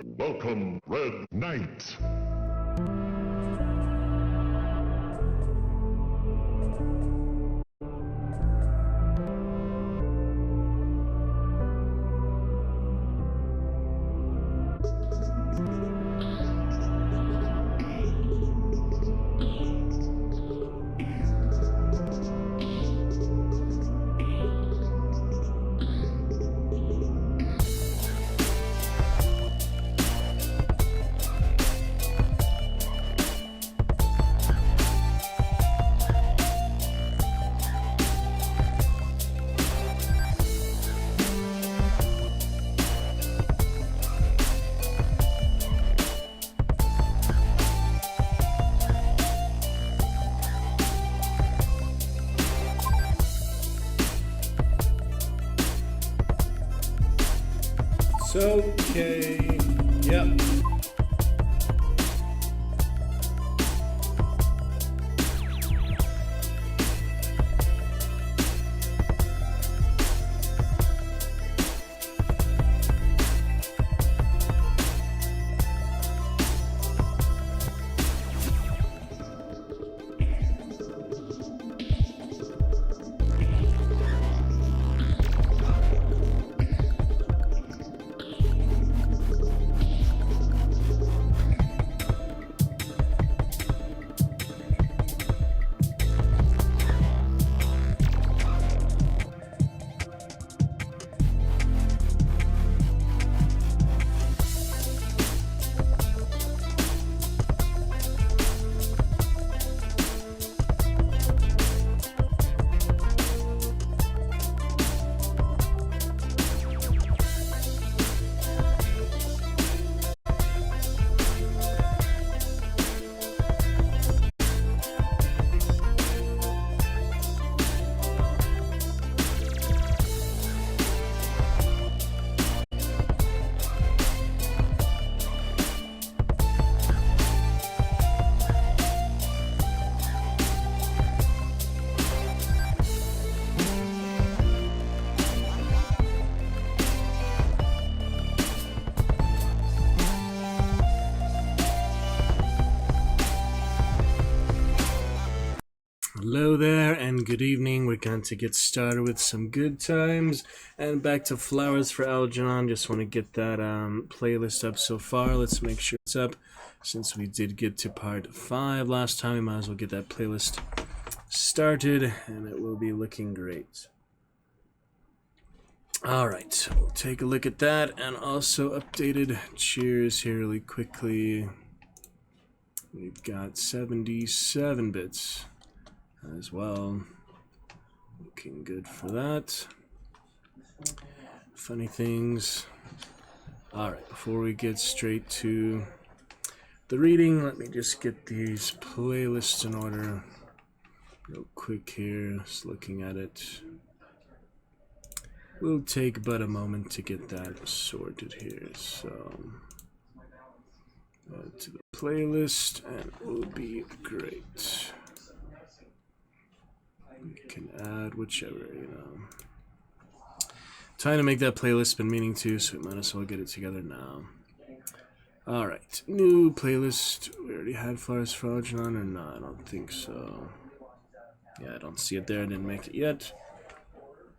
Welcome, Red Knight. Okay, yep. Hello there and good evening. We're going to get started with some good times and back to Flowers for Algernon. Just want to get that playlist up so far. Let's make sure it's up. Since we did get to part 5 last time, we might as well get that playlist started and it will be looking great. Alright, we'll take a look at that and also updated cheers here really quickly. We've got 77 bits as well. Looking good for that. Funny things. Alright, before we get straight to the reading, let me just get these playlists in order real quick here. Just looking at it. Will take but a moment to get that sorted here. So add to the playlist and it will be great. You can add whichever, you know. Trying to make that playlist, been meaning to, so we might as well get it together now. Alright, new playlist. We already had Flowers for Algernon, or no, I don't think so. Yeah, I don't see it there, I didn't make it yet.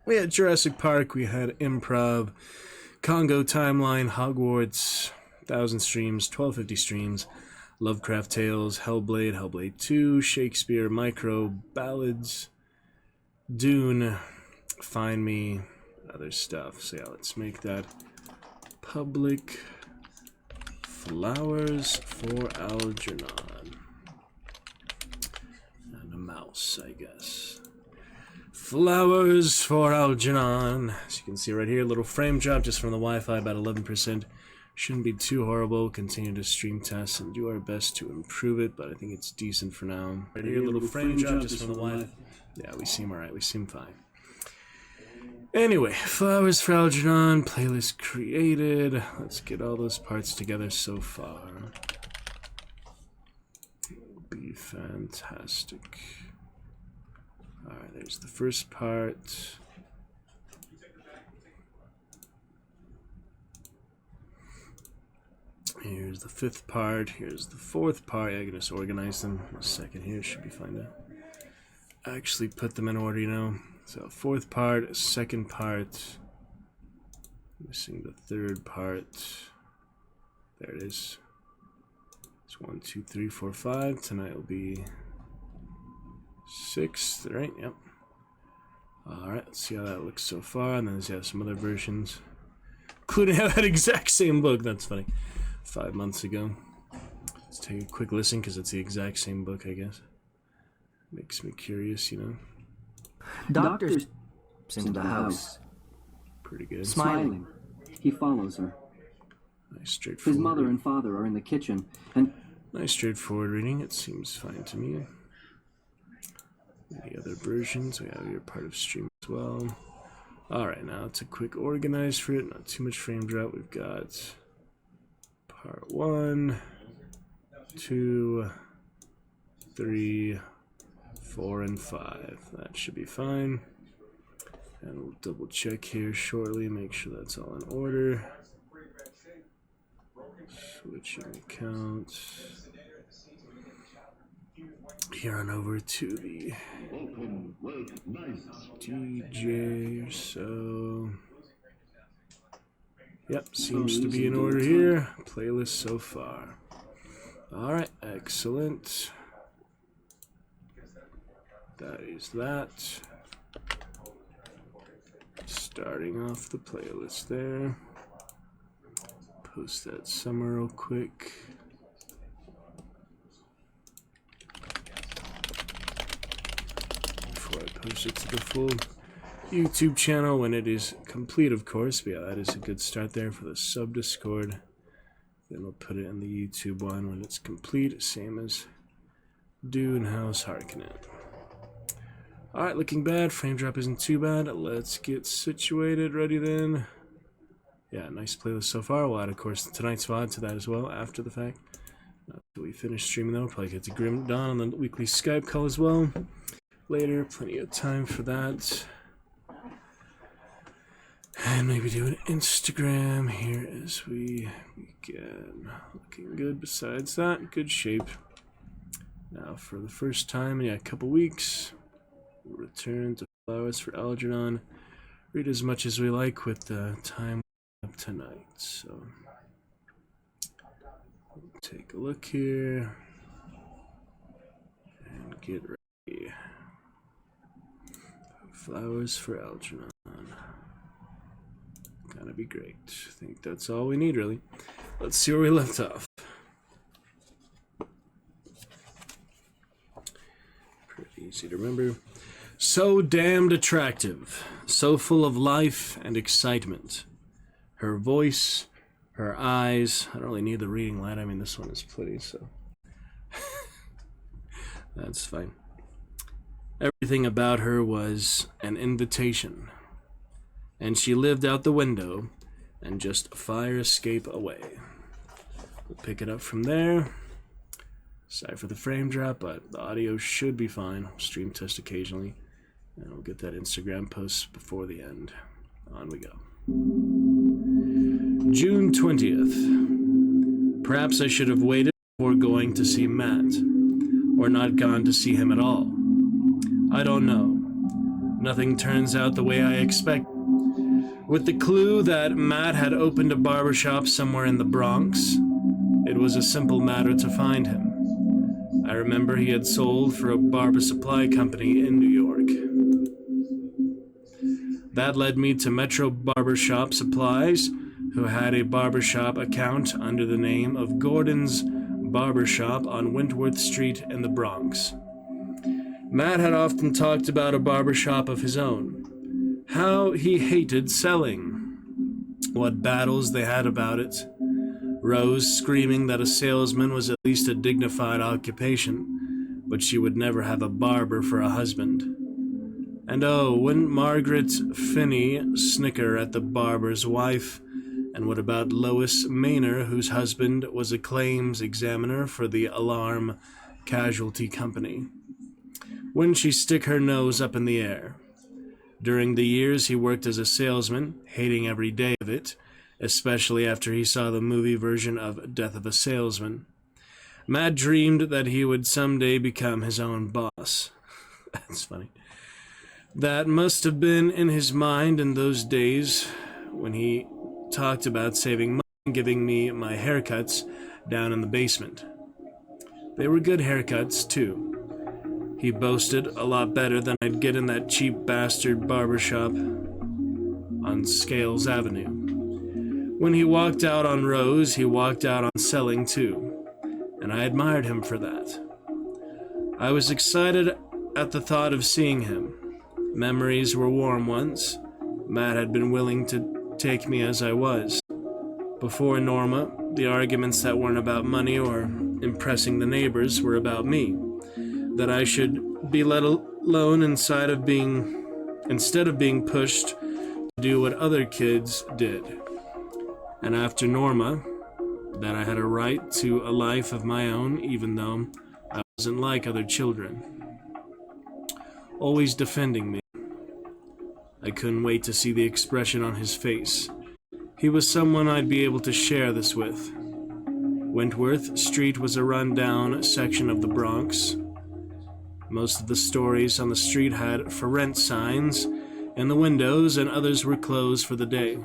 We had Jurassic Park, we had Improv, Congo Timeline, Hogwarts, 1000 streams, 1250 streams, Lovecraft Tales, Hellblade, Hellblade 2, Shakespeare, Micro, Ballads, Dune, Find Me, other stuff. So yeah, let's make that public. Flowers for Algernon. And a mouse, I guess. Flowers for Algernon. As you can see right here, little frame drop just from the Wi-Fi, about 11%. Shouldn't be too horrible. Continue to stream test and do our best to improve it, but I think it's decent for now. Right here, little frame drop just from the Wi-Fi. Yeah, we seem alright. We seem fine. Anyway, Flowers for Algernon, playlist created. Let's get all those parts together so far. It'll be fantastic. Alright, there's the first part. Here's the 5th part. Here's the 4th part. I can just organize them in a second here. Should be fine to actually put them in order, you know. So 4th part, 2nd part. Missing the 3rd part. There it is. It's 1, 2, 3, 4, 5. Tonight will be 6th, right? Yep. Alright, let's see how that looks so far. And then there's some other versions, including that exact same book. That's funny. 5 months ago. Let's take a quick listen because it's the exact same book, I guess. Makes me curious, you know. Doctor's into the house. Pretty good. Smiling. He follows her. Nice straightforward. His mother and father are in the kitchen, and nice straightforward reading. It seems fine to me. Any other versions? We have your part of stream as well. Alright, now it's a quick organize for it. Not too much frame drop. We've got part 1, 2, 3, 4, and 5. That should be fine. And we'll double check here shortly, make sure that's all in order. Switching accounts. Here on over to the DJ or so. Yep, seems to be in order here. Playlist so far. Alright, excellent. That is that. Starting off the playlist there. Post that somewhere real quick. Before I post it to the full YouTube channel when it is complete, of course. But yeah, that is a good start there for the sub Discord. Then we'll put it in the YouTube one when it's complete, same as Dune House Harkonnen. Alright, looking bad. Frame drop isn't too bad. Let's get situated. Ready then. Yeah, nice playlist so far. We'll add, of course, tonight's VOD to that as well after the fact. After we finish streaming, though, we'll probably get to Grim Dawn on the weekly Skype call as well. Later, plenty of time for that. And maybe do an Instagram here as we begin. Looking good besides that. Good shape. Now, for the first time in a couple weeks, we'll return to Flowers for Algernon. Read as much as we like with the time up tonight. So, we'll take a look here and get ready. Flowers for Algernon. Gonna be great. I think that's all we need, really. Let's see where we left off. Pretty easy to remember. So damned attractive, so full of life and excitement. Her voice, her eyes. I don't really need the reading light. I mean, this one is pretty, so that's fine. Everything about her was an invitation. And she lived out the window and just a fire escape away. We'll pick it up from there. Sorry for the frame drop, but the audio should be fine. We'll stream test occasionally. And we'll get that Instagram post before the end. On we go. June 20th. Perhaps I should have waited before going to see Matt. Or not gone to see him at all. I don't know. Nothing turns out the way I expected. With the clue that Matt had opened a barbershop somewhere in the Bronx, it was a simple matter to find him. I remember he had sold for a barber supply company in New York. That led me to Metro Barbershop Supplies, who had a barbershop account under the name of Gordon's Barbershop on Wentworth Street in the Bronx. Matt had often talked about a barbershop of his own. How he hated selling. What battles they had about it. Rose screaming that a salesman was at least a dignified occupation, but she would never have a barber for a husband. And oh, wouldn't Margaret Finney snicker at the barber's wife? And what about Lois Maynor, whose husband was a claims examiner for the Alarm Casualty Company? Wouldn't she stick her nose up in the air? During the years he worked as a salesman, hating every day of it, especially after he saw the movie version of Death of a Salesman. Matt dreamed that he would someday become his own boss. That's funny. That must have been in his mind in those days when he talked about saving money and giving me my haircuts down in the basement. They were good haircuts, too. He boasted a lot better than I'd get in that cheap bastard barbershop on Scales Avenue. When he walked out on Rose, he walked out on selling, too, and I admired him for that. I was excited at the thought of seeing him. Memories were warm ones. Matt had been willing to take me as I was. Before Norma, the arguments that weren't about money or impressing the neighbors were about me. That I should be let alone instead of being pushed to do what other kids did. And after Norma, that I had a right to a life of my own, even though I wasn't like other children. Always defending me. I couldn't wait to see the expression on his face. He was someone I'd be able to share this with. Wentworth Street was a run-down section of the Bronx. Most of the stories on the street had for rent signs in the windows, and others were closed for the day.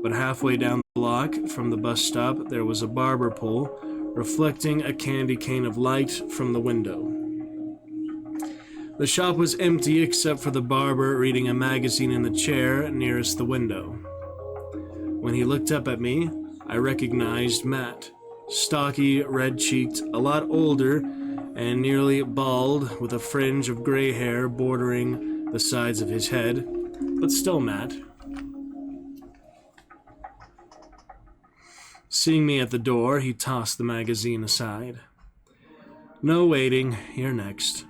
But halfway down the block from the bus stop, there was a barber pole reflecting a candy cane of light from the window. The shop was empty except for the barber reading a magazine in the chair nearest the window. When he looked up at me, I recognized Matt, stocky, red-cheeked, a lot older, and nearly bald, with a fringe of gray hair bordering the sides of his head, but still Matt. Seeing me at the door, he tossed the magazine aside. "No waiting, you're next."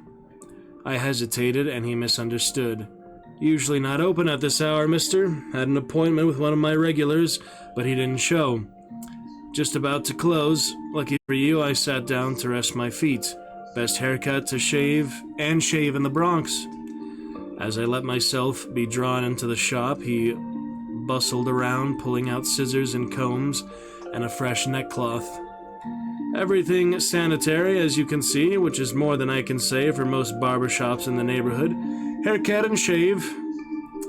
I hesitated, and he misunderstood. "Usually not open at this hour, mister. Had an appointment with one of my regulars, but he didn't show. Just about to close. Lucky for you, I sat down to rest my feet. Best haircut to shave in the Bronx." As I let myself be drawn into the shop, he bustled around, pulling out scissors and combs and a fresh neckcloth. Everything sanitary, as you can see, which is more than I can say for most barbershops in the neighborhood. Haircut and shave.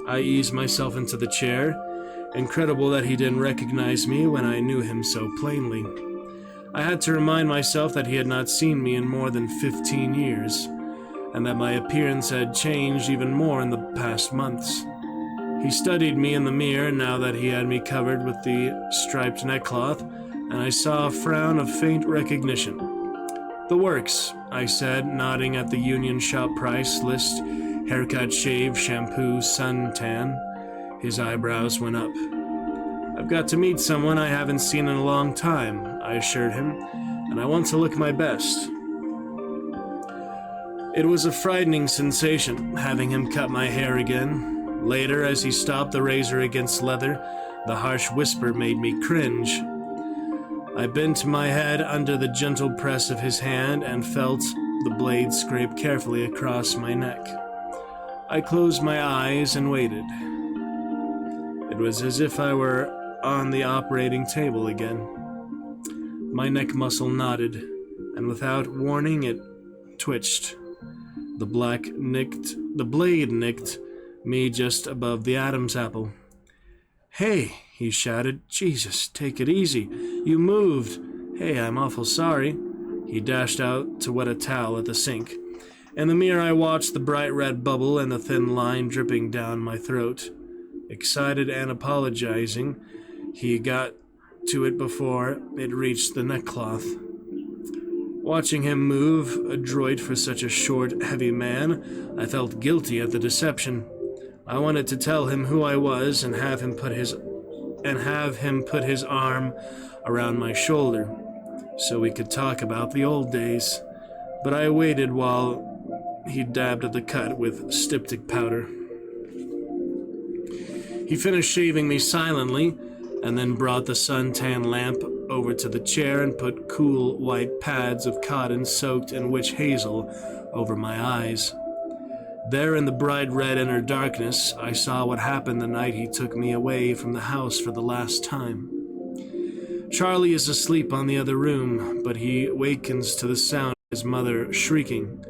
I eased myself into the chair. Incredible that he didn't recognize me when I knew him so plainly. I had to remind myself that he had not seen me in more than 15 years, and that my appearance had changed even more in the past months. He studied me in the mirror now that he had me covered with the striped neckcloth, and I saw a frown of faint recognition. "The works," I said, nodding at the Union Shop price list: haircut, shave, shampoo, suntan. His eyebrows went up. "I've got to meet someone I haven't seen in a long time," I assured him, "and I want to look my best." It was a frightening sensation, having him cut my hair again. Later, as he stopped the razor against leather, the harsh whisper made me cringe. I bent my head under the gentle press of his hand and felt the blade scrape carefully across my neck. I closed my eyes and waited. It was as if I were on the operating table again. My neck muscle nodded, and without warning it twitched. The blade nicked me just above the Adam's apple. "Hey," he shouted. "Jesus, take it easy. You moved. Hey, I'm awful sorry." He dashed out to wet a towel at the sink. In the mirror, I watched the bright red bubble and the thin line dripping down my throat. Excited and apologizing, he got to it before it reached the neckcloth. Watching him move, adroit for such a short, heavy man, I felt guilty at the deception. I wanted to tell him who I was and have him put his arm around my shoulder so we could talk about the old days. But I waited while he dabbed at the cut with styptic powder. He finished shaving me silently and then brought the suntan lamp over to the chair and put cool white pads of cotton soaked in witch hazel over my eyes. There in the bright red inner darkness, I saw what happened the night he took me away from the house for the last time. Charlie is asleep on the other room, but he wakens to the sound of his mother shrieking.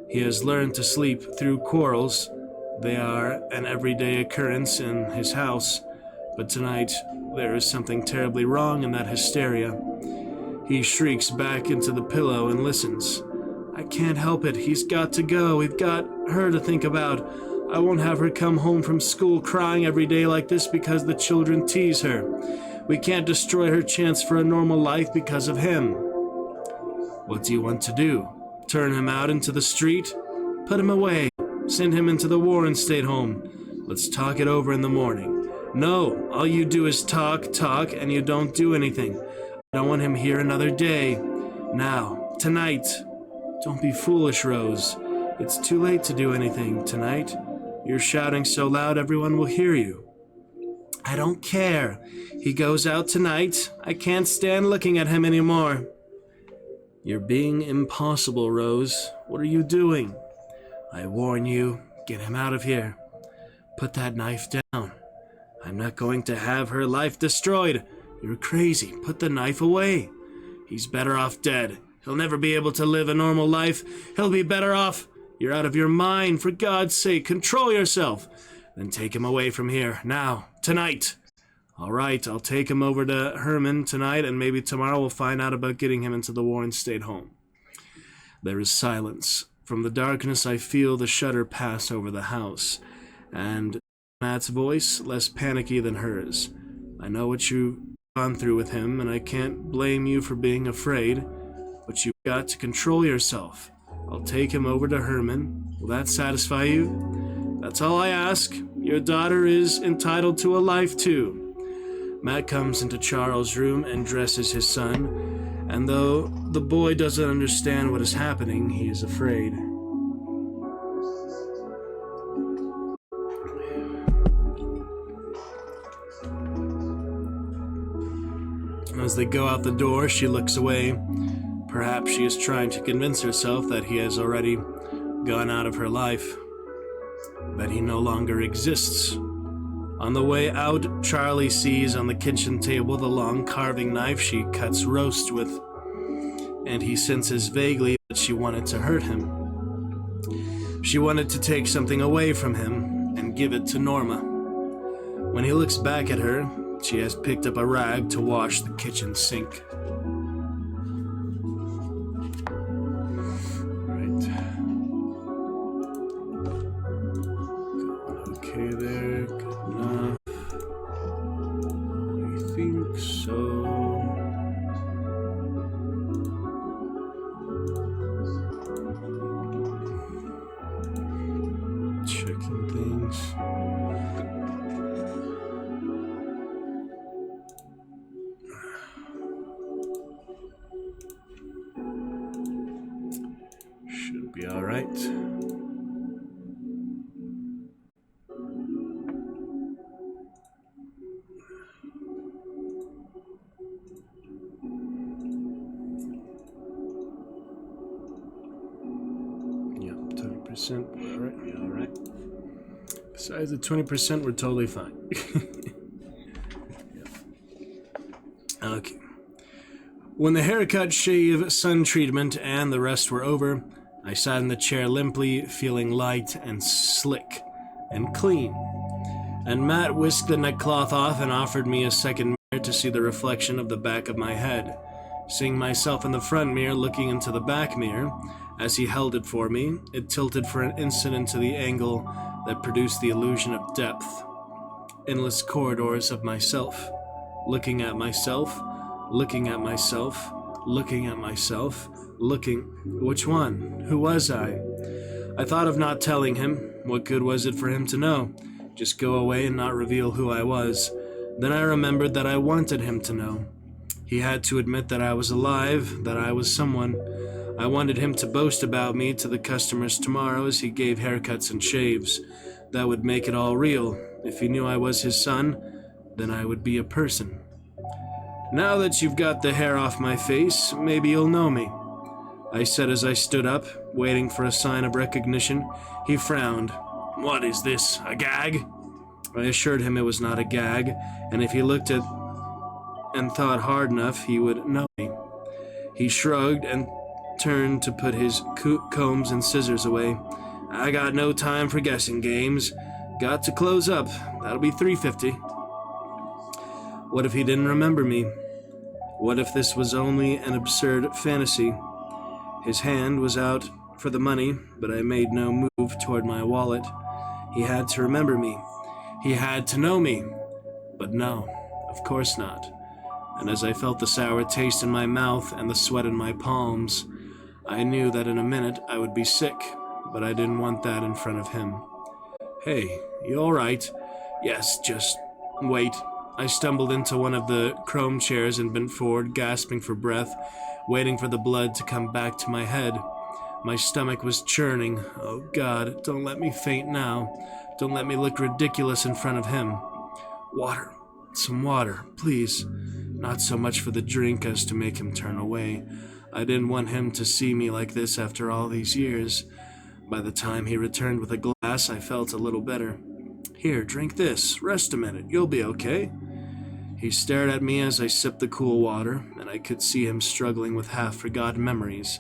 He has learned to sleep through quarrels. They are an everyday occurrence in his house, but tonight there is something terribly wrong in that hysteria. He shrieks back into the pillow and listens. I can't help it. He's got to go. We've got her to think about. I won't have her come home from school crying every day like this because the children tease her. We can't destroy her chance for a normal life because of him. What do you want to do? Turn him out into the street? Put him away. Send him into the Warren State Home. Let's talk it over in the morning. No, all you do is talk, and you don't do anything. I don't want him here another day. Now, tonight. Don't be foolish, Rose. It's too late to do anything tonight. You're shouting so loud everyone will hear you. I don't care. He goes out tonight. I can't stand looking at him anymore. You're being impossible, Rose. What are you doing? I warn you, get him out of here. Put that knife down. I'm not going to have her life destroyed. You're crazy. Put the knife away. He's better off dead. He'll never be able to live a normal life. He'll be better off. You're out of your mind. For God's sake, control yourself. Then take him away from here. Now. Tonight. All right, I'll take him over to Herman tonight, and maybe tomorrow we'll find out about getting him into the Warren State Home. There is silence. From the darkness, I feel the shudder pass over the house, and Matt's voice, less panicky than hers. I know what you've gone through with him, and I can't blame you for being afraid. But you've got to control yourself. I'll take him over to Herman. Will that satisfy you? That's all I ask. Your daughter is entitled to a life too. Matt comes into Charles' room and dresses his son, and though the boy doesn't understand what is happening, he is afraid. As they go out the door, she looks away. Perhaps she is trying to convince herself that he has already gone out of her life, that he no longer exists. On the way out, Charlie sees on the kitchen table the long carving knife she cuts roast with, and he senses vaguely that she wanted to hurt him. She wanted to take something away from him and give it to Norma. When he looks back at her, she has picked up a rag to wash the kitchen sink. Okay there, good enough. I think so. Checking things. Should be all right. All right. Besides the 20%, we're totally fine. Yep. Okay. When the haircut, shave, sun treatment, and the rest were over, I sat in the chair limply, feeling light and slick and clean. And Matt whisked the neckcloth off and offered me a second mirror to see the reflection of the back of my head. Seeing myself in the front mirror looking into the back mirror, as he held it for me, it tilted for an instant into the angle that produced the illusion of depth. Endless corridors of myself. Looking at myself, looking at myself, looking at myself, looking... Which one? Who was I? I thought of not telling him. What good was it for him to know? Just go away and not reveal who I was. Then I remembered that I wanted him to know. He had to admit that I was alive, that I was someone. I wanted him to boast about me to the customers tomorrow as he gave haircuts and shaves. That would make it all real. If he knew I was his son, then I would be a person. Now that you've got the hair off my face, maybe you'll know me. I said as I stood up, waiting for a sign of recognition. He frowned. "What is this, a gag?" I assured him it was not a gag, and if he looked at and thought hard enough, he would know me. He shrugged and turned to put his combs and scissors away. "I got no time for guessing games. Got to close up. That'll be $3.50. What if he didn't remember me? What if this was only an absurd fantasy? His hand was out for the money, but I made no move toward my wallet. He had to remember me. He had to know me. But no, of course not. And as I felt the sour taste in my mouth and the sweat in my palms, I knew that in a minute I would be sick, but I didn't want that in front of him. "Hey, you all right?" "Yes, just wait." I stumbled into one of the chrome chairs and bent forward, gasping for breath, waiting for the blood to come back to my head. My stomach was churning. Oh God, don't let me faint now. Don't let me look ridiculous in front of him. "Water. Some water, please." Not so much for the drink as to make him turn away. I didn't want him to see me like this after all these years. By the time he returned with a glass, I felt a little better. "Here, drink this. Rest a minute. You'll be okay." He stared at me as I sipped the cool water, and I could see him struggling with half-forgotten memories.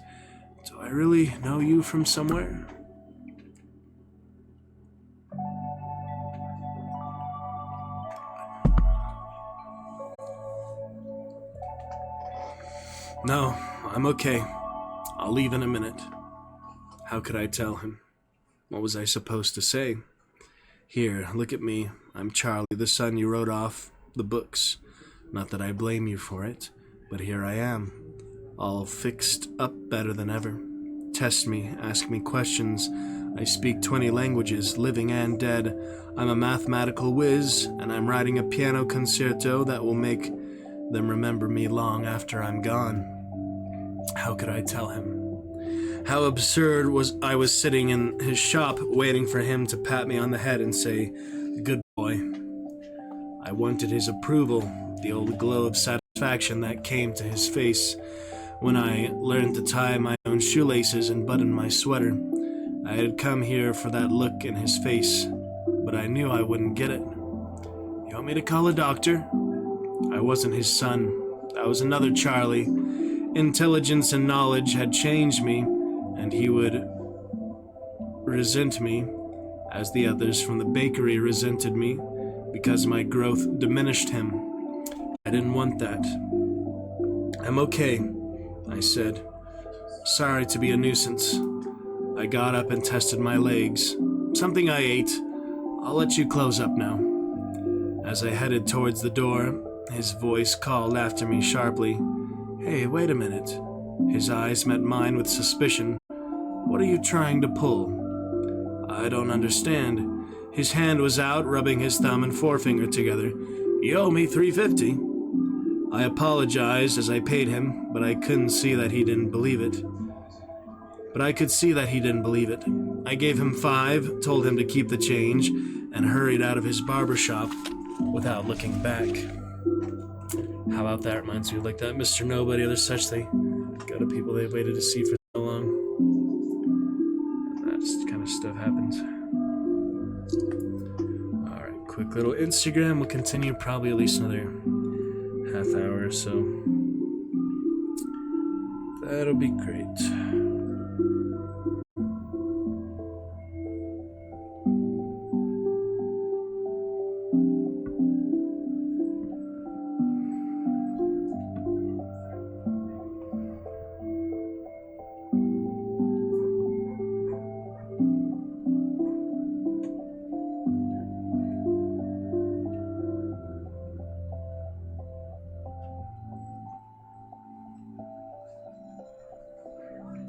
"Do I really know you from somewhere?" "No, I'm okay. I'll leave in a minute." How could I tell him? What was I supposed to say? "Here, look at me. I'm Charlie, the son you wrote off the books. Not that I blame you for it, but here I am, all fixed up better than ever. Test me, ask me questions. I speak 20 languages, living and dead. I'm a mathematical whiz, and I'm writing a piano concerto that will make them remember me long after I'm gone." How could I tell him? How absurd I was sitting in his shop, waiting for him to pat me on the head and say, "Good boy." I wanted his approval, the old glow of satisfaction that came to his face when I learned to tie my own shoelaces and button my sweater. I had come here for that look in his face, but I knew I wouldn't get it. "You want me to call a doctor?" I wasn't his son. I was another Charlie. Intelligence and knowledge had changed me, and he would resent me, as the others from the bakery resented me, because my growth diminished him. I didn't want that. "I'm okay," I said. "Sorry to be a nuisance." I got up and tested my legs. "Something I ate. I'll let you close up now." As I headed towards the door, his voice called after me sharply, "Hey, wait a minute." His eyes met mine with suspicion. "What are you trying to pull?" "I don't understand." His hand was out, rubbing his thumb and forefinger together. "You owe me $3.50. I apologized as I paid him, but I couldn't see that he didn't believe it. I gave him $5, told him to keep the change, and hurried out of his barber shop without looking back. How about that? Reminds you like that Mr. Nobody, other such thing. Go to people they've waited to see for so long. That kind of stuff happens. Alright, quick little Instagram. We'll continue probably at least another half hour or so. That'll be great.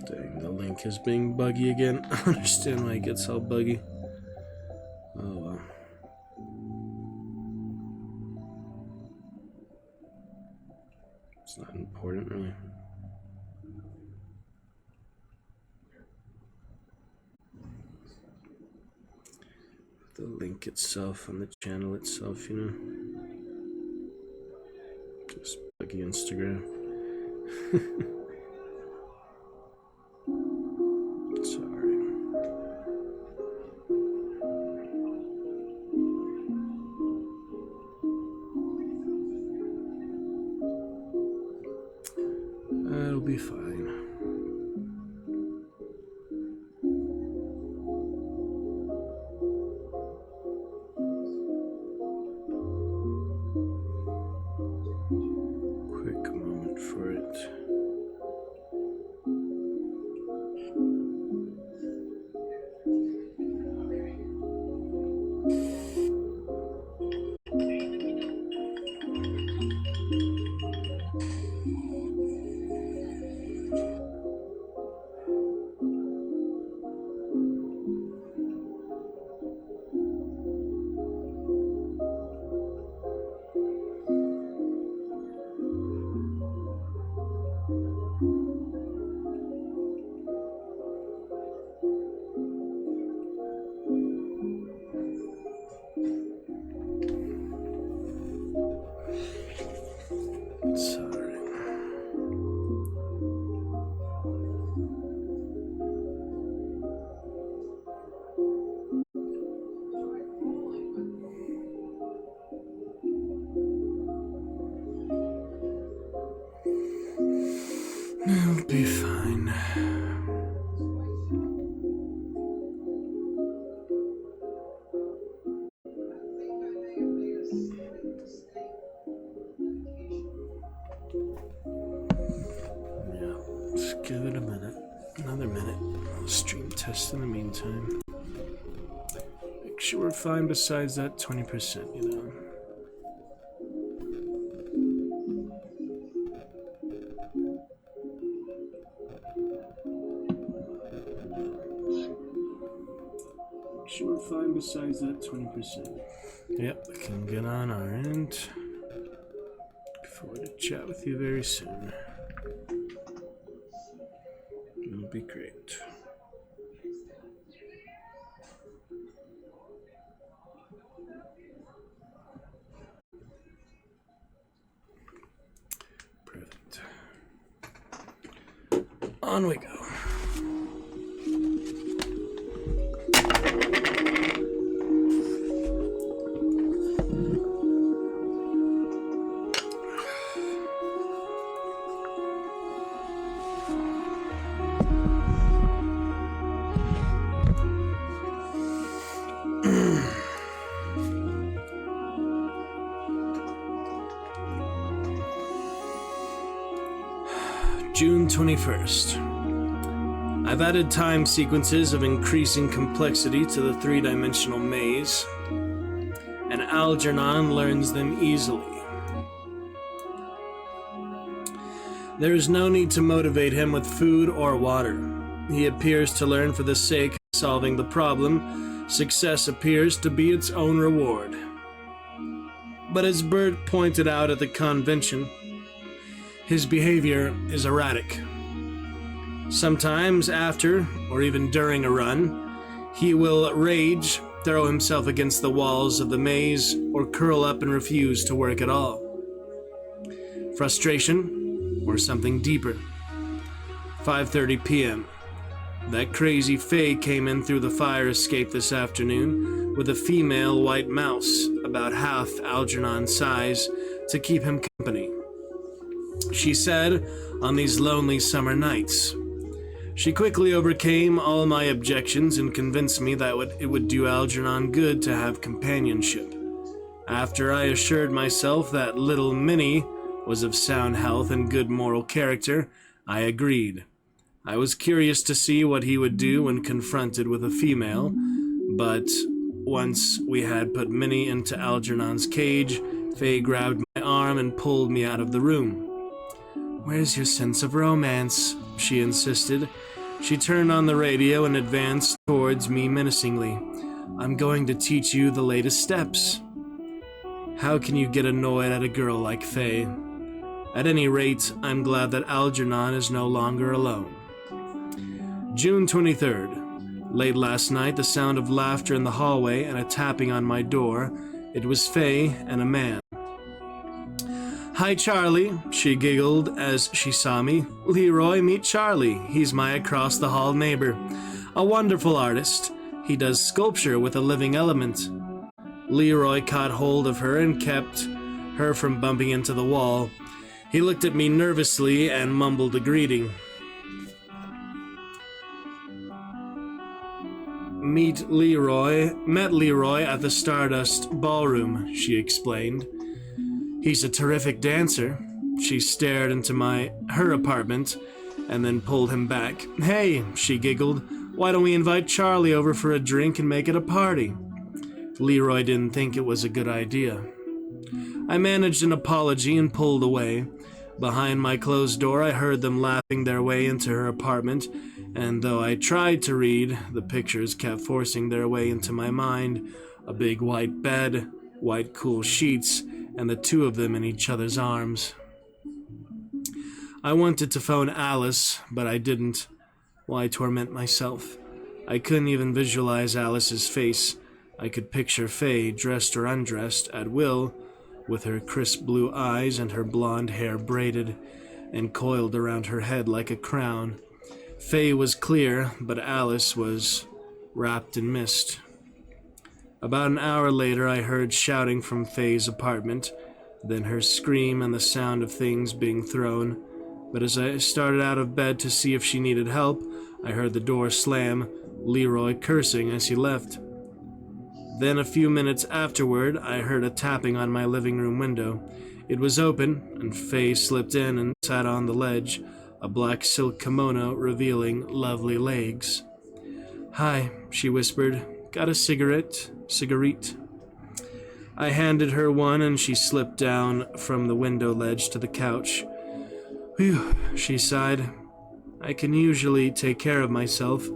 Dang, the link is being buggy again. I understand why it gets all buggy. Oh well. It's not important, really. The link itself on the channel itself, you know. Just buggy Instagram. be fine. Quick moment for it. Sorry. I'll be fine. Just give it a minute. Another minute. I'll stream test in the meantime. Make sure we're fine besides that 20%, you know. Make sure we're fine besides that 20%. Yep, I can get on our end. Look forward to chat with you very soon. It'll be great. Perfect. On we go. June 21st. I've added time sequences of increasing complexity to the three-dimensional maze, and Algernon learns them easily. There is no need to motivate him with food or water. He appears to learn for the sake of solving the problem. Success appears to be its own reward. But as Bert pointed out at the convention, his behavior is erratic. Sometimes after, or even during a run, he will rage, throw himself against the walls of the maze, or curl up and refuse to work at all. Frustration, or something deeper. 5:30 p.m. That crazy Fae came in through the fire escape this afternoon with a female white mouse, about half Algernon's size, to keep him company. She said, on these lonely summer nights. She quickly overcame all my objections and convinced me that it would do Algernon good to have companionship. After I assured myself that little Minnie was of sound health and good moral character, I agreed. I was curious to see what he would do when confronted with a female, but once we had put Minnie into Algernon's cage, Faye grabbed my arm and pulled me out of the room. "Where's your sense of romance?" she insisted. She turned on the radio and advanced towards me menacingly. "I'm going to teach you the latest steps." How can you get annoyed at a girl like Faye? At any rate, I'm glad that Algernon is no longer alone. June 23rd. Late last night, the sound of laughter in the hallway and a tapping on my door. It was Faye and a man. "Hi, Charlie," she giggled as she saw me. "Leroy, meet Charlie. He's my across-the-hall neighbor. A wonderful artist. He does sculpture with a living element." Leroy caught hold of her and kept her from bumping into the wall. He looked at me nervously and mumbled a greeting. Met Leroy at the Stardust Ballroom, she explained. He's a terrific dancer. She stared into her apartment and then pulled him back. Hey, she giggled, why don't we invite Charlie over for a drink and make it a party? Leroy didn't think it was a good idea. I managed an apology and pulled away. Behind my closed door, I heard them laughing their way into her apartment, and though I tried to read, the pictures kept forcing their way into my mind. A big white bed, white cool sheets, and the two of them in each other's arms. I wanted to phone Alice, but I didn't. Why torment myself? I couldn't even visualize Alice's face. I could picture Faye, dressed or undressed, at will, with her crisp blue eyes and her blonde hair braided and coiled around her head like a crown. Faye was clear, but Alice was wrapped in mist. About an hour later, I heard shouting from Faye's apartment, then her scream and the sound of things being thrown. But as I started out of bed to see if she needed help, I heard the door slam, Leroy cursing as he left. Then a few minutes afterward, I heard a tapping on my living room window. It was open, and Faye slipped in and sat on the ledge, a black silk kimono revealing lovely legs. Hi, she whispered. Got a cigarette? I handed her one, and she slipped down from the window ledge to the couch. Whew, she sighed. I can usually take care of myself,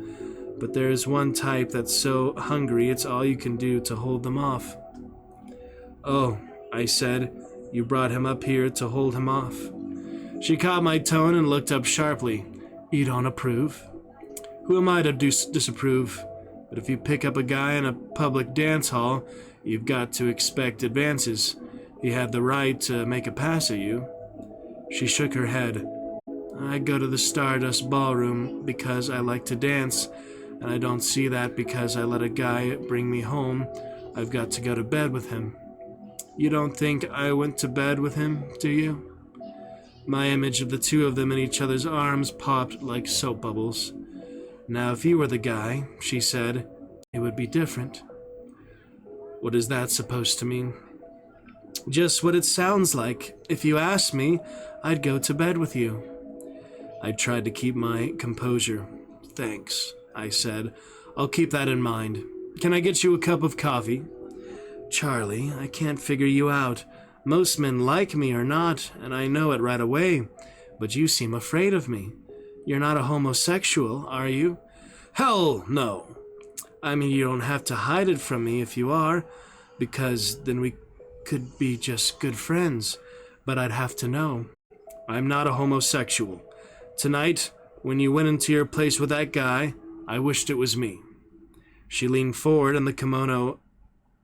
but there's one type that's so hungry it's all you can do to hold them off. Oh, I said, you brought him up here to hold him off. She caught my tone and looked up sharply. You don't approve? Who am I to disapprove? But if you pick up a guy in a public dance hall, you've got to expect advances. He had the right to make a pass at you. She shook her head. I go to the Stardust Ballroom because I like to dance, and I don't see that because I let a guy bring me home, I've got to go to bed with him. You don't think I went to bed with him, do you? My image of the two of them in each other's arms popped like soap bubbles. Now, if you were the guy, she said, it would be different. What is that supposed to mean? Just what it sounds like. If you asked me, I'd go to bed with you. I tried to keep my composure. Thanks, I said. I'll keep that in mind. Can I get you a cup of coffee? Charlie, I can't figure you out. Most men like me or not, and I know it right away. But you seem afraid of me. You're not a homosexual, are you? Hell no. I mean, you don't have to hide it from me if you are, because then we could be just good friends. But I'd have to know. I'm not a homosexual. Tonight, when you went into your place with that guy, I wished it was me. She leaned forward and the kimono,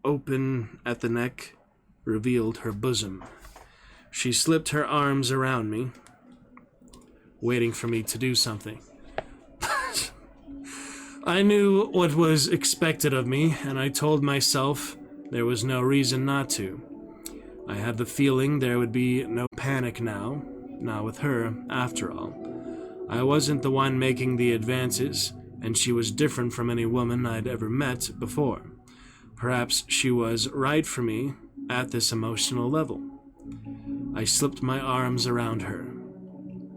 open at the neck, revealed her bosom. She slipped her arms around me, waiting for me to do something. I knew what was expected of me, and I told myself there was no reason not to. I had the feeling there would be no panic now, not with her, after all. I wasn't the one making the advances, and she was different from any woman I'd ever met before. Perhaps she was right for me at this emotional level. I slipped my arms around her.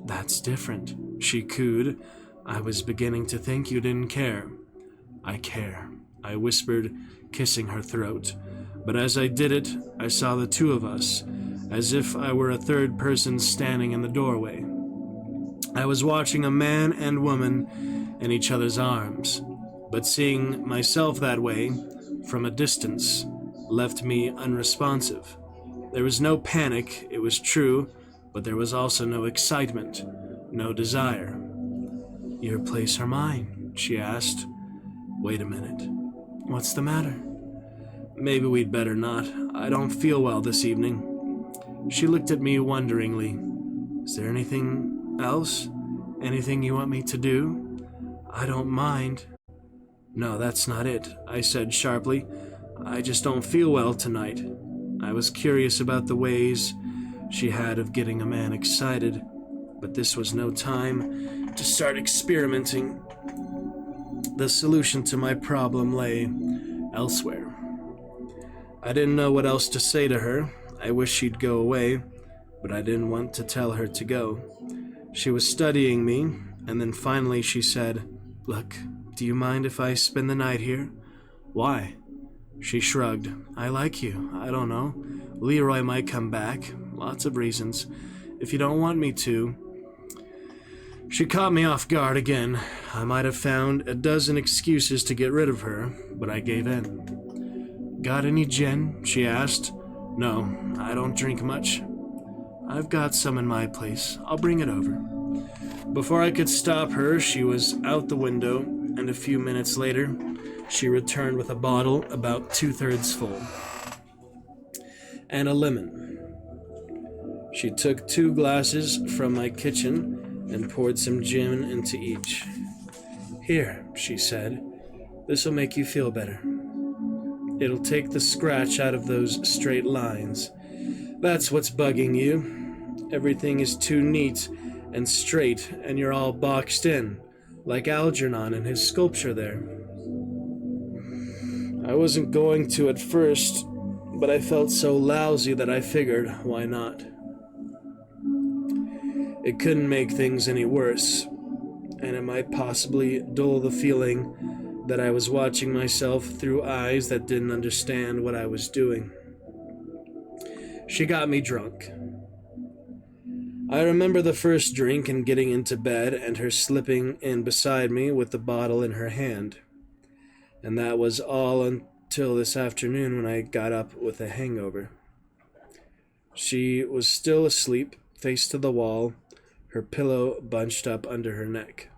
That's different, she cooed. I was beginning to think you didn't care. I care, I whispered, kissing her throat. But as I did it, I saw the two of us, as if I were a third person standing in the doorway. I was watching a man and woman in each other's arms, but seeing myself that way, from a distance, left me unresponsive. There was no panic, it was true, but there was also no excitement, no desire. Your place or mine? She asked. Wait a minute. What's the matter? Maybe we'd better not. I don't feel well this evening. She looked at me wonderingly. Is there anything else? Anything you want me to do? I don't mind. No, that's not it, I said sharply. I just don't feel well tonight. I was curious about the ways she had of getting a man excited, but this was no time to start experimenting. The solution to my problem lay elsewhere. I didn't know what else to say to her. I wished she'd go away, but I didn't want to tell her to go. She was studying me, and then finally she said, "Look, do you mind if I spend the night here?" "Why?" She shrugged. "I like you. I don't know. Leroy might come back. Lots of reasons. If you don't want me to." She caught me off guard again. I might have found a dozen excuses to get rid of her, but I gave in. "Got any gin?" she asked. "No, I don't drink much." "I've got some in my place. I'll bring it over." Before I could stop her, she was out the window, and a few minutes later, she returned with a bottle about 2/3 full. And a lemon. She took 2 glasses from my kitchen and poured some gin into each. "Here," she said, "this'll make you feel better. It'll take the scratch out of those straight lines. That's what's bugging you. Everything is too neat and straight, and you're all boxed in, like Algernon in his sculpture there." I wasn't going to at first, but I felt so lousy that I figured, why not? It couldn't make things any worse, and it might possibly dull the feeling that I was watching myself through eyes that didn't understand what I was doing. She got me drunk. I remember the first drink and getting into bed and her slipping in beside me with the bottle in her hand. And that was all until this afternoon when I got up with a hangover. She was still asleep, face to the wall, her pillow bunched up under her neck.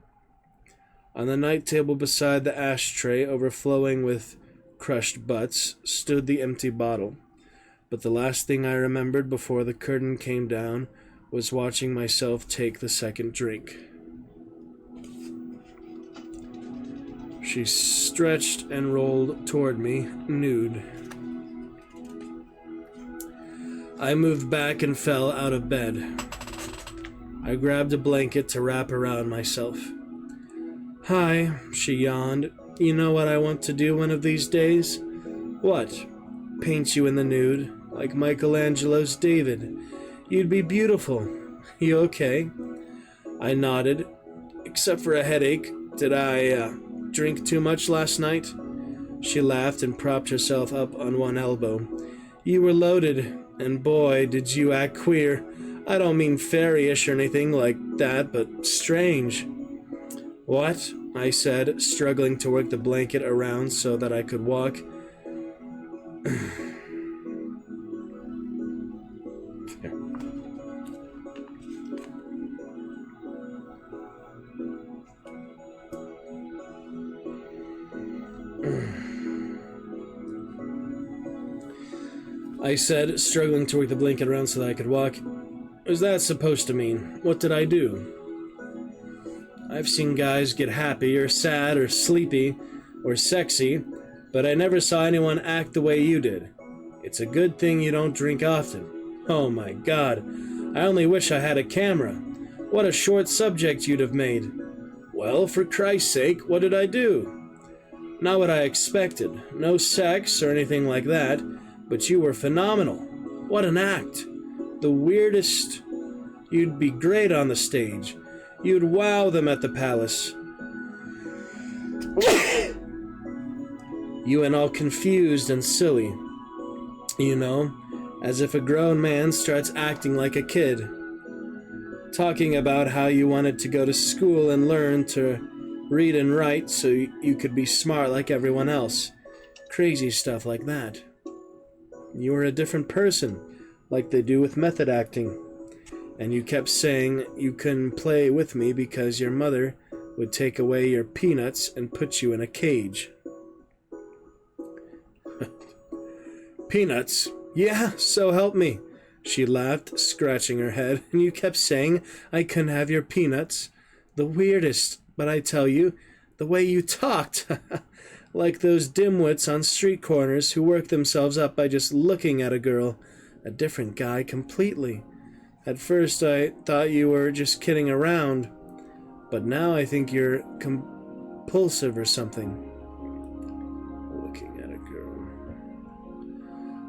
On the night table beside the ashtray, overflowing with crushed butts, stood the empty bottle. But the last thing I remembered before the curtain came down was watching myself take the second drink. She stretched and rolled toward me, nude. I moved back and fell out of bed. I grabbed a blanket to wrap around myself. "Hi," she yawned. "You know what I want to do one of these days?" "What?" "Paint you in the nude, like Michelangelo's David. You'd be beautiful. You okay?" I nodded. "Except for a headache. Did I, drink too much last night?" She laughed and propped herself up on one elbow. "You were loaded, and boy, did you act queer. I don't mean fairyish or anything like that, but strange." "What?" I said, struggling to work the blanket around so that I could walk. I said, struggling to work the blanket around so that I could walk. "What's that supposed to mean? What did I do?" "I've seen guys get happy or sad or sleepy or sexy, but I never saw anyone act the way you did. It's a good thing you don't drink often. Oh my God, I only wish I had a camera. What a short subject you'd have made." "Well, for Christ's sake, what did I do?" "Not what I expected. No sex or anything like that, but you were phenomenal. What an act. The weirdest. You'd be great on the stage. You'd wow them at the palace. You went all confused and silly. You know, as if a grown man starts acting like a kid. Talking about how you wanted to go to school and learn to read and write so you could be smart like everyone else. Crazy stuff like that. You were a different person, like they do with method acting. And you kept saying you couldn't play with me because your mother would take away your peanuts and put you in a cage." "Peanuts? Yeah, so help me." She laughed, scratching her head. "And you kept saying I couldn't have your peanuts. The weirdest, but I tell you, the way you talked. Like those dimwits on street corners who work themselves up by just looking at a girl. A different guy completely. At first I thought you were just kidding around, but now I think you're compulsive or something. Looking at a girl.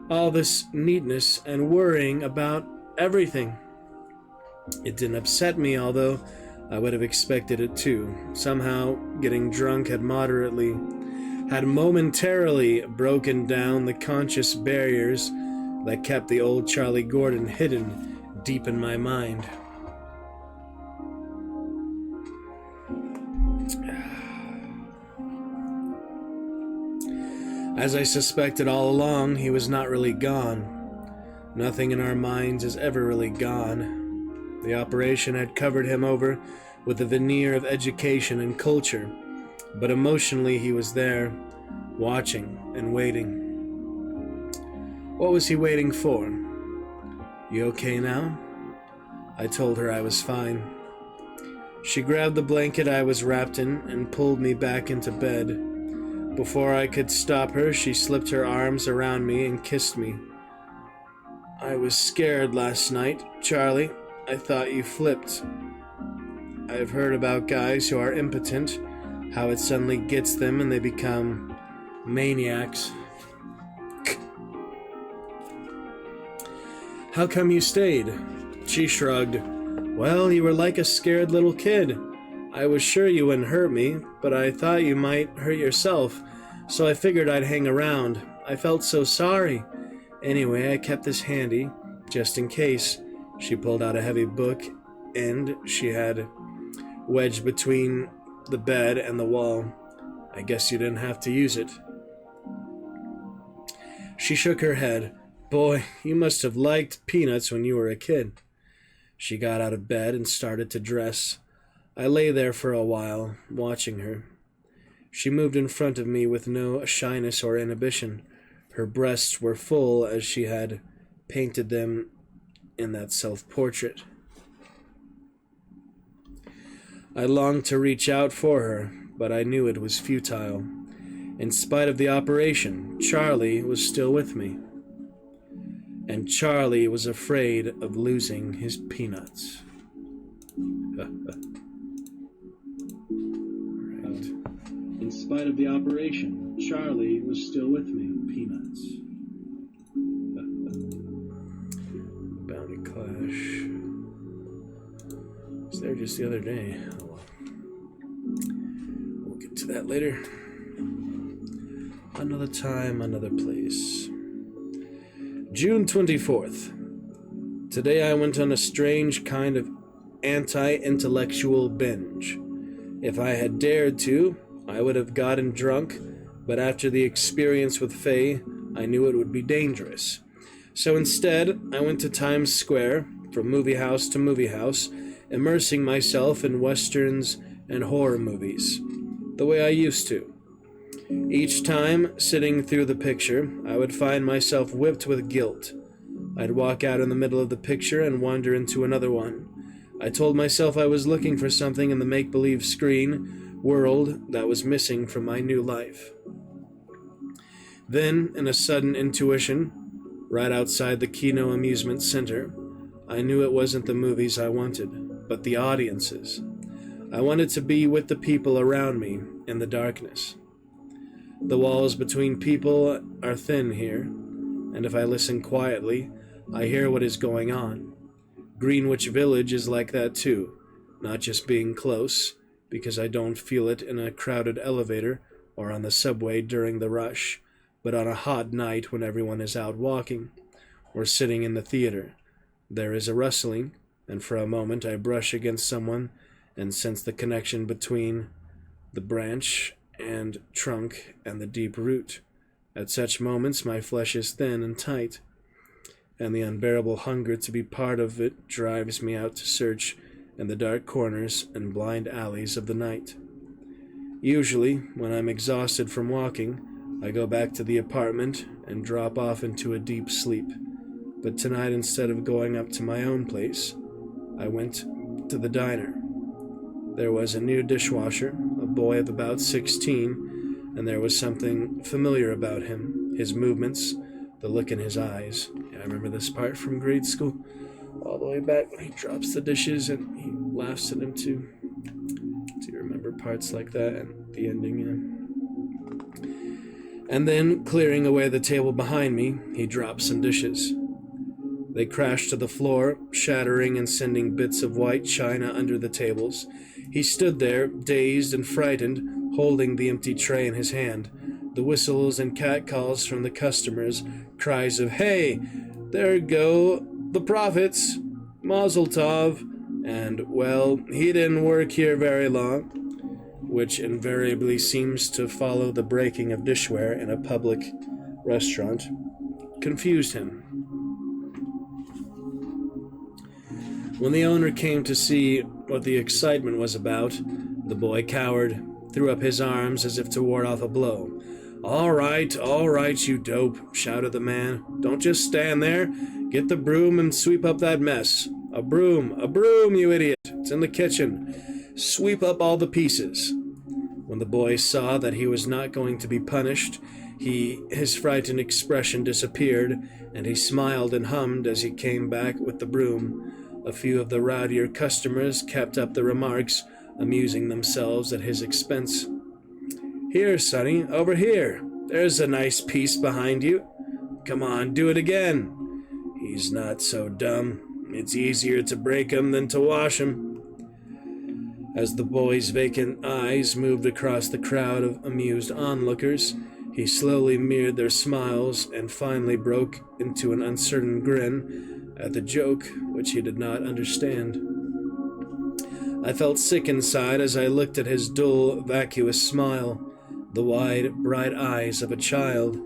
All this neatness and worrying about everything. It didn't upset me, although I would have expected it to. Somehow, getting drunk had momentarily broken down the conscious barriers that kept the old Charlie Gordon hidden deep in my mind. As I suspected all along, he was not really gone. Nothing in our minds is ever really gone. The operation had covered him over with a veneer of education and culture, but emotionally he was there, watching and waiting. What was he waiting for? You okay now? I told her I was fine. She grabbed the blanket I was wrapped in and pulled me back into bed. Before I could stop her, she slipped her arms around me and kissed me. I was scared last night, Charlie. I thought you flipped. I've heard about guys who are impotent, how it suddenly gets them and they become maniacs. How come you stayed? She shrugged. Well, you were like a scared little kid. I was sure you wouldn't hurt me, but I thought you might hurt yourself, so I figured I'd hang around. I felt so sorry. Anyway, I kept this handy, just in case. She pulled out a heavy book, and she had wedged between the bed and the wall. I guess you didn't have to use it. She shook her head. Boy, you must have liked peanuts when you were a kid. She got out of bed and started to dress. I lay there for a while, watching her. She moved in front of me with no shyness or inhibition. Her breasts were full as she had painted them in that self-portrait. I longed to reach out for her, but I knew it was futile. In spite of the operation, Charlie was still with me. And Charlie was afraid of losing his peanuts. Right. In spite of the operation, Charlie was still with me. Peanuts. Bounty Clash. Was there just the other day. Oh, well. We'll get to that later. Another time, another place. June 24th. Today I went on a strange kind of anti-intellectual binge. If I had dared to, I would have gotten drunk, but after the experience with Faye, I knew it would be dangerous. So instead, I went to Times Square, from movie house to movie house, immersing myself in westerns and horror movies, the way I used to. Each time, sitting through the picture, I would find myself whipped with guilt. I'd walk out in the middle of the picture and wander into another one. I told myself I was looking for something in the make-believe screen world that was missing from my new life. Then, in a sudden intuition, right outside the Kino Amusement Center, I knew it wasn't the movies I wanted, but the audiences. I wanted to be with the people around me in the darkness. The walls between people are thin here, and if I listen quietly, I hear what is going on. Greenwich Village is like that too, not just being close, because I don't feel it in a crowded elevator or on the subway during the rush, but on a hot night when everyone is out walking, or sitting in the theater. There is a rustling, and for a moment I brush against someone and sense the connection between the branch and trunk and the deep root. At such moments my flesh is thin and tight, and the unbearable hunger to be part of it drives me out to search in the dark corners and blind alleys of the night. Usually, when I'm exhausted from walking, I go back to the apartment and drop off into a deep sleep. But tonight, instead of going up to my own place, I went to the diner. There was a new dishwasher, a boy of about 16, and there was something familiar about him, his movements, the look in his eyes. Yeah, I remember this part from grade school. all the way back when he drops the dishes and he laughs at him too. Do you remember parts like that and the ending? Yeah. And then, clearing away the table behind me, he drops some dishes. They crash to the floor, shattering and sending bits of white china under the tables. He stood there, dazed and frightened, holding the empty tray in his hand. The whistles and catcalls from the customers, cries of, "Hey, there go the profits, Mazel Tov," and, "Well, he didn't work here very long," which invariably seems to follow the breaking of dishware in a public restaurant, confused him. When the owner came to see what the excitement was about, the boy cowered, threw up his arms as if to ward off a blow. all right, you dope," shouted the man. "Don't just stand there. Get the broom and sweep up that mess. A broom, you idiot. It's in the kitchen. Sweep up all the pieces." When the boy saw that he was not going to be punished, his frightened expression disappeared, and he smiled and hummed as he came back with the broom. A few of the rowdier customers kept up the remarks, amusing themselves at his expense. "Here, sonny, over here. There's a nice piece behind you. Come on, do it again." "He's not so dumb. It's easier to break 'em than to wash 'em." As the boy's vacant eyes moved across the crowd of amused onlookers, he slowly mirrored their smiles and finally broke into an uncertain grin at the joke, which he did not understand. I felt sick inside as I looked at his dull, vacuous smile, the wide, bright eyes of a child,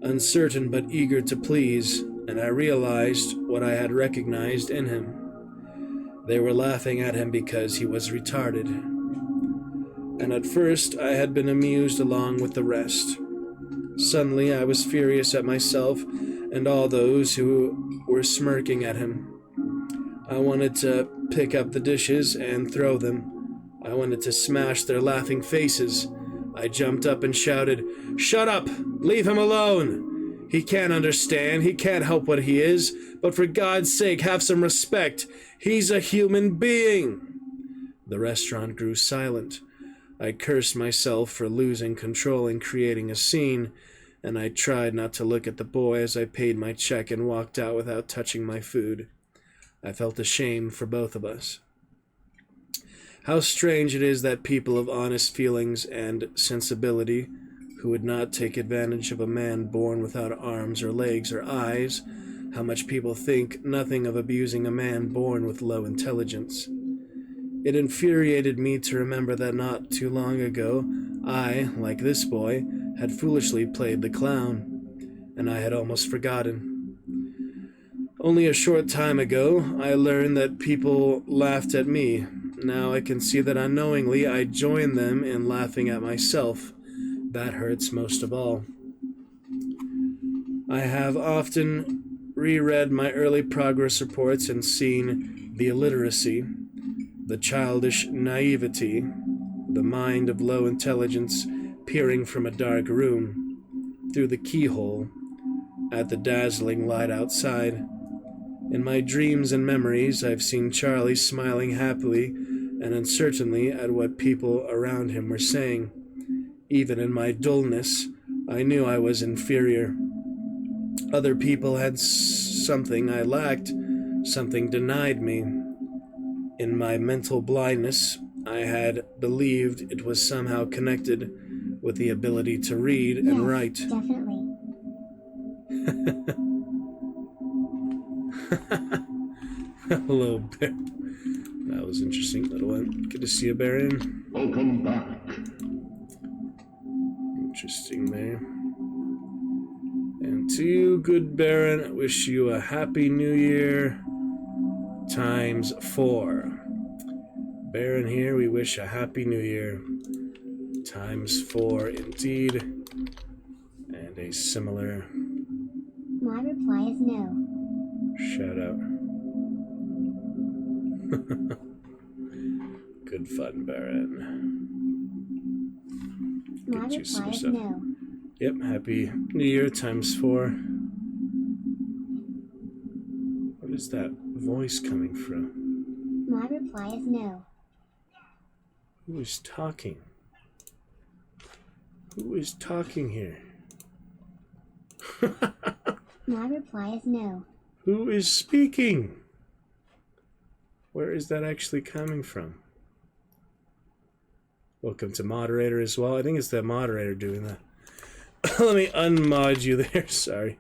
uncertain but eager to please, and I realized what I had recognized in him. They were laughing at him because he was retarded. And at first I had been amused along with the rest. Suddenly I was furious at myself and all those who were smirking at him. I wanted to pick up the dishes and throw them. I wanted to smash their laughing faces. I jumped up and shouted, "Shut up! Leave him alone! He can't understand, he can't help what he is, but for God's sake, have some respect! He's a human being!" The restaurant grew silent. I cursed myself for losing control and creating a scene, and I tried not to look at the boy as I paid my check and walked out without touching my food. I felt ashamed for both of us. How strange it is that people of honest feelings and sensibility, who would not take advantage of a man born without arms or legs or eyes, how much people think nothing of abusing a man born with low intelligence. It infuriated me to remember that not too long ago, I, like this boy, had foolishly played the clown, and I had almost forgotten. Only a short time ago, I learned that people laughed at me. Now I can see that unknowingly I joined them in laughing at myself. That hurts most of all. I have often reread my early progress reports and seen the illiteracy, the childish naivety, the mind of low intelligence peering from a dark room, through the keyhole, at the dazzling light outside. In my dreams and memories, I've seen Charlie smiling happily and uncertainly at what people around him were saying. Even in my dullness, I knew I was inferior. Other people had something I lacked, something denied me. In my mental blindness, I had believed it was somehow connected with the ability to read and write. Definitely. Hello, Bear. That was interesting, little one. Good to see you, Baron. Welcome back. Interesting there. And to you, good Baron, I wish you a happy new year times 4. Baron here, we wish a happy new year times 4 indeed. And a similar My reply is no. shout out. Good fun, Baron. My Get you reply some is stuff. no. Yep, happy new year times 4. What What is that voice coming from? My reply is no. Who is talking? Who is talking here? My reply is no. Who is speaking? Where is that actually coming from? Welcome to moderator as well. I think it's the moderator doing that. Let me unmod you there. Sorry.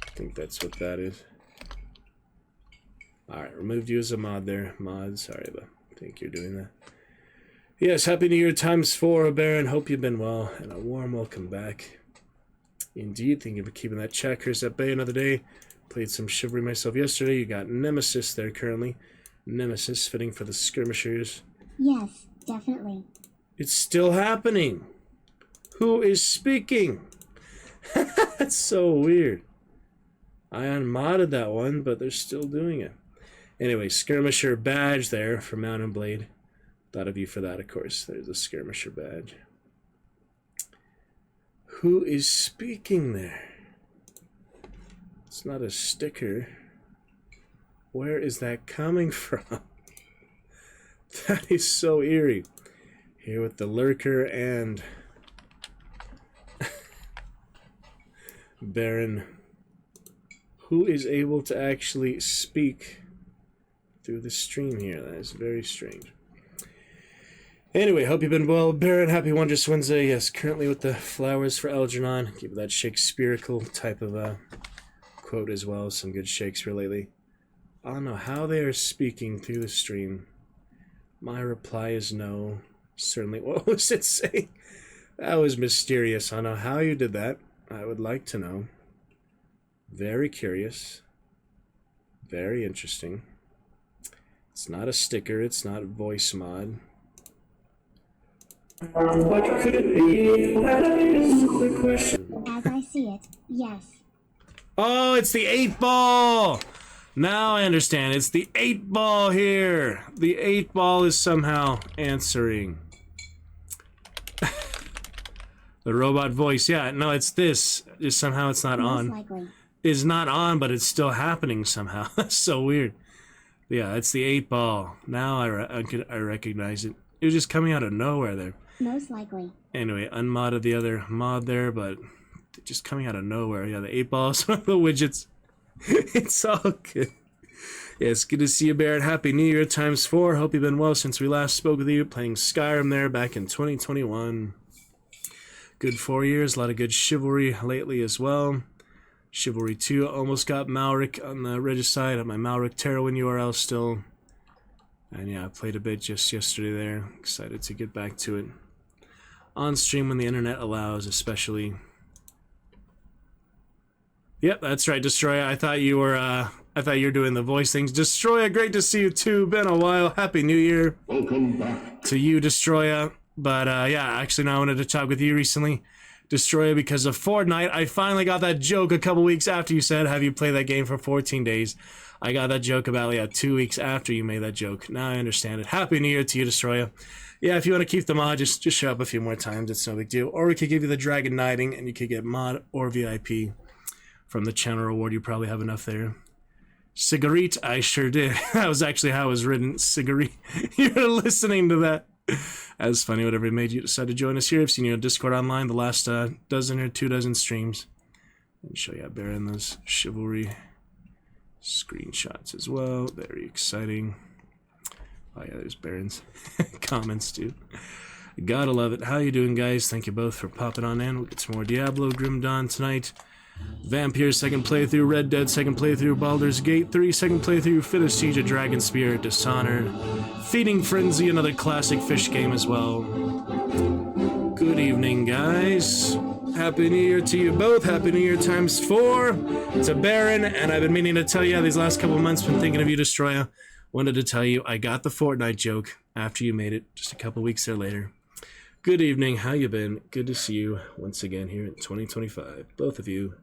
I think that's what that is. Alright, removed you as a mod there. Mod, sorry, but I think you're doing that. Yes, Happy New Year ×4, Baron. Hope you've been well, and a warm welcome back. Indeed, thank you for keeping that checkers at bay another day. Played some Chivalry myself yesterday. You got Nemesis there currently. Nemesis fitting for the skirmishers. Yes, definitely. It's still happening. Who is speaking? That's so weird. I unmodded that one, but they're still doing it. Anyway, skirmisher badge there for Mount and Blade. Thought of you for that, of course. There's a skirmisher badge. Who is speaking there? It's not a sticker. Where is that coming from? That is so eerie. Here with the lurker and Baron. Who is able to actually speak through the stream here? That is very strange. Anyway, hope you've been well, Baron. Happy Wondrous Wednesday. Yes, currently with the flowers for Algernon. Give that Shakespearean type of quote as well. Some good Shakespeare lately. I don't know how they are speaking through the stream. My reply is no. Certainly. What was it saying? That was mysterious. I don't know how you did that. I would like to know. Very curious. Very interesting. It's not a sticker. It's not a voice mod. What could it be? That is the question. As I see it, yes. Oh, it's the 8-ball! Now I understand. It's the 8-ball here. The 8-ball is somehow answering. The robot voice. Yeah, no, it's this. Just somehow it's not on. Most likely. It's not on, but it's still happening somehow. That's so weird. Yeah, it's the 8-ball. Now I recognize it. It was just coming out of nowhere there. Most likely. Anyway, unmodded the other mod there, but just coming out of nowhere. Yeah, the 8-ball is one of the widgets. It's all good. Yeah, it's good to see you, Barrett. Happy New Year ×4. Hope you've been well since we last spoke with you. Playing Skyrim there back in 2021. Good 4 years. A lot of good Chivalry lately as well. Chivalry 2 almost got Malric on the Regicide. At my Malric Terrawin URL still. And yeah, I played a bit just yesterday there. Excited to get back to it. On stream when the internet allows, especially. Yep, that's right, Destroya. I thought you were doing the voice things. Destroya, great to see you too. Been a while. Happy New Year. Welcome back. To you, Destroya. But yeah, actually now I wanted to talk with you recently, Destroya, because of Fortnite. I finally got that joke a couple weeks after you said, have you played that game for 14 days? I got that joke about, yeah, 2 weeks after you made that joke. Now I understand it. Happy New Year to you, Destroya. Yeah, if you want to keep the mod, just show up a few more times. It's no big deal. Or we could give you the Dragon Knighting, and you could get mod or VIP from the channel reward. You probably have enough there. Cigarette, I sure did. That was actually how it was written. Cigarette. You're listening to that. That's funny, whatever made you decide to join us here. I've seen you on Discord online the last dozen or 2 dozen streams. And show you Baron those Chivalry screenshots as well. Very exciting. Oh yeah, there's Baron's comments too. Gotta love it. How you doing, guys? Thank you both for popping on in. We'll get some more Diablo Grim Dawn tonight. Vampire 2nd playthrough, Red Dead 2nd playthrough, Baldur's Gate 3 2nd playthrough, Fit of Siege of Dragon Spear, Dishonored, Feeding Frenzy, another classic fish game as well. Good evening, guys. Happy New Year to you both. Happy New Year ×4 to Baron. And I've been meaning to tell you these last couple of months, been thinking of you, Destroya. Wanted to tell you I got the Fortnite joke after you made it, just a couple weeks there later. Good evening. How you been? Good to see you once again here in 2025. Both of you.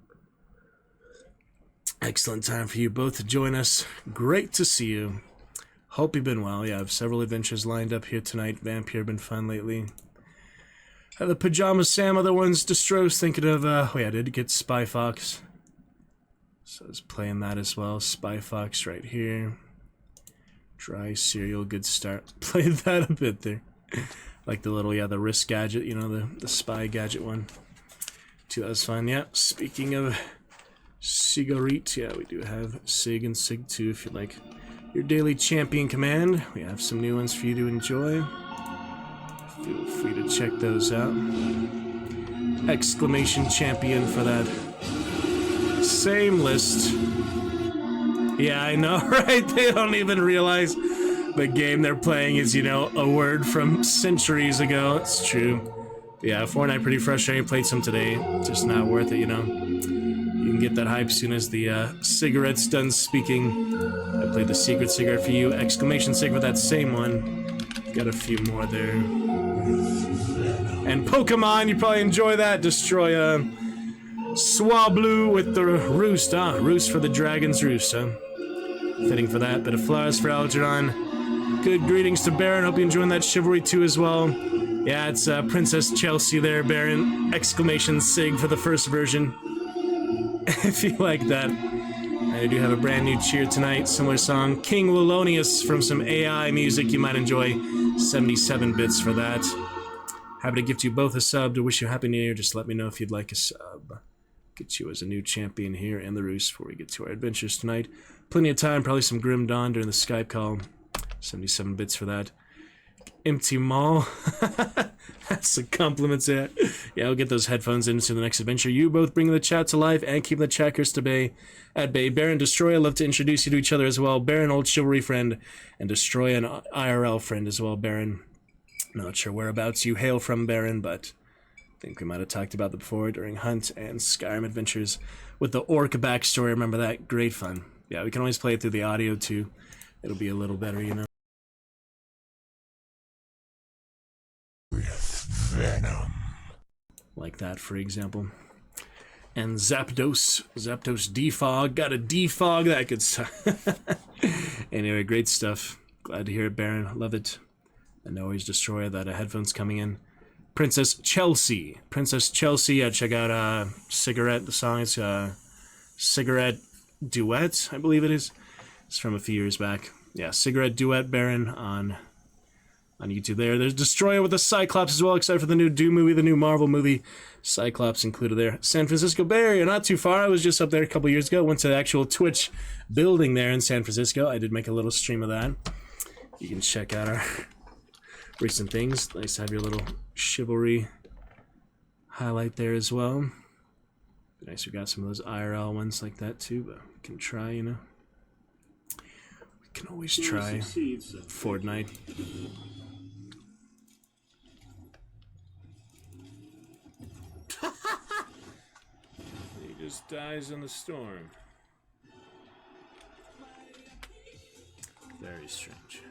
Excellent time for you both to join us. Great to see you. Hope you've been well. Yeah, I have several adventures lined up here tonight. Vampire been fun lately. The Pajama Sam, other ones. Destro's thinking of, oh yeah, I did get Spy Fox. So I was playing that as well. Spy Fox right here. Dry cereal, good start. Played that a bit there. Like the little, the wrist gadget, you know, the spy gadget one. Too, that was fun. Yeah, speaking of cigarette, yeah, we do have Sig and Sig 2 if you like your daily champion command. We have some new ones for you to enjoy. Feel free to check those out. Exclamation champion for that same list. Yeah, I know, right? They don't even realize the game they're playing is, you know, a word from centuries ago. It's true. Yeah, Fortnite pretty frustrating. Played some today. Just not worth it, you know. You can get that hype soon as the cigarette's done speaking. I played the secret cigarette for you. Exclamation sig for that same one. Got a few more there. And Pokemon, you probably enjoy that. Destroy Swablu with the roost. Ah, roost for the dragon's roost, huh? Fitting for that. Bit of flowers for Algernon. Good greetings to Baron. Hope you're enjoying that Chivalry 2 as well. Yeah, it's Princess Chelsea there, Baron. Exclamation sig for the first version. If you like that. I do have a brand new cheer tonight. Similar song. King Willonius from some AI music you might enjoy. 77 bits for that. Happy to gift you both a sub. To wish you a happy new year. Just let me know if you'd like a sub. Get you as a new champion here in the Roost before we get to our adventures tonight. Plenty of time. Probably some Grim Dawn during the Skype call. 77 bits for that. Empty Mall. That's the compliments there. Yeah, I'll get those headphones into the next adventure. You both bringing the chat to life and keeping the chatters to bay. At bay. Baron, Destroy, I'd love to introduce you to each other as well. Baron, old Chivalry friend. And Destroy, an IRL friend as well, Baron. Not sure whereabouts you hail from, Baron, but I think we might have talked about that before during Hunt and Skyrim adventures with the orc backstory. Remember that? Great fun. Yeah, we can always play it through the audio too. It'll be a little better, you know. Venom. Like that, for example. And Zapdos defog. Gotta defog that good stuff. Anyway, great stuff. Glad to hear it, Baron. Love it. And always Destroy that headphones coming in. Princess Chelsea. Yeah, check out Cigarette. The song is Cigarette Duet, I believe it is. It's from a few years back. Yeah, Cigarette Duet, Baron on YouTube there. There's Destroyer with the Cyclops as well, except for the new Doom movie, the new Marvel movie. Cyclops included there. San Francisco Bay Area, not too far. I was just up there a couple years ago. Went to the actual Twitch building there in San Francisco. I did make a little stream of that. You can check out our recent things. Nice to have your little Chivalry highlight there as well. Be nice we got some of those IRL ones like that too, but we can try, you know. We can always try Fortnite. He just dies in the storm. Very strange.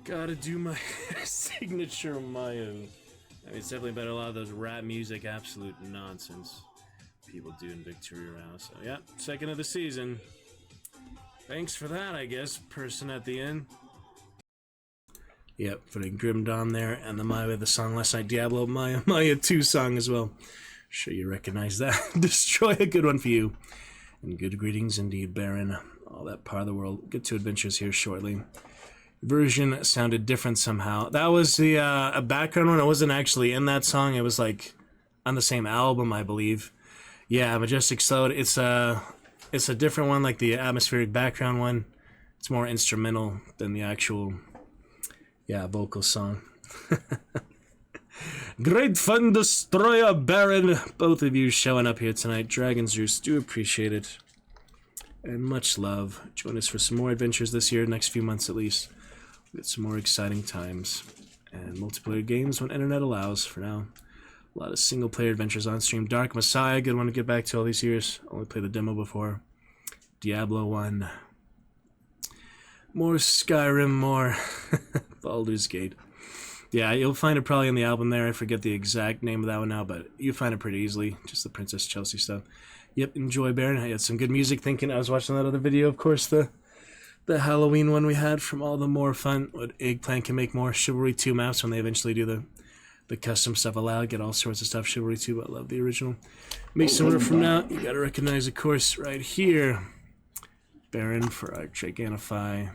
Gotta do my signature Maya. I mean, it's definitely better. A lot of those rap music, absolute nonsense people do in Victory Round. So, yeah, second of the season. Thanks for that, I guess, person at the end. Yep, putting Grim Dawn there, and the Maya, the song last night, Diablo Maya 2 song as well. Sure you recognize that. Destroy, a good one for you. And good greetings indeed, Baron. All that part of the world. Get to adventures here shortly. Version sounded different somehow. That was the a background one. It wasn't actually in that song. It was like on the same album, I believe. Yeah, Majestic Slowed. It's a different one, like the atmospheric background one. It's more instrumental than the actual, vocal song. Great fun, Destroyer, Baron. Both of you showing up here tonight. Dragon's Roost, do appreciate it. And much love. Join us for some more adventures this year, next few months at least. We'll get some more exciting times. And multiplayer games when internet allows for now. A lot of single-player adventures on stream. Dark Messiah, good one to get back to all these years. Only played the demo before. Diablo 1. More Skyrim, more Baldur's Gate. Yeah, you'll find it probably in the album there. I forget the exact name of that one now, but you find it pretty easily. Just the Princess Chelsea stuff. Yep, enjoy, Baron. I had some good music thinking. I was watching that other video, of course, the Halloween one we had from all the more fun. What Eggplant can make more Chivalry 2 maps when they eventually do the custom stuff allowed. Get all sorts of stuff. Chivalry 2, but I love the original. Make some order from now. You gotta recognize, of course, right here. Baron for our Gigantify.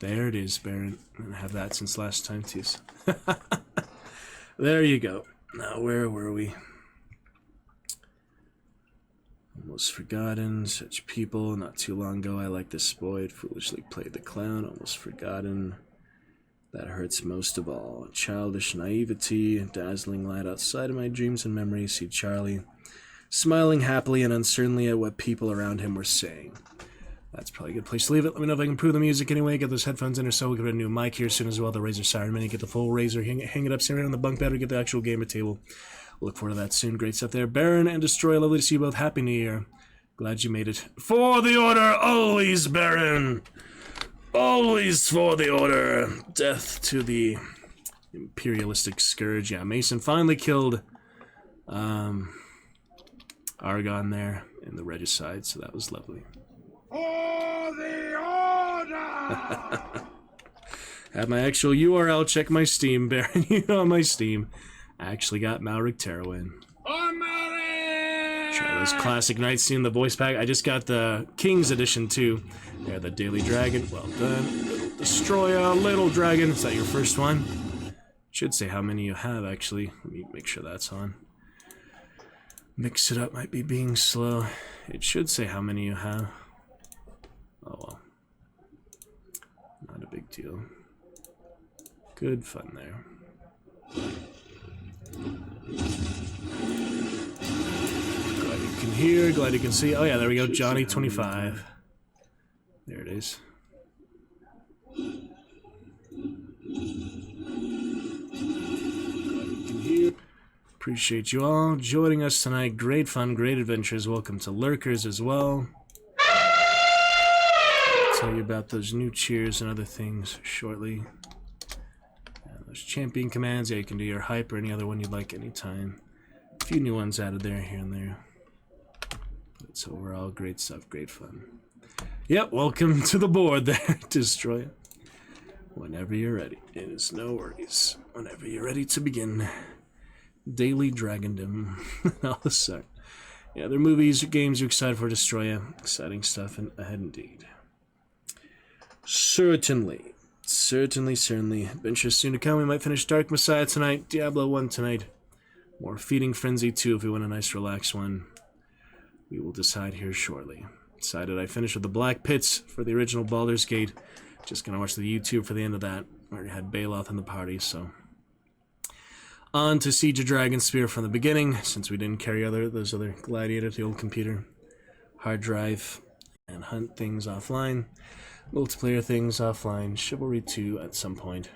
There it is, Baron. I have that since last time, too. So. There you go. Now, where were we? Almost forgotten. Such people. Not too long ago, I like this boy. Foolishly played the clown. Almost forgotten. That hurts most of all. Childish naivety. Dazzling light outside of my dreams and memories. See Charlie smiling happily and uncertainly at what people around him were saying. That's probably a good place to leave it. Let me know if I can improve the music anyway. Get those headphones in or so. We'll get a new mic here soon as well. The Razer Siren Mini. Get the full Razer. Hang it up, sit right on the bunk bed, or get the actual gamer table. Look forward to that soon. Great stuff there. Baron and Destroy. Lovely to see you both. Happy New Year. Glad you made it. For the order, always, Baron. Always for the order. Death to the imperialistic scourge. Yeah, Mason finally killed Argon there in the regicide, so that was lovely. For the order! Have my actual URL. Check my Steam, Baron. You know, on my Steam. I actually got Malric Terowin. Try those classic Knights in the voice pack. I just got the King's Edition too. There, the Daily Dragon. Well done. Little Destroyer, Little Dragon. Is that your first one? Should say how many you have, actually. Let me make sure that's on. Mix it up might be being slow. It should say how many you have. Oh well. Not a big deal. Good fun there. Glad you can hear, glad you can see. Oh yeah, there we go, Johnny 25. There it is. Glad you can hear. Appreciate you all joining us tonight. Great fun, great adventures. Welcome to Lurkers as well. I'll tell you about those new cheers and other things shortly. Those champion commands, yeah, you can do your hype or any other one you'd like anytime. A few new ones added there, here and there. But it's overall great stuff, great fun. Yep, welcome to the board there, Destroy. Whenever you're ready, it is no worries. Whenever you're ready to begin. Daily Dragondom. All the sudden. Yeah, other movies or games you're excited for, Destroy. Exciting stuff ahead indeed. Certainly. Certainly. Adventures soon to come. We might finish Dark Messiah tonight, Diablo 1 tonight. More Feeding Frenzy 2 if we want a nice relaxed one. We will decide here shortly. Decided I finished with the Black Pits for the original Baldur's Gate. Just gonna watch the YouTube for the end of that. Already had Baloth in the party, so. On to Siege of Dragonspear from the beginning, since we didn't carry those other Gladiator to the old computer. Hard drive and hunt things offline. Multiplayer things offline, Chivalry 2 at some point,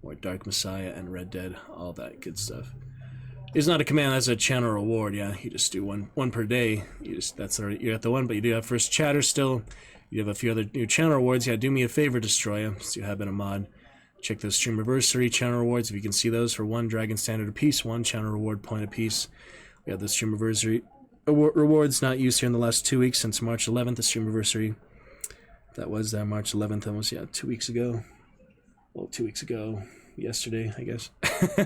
more Dark Messiah and Red Dead, all that good stuff. It's not a command, that's a channel reward, yeah, you just do one per day, you're at the one, but you do have first chatter still, you have a few other new channel rewards, yeah, do me a favor, Destroya, since you have been a mod, check those Streamiversary channel rewards, if you can see those for one Dragon Standard apiece, one channel reward point apiece. We have the Streamiversary rewards not used here in the last 2 weeks since March 11th, the Streamiversary. That was March 11th, almost, yeah, 2 weeks ago. Well, 2 weeks ago, yesterday, I guess.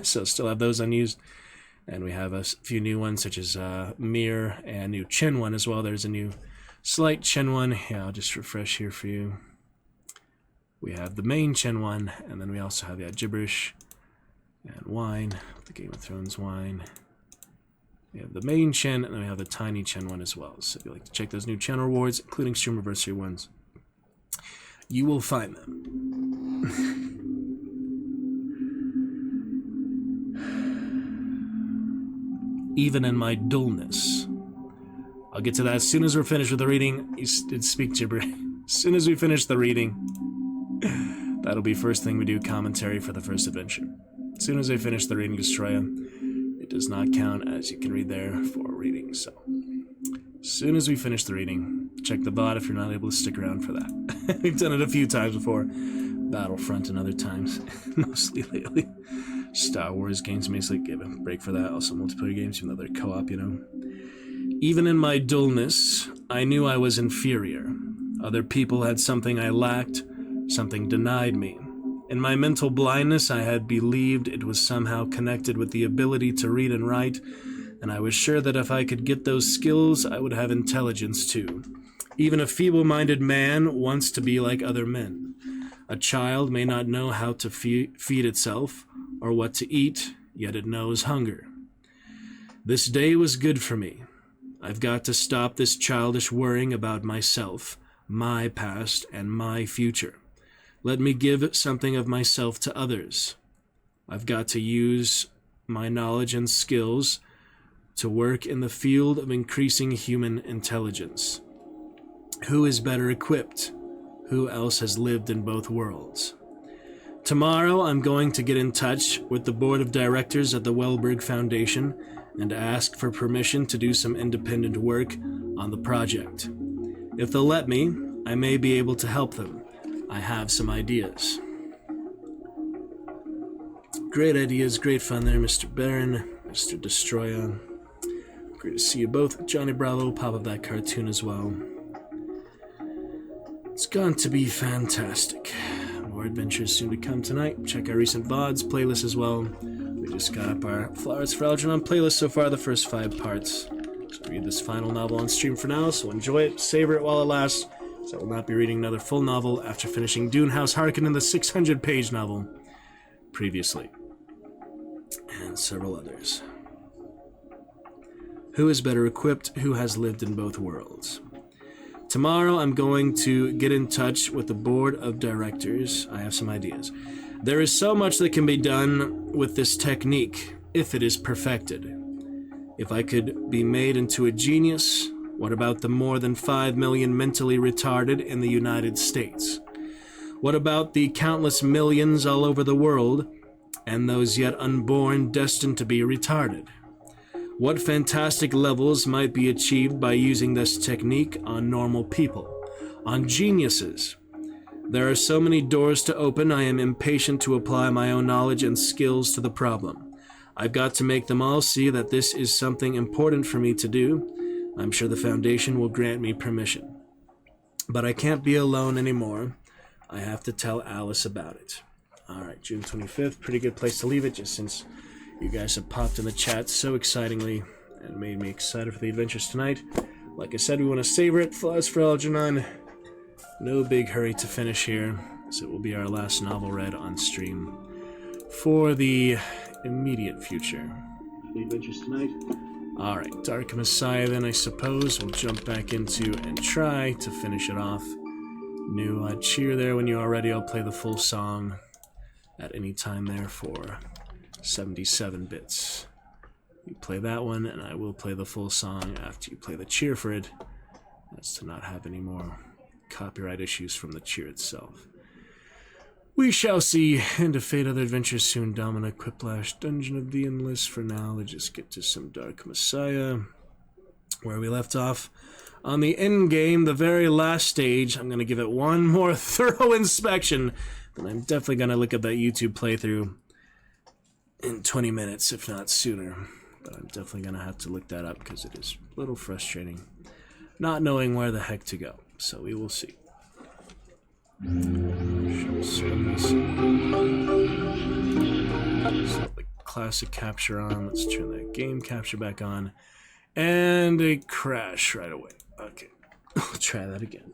So still have those unused. And we have a few new ones, such as Mir and new Chen one as well. There's a new slight Chen one. Yeah, I'll just refresh here for you. We have the main Chen one, and then we also have, yeah, Gibberish and Wine, the Game of Thrones wine. We have the main Chen, and then we have the tiny Chen one as well. So if you'd like to check those new Chen rewards, including Streamiversary ones, you will find them. Even in my dullness. I'll get to that as soon as we're finished with the reading. You did speak gibberish. As soon as we finish the reading, that'll be first thing we do, commentary for the first adventure. As soon as I finish the reading, Destroya, it does not count, as you can read there, for reading. So, as soon as we finish the reading, check the bot if you're not able to stick around for that. We've done it a few times before. Battlefront and other times, mostly lately. Star Wars games basically give a break for that. Also multiplayer games, even though they're co-op, you know. Even in my dullness, I knew I was inferior. Other people had something I lacked, something denied me. In my mental blindness, I had believed it was somehow connected with the ability to read and write, and I was sure that if I could get those skills, I would have intelligence too. Even a feeble-minded man wants to be like other men. A child may not know how to feed itself or what to eat, yet it knows hunger. This day was good for me. I've got to stop this childish worrying about myself, my past, and my future. Let me give something of myself to others. I've got to use my knowledge and skills to work in the field of increasing human intelligence. Who is better equipped? Who else has lived in both worlds? Tomorrow, I'm going to get in touch with the board of directors at the Wellberg Foundation and ask for permission to do some independent work on the project. If they'll let me, I may be able to help them. I have some ideas. Great ideas, great fun there, Mr. Baron, Mr. Destroyer. Great to see you both. Johnny Bravo, pop up that cartoon as well. It's going to be fantastic. More adventures soon to come tonight. Check our recent VODs playlist as well. We just got up our Flowers for Algernon playlist so far, the first 5 parts. So read this final novel on stream for now, so enjoy it, savor it while it lasts. So I will not be reading another full novel after finishing Dune House Harkonnen, the 600-page novel previously. And several others. Who is better equipped? Who has lived in both worlds? Tomorrow I'm going to get in touch with the board of directors. I have some ideas. There is so much that can be done with this technique if it is perfected. If I could be made into a genius, what about the more than 5 million mentally retarded in the United States? What about the countless millions all over the world and those yet unborn destined to be retarded? What fantastic levels might be achieved by using this technique on normal people, on geniuses? There are so many doors to open, I am impatient to apply my own knowledge and skills to the problem. I've got to make them all see that this is something important for me to do. I'm sure the Foundation will grant me permission. But I can't be alone anymore. I have to tell Alice about it. Alright, June 25th, pretty good place to leave it, just since you guys have popped in the chat so excitingly and made me excited for the adventures tonight. Like I said, we want to savor it. Flowers for Algernon. No big hurry to finish here, as it will be our last novel read on stream for the immediate future. The adventures tonight. Alright, Dark Messiah then, I suppose we'll jump back into and try to finish it off. New cheer there when you're all ready. I'll play the full song at any time there for 77 bits. You play that one, and I will play the full song after you play the cheer for it. That's to not have any more copyright issues from the cheer itself. We shall see. End of Fate, other adventures soon. Domina, Quiplash, Dungeon of the Endless. For now, let's just get to some Dark Messiah. Where we left off on the end game, the very last stage. I'm going to give it one more thorough inspection. Then I'm definitely going to look at that YouTube playthrough in 20 minutes, if not sooner. But I'm definitely going to have to look that up because it is a little frustrating not knowing where the heck to go. So we will see. Set the classic capture on. Let's turn that game capture back on. And a crash right away. Okay. I'll try that again.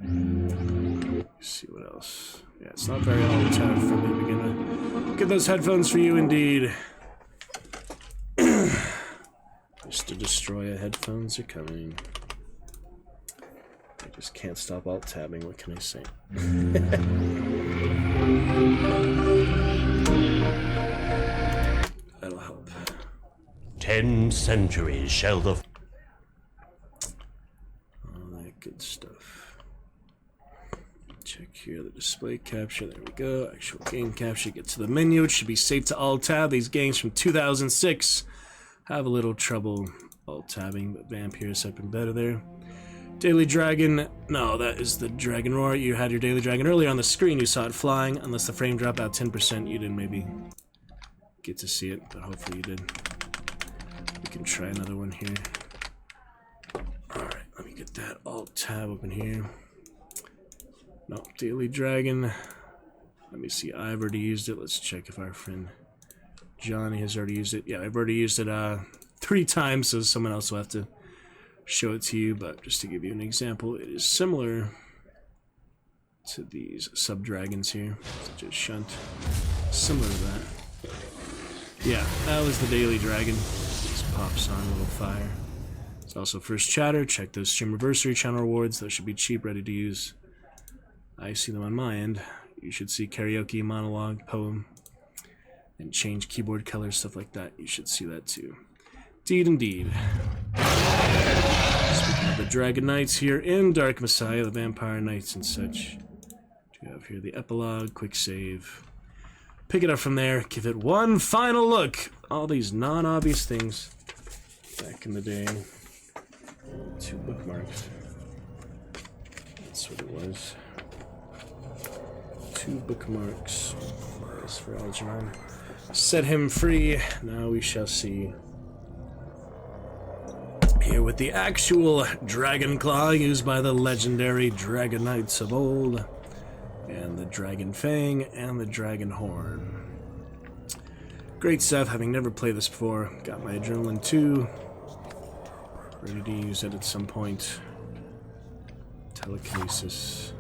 Let's see what else. Yeah, it's not very alt-tab friendly to begin with. Get those headphones for you, indeed. Mr. Destroyer headphones are coming. I just can't stop alt-tabbing. What can I say? That'll help. 10 centuries shall the... All that good stuff. Check here the display capture. There we go. Actual game capture. Get to the menu. It should be safe to alt-tab. These games from 2006 have a little trouble alt-tabbing, but Vampires have been better there. Daily Dragon. No, that is the Dragon Roar. You had your Daily Dragon earlier on the screen. You saw it flying. Unless the frame dropped out 10%, you didn't maybe get to see it, but hopefully you did. We can try another one here. Alright, let me get that alt-tab open here. No, Daily Dragon. Let me see. I've already used it. Let's check if our friend Johnny has already used it. Yeah, I've already used it 3 times, so someone else will have to show it to you. But just to give you an example, it is similar to these sub-dragons here, such as Shunt. Similar to that. Yeah, that was the daily dragon. Just pops on a little fire. It's also first chatter. Check those Streamiversary channel rewards. Those should be cheap, ready to use. I see them on my end. You should see karaoke, monologue, poem, and change keyboard colors, stuff like that. You should see that too. Indeed. Speaking of the Dragon Knights here in Dark Messiah, the Vampire Knights and such. We have here the epilogue, quick save. Pick it up from there, give it one final look. All these non-obvious things back in the day. 2 bookmarks. That's what it was. 2 bookmarks. As for Algernon. Set him free. Now we shall see. Here with the actual Dragon Claw used by the legendary Dragon Knights of old. And the Dragon Fang and the Dragon Horn. Great stuff, having never played this before. Got my Adrenaline 2. Ready to use it at some point. Telekinesis.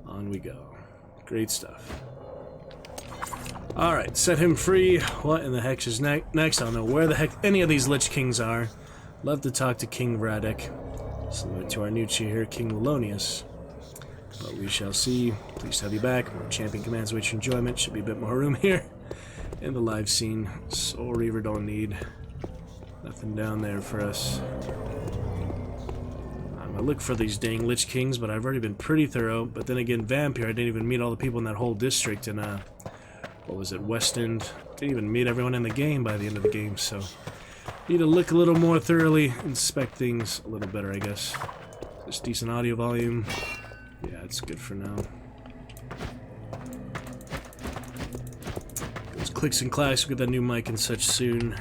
On we go. Great stuff. Alright, set him free. What in the heck is next? I don't know where the heck any of these Lich Kings are. Love to talk to King Vradek. Similar to our new chief here, King Melonius. But we shall see. Pleased to have you back. More champion commands await your enjoyment. Should be a bit more room here in the live scene. Soul Reaver don't need. Nothing down there for us. I'm gonna look for these dang Lich Kings, but I've already been pretty thorough. But then again, Vampire, I didn't even meet all the people in that whole district in, what was it, West End. Didn't even meet everyone in the game by the end of the game, so need to look a little more thoroughly, inspect things a little better, I guess. Just decent audio volume. Yeah, it's good for now. Those clicks and clacks, we'll get that new mic and such soon.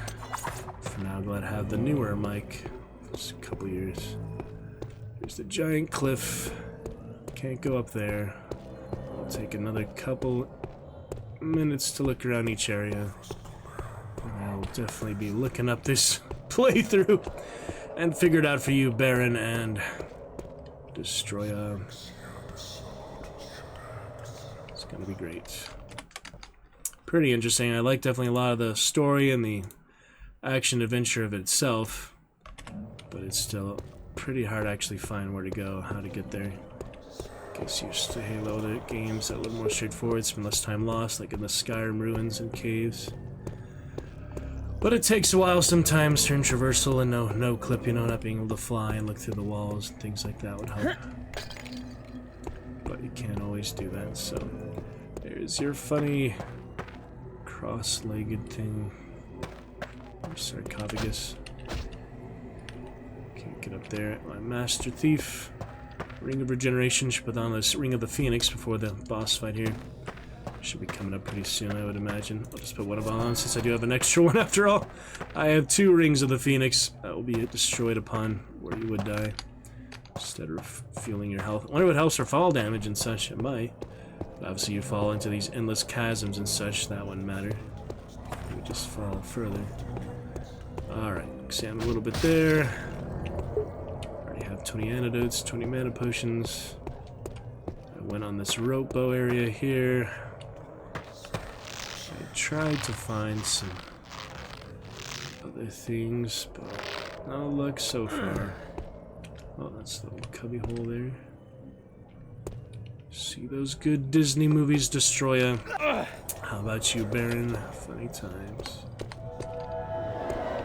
For now, glad to have the newer mic. Just a couple years. There's the giant cliff. Can't go up there. I'll take another couple minutes to look around each area. And I'll definitely be looking up this playthrough and figure it out for you, Baron and Destroyer. It's gonna be great. Pretty interesting. I like definitely a lot of the story and the action adventure of it itself, but it's still pretty hard to actually find where to go, how to get there. Gets used to Halo games that are a little more straightforward, spend less time lost, like in the Skyrim ruins and caves. But it takes a while sometimes, turn traversal and no clip, you know, not being able to fly and look through the walls and things like that would help. But you can't always do that, so there's your funny cross-legged thing. Or sarcophagus. Can't get up there. My Master Thief. Ring of Regeneration. Should put on this Ring of the Phoenix before the boss fight here. Should be coming up pretty soon, I would imagine. I'll just put one of them on since I do have an extra one after all. I have 2 Rings of the Phoenix that will be destroyed upon where you would die. Instead of feeling your health. I wonder what helps for fall damage and such. It might. But obviously you fall into these endless chasms and such. That wouldn't matter. You would just fall further. Alright, examine a little bit there. Already have 20 antidotes, 20 mana potions. I went on this rope bow area here. I tried to find some other things, but no luck so far. Oh, that's the little cubby hole there. See those good Disney movies, Destroyer. How about you, Baron? Funny times.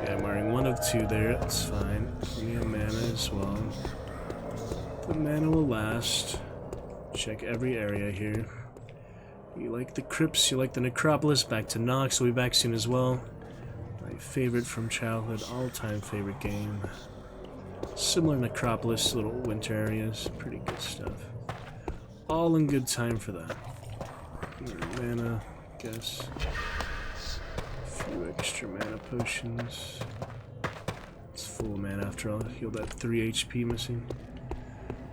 Yeah, I'm wearing 1 of 2 there, that's fine. Plenty of mana as well. The mana will last. Check every area here. You like the crypts, you like the necropolis, back to Nox, we'll be back soon as well. My favorite from childhood, all-time favorite game. Similar Necropolis, little winter areas, pretty good stuff. All in good time for that. Mana, guess. A few extra mana potions. It's full mana after all. Heal that 3 HP missing.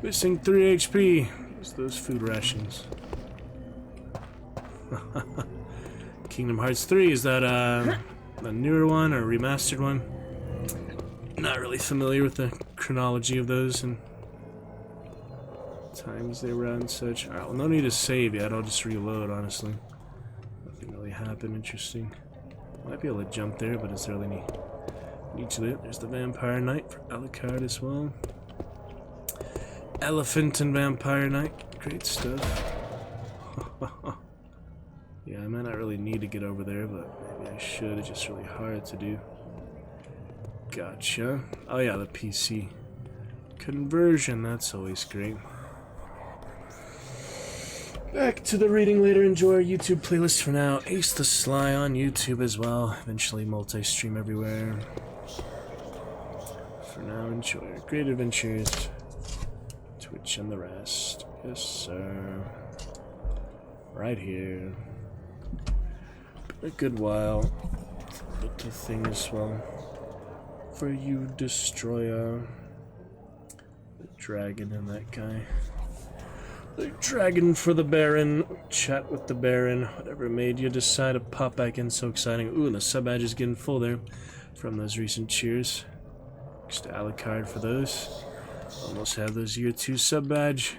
Missing 3 HP! Use those food rations. Kingdom Hearts 3, is that a newer one or a remastered one? Not really familiar with the chronology of those and times they were out and such. Alright, well, no need to save yet. I'll just reload, honestly. Nothing really happened interesting. Might be able to jump there, but is there really any need to it? There's the Vampire Knight for Alucard as well. Elephant and Vampire Knight. Great stuff. Yeah, I might not really need to get over there, but maybe I should. It's just really hard to do. Gotcha. Oh yeah, the PC conversion. That's always great. Back to the reading later. Enjoy our YouTube playlist for now. Ace the Sly on YouTube as well. Eventually multi-stream everywhere. For now, enjoy our great adventures. Twitch and the rest. Yes, sir. Right here. A good while. But the thing as well. For you, Destroyer. The dragon and that guy. The dragon for the Baron. Chat with the Baron. Whatever made you decide to pop back in. So exciting. Ooh, and the sub badge is getting full there from those recent cheers. Thanks to Alucard for those. Almost have those year 2 sub badge.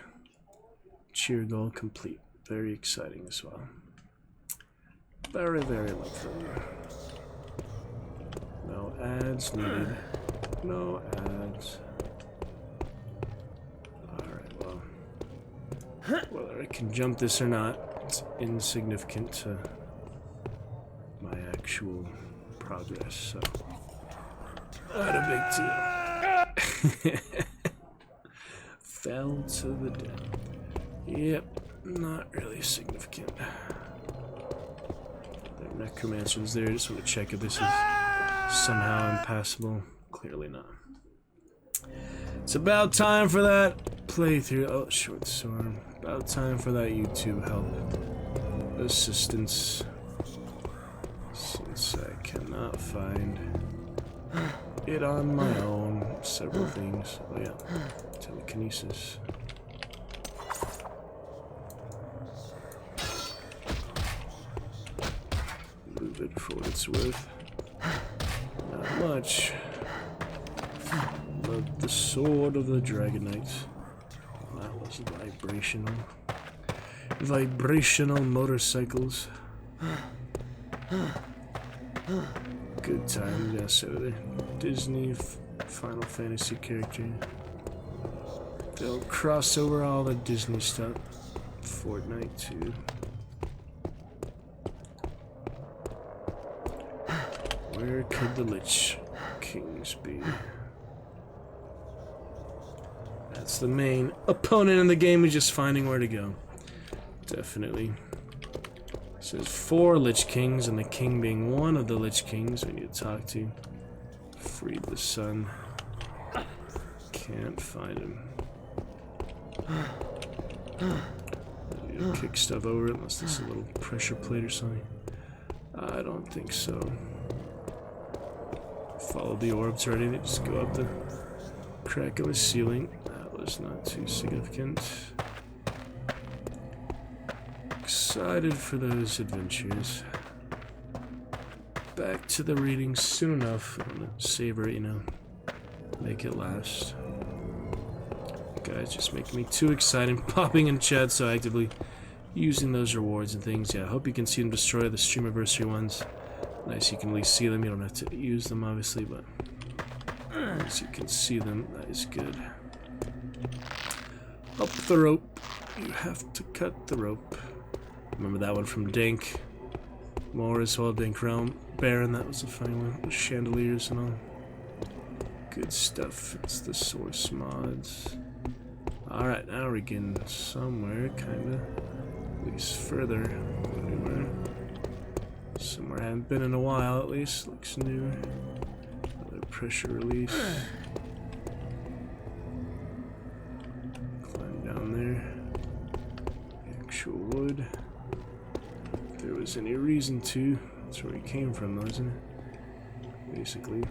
Cheer goal complete. Very exciting as well. Very, very lovely. No ads needed. No ads. Alright, well. Whether I can jump this or not, it's insignificant to my actual progress, so. Not a big deal. Fell to the death. Yep, not really significant. The necromancer's there. Just want to check if this is somehow impassable. Clearly not. It's about time for that playthrough. Oh, short sword. About time for that YouTube help. Assistance. Since I cannot find it on my own. Several things. Oh yeah. Telekinesis. Move it for what it's worth. Not much. But the sword of the Dragon Knight. That was vibrational. Vibrational motorcycles. Good time, yes, so the Disney Final Fantasy character. They'll cross over all the Disney stuff. Fortnite too. Where could the Lich Kings be? That's the main opponent in the game, is just finding where to go. Definitely. It says 4 Lich Kings, and the king being one of the Lich Kings we need to talk to. Freed the sun. Can't find him. Need to kick stuff over it, unless there's a little pressure plate or something. I don't think so. Follow the orbs already, they just go up the crack of a ceiling. That was not too significant. Excited for those adventures. Back to the reading soon enough. I'm gonna savor it, you know. Make it last. Guys, just making me too excited. Popping in chat so actively. Using those rewards and things. Yeah, I hope you can see them destroy the Streamiversary ones. Nice, you can at least see them. You don't have to use them, obviously, but as you can see them, that is good. Up the rope. You have to cut the rope. Remember that one from Dank. More as well, Dank Realm. Baron, that was a funny one. With chandeliers and all. Good stuff. It's the source mods. Alright, now we're getting somewhere, kinda. At least further than we were. Somewhere I haven't been in a while, at least. Looks new. Another pressure release. Climb down there. Actual wood. If there was any reason to. That's where he came from, though, isn't it? Basically.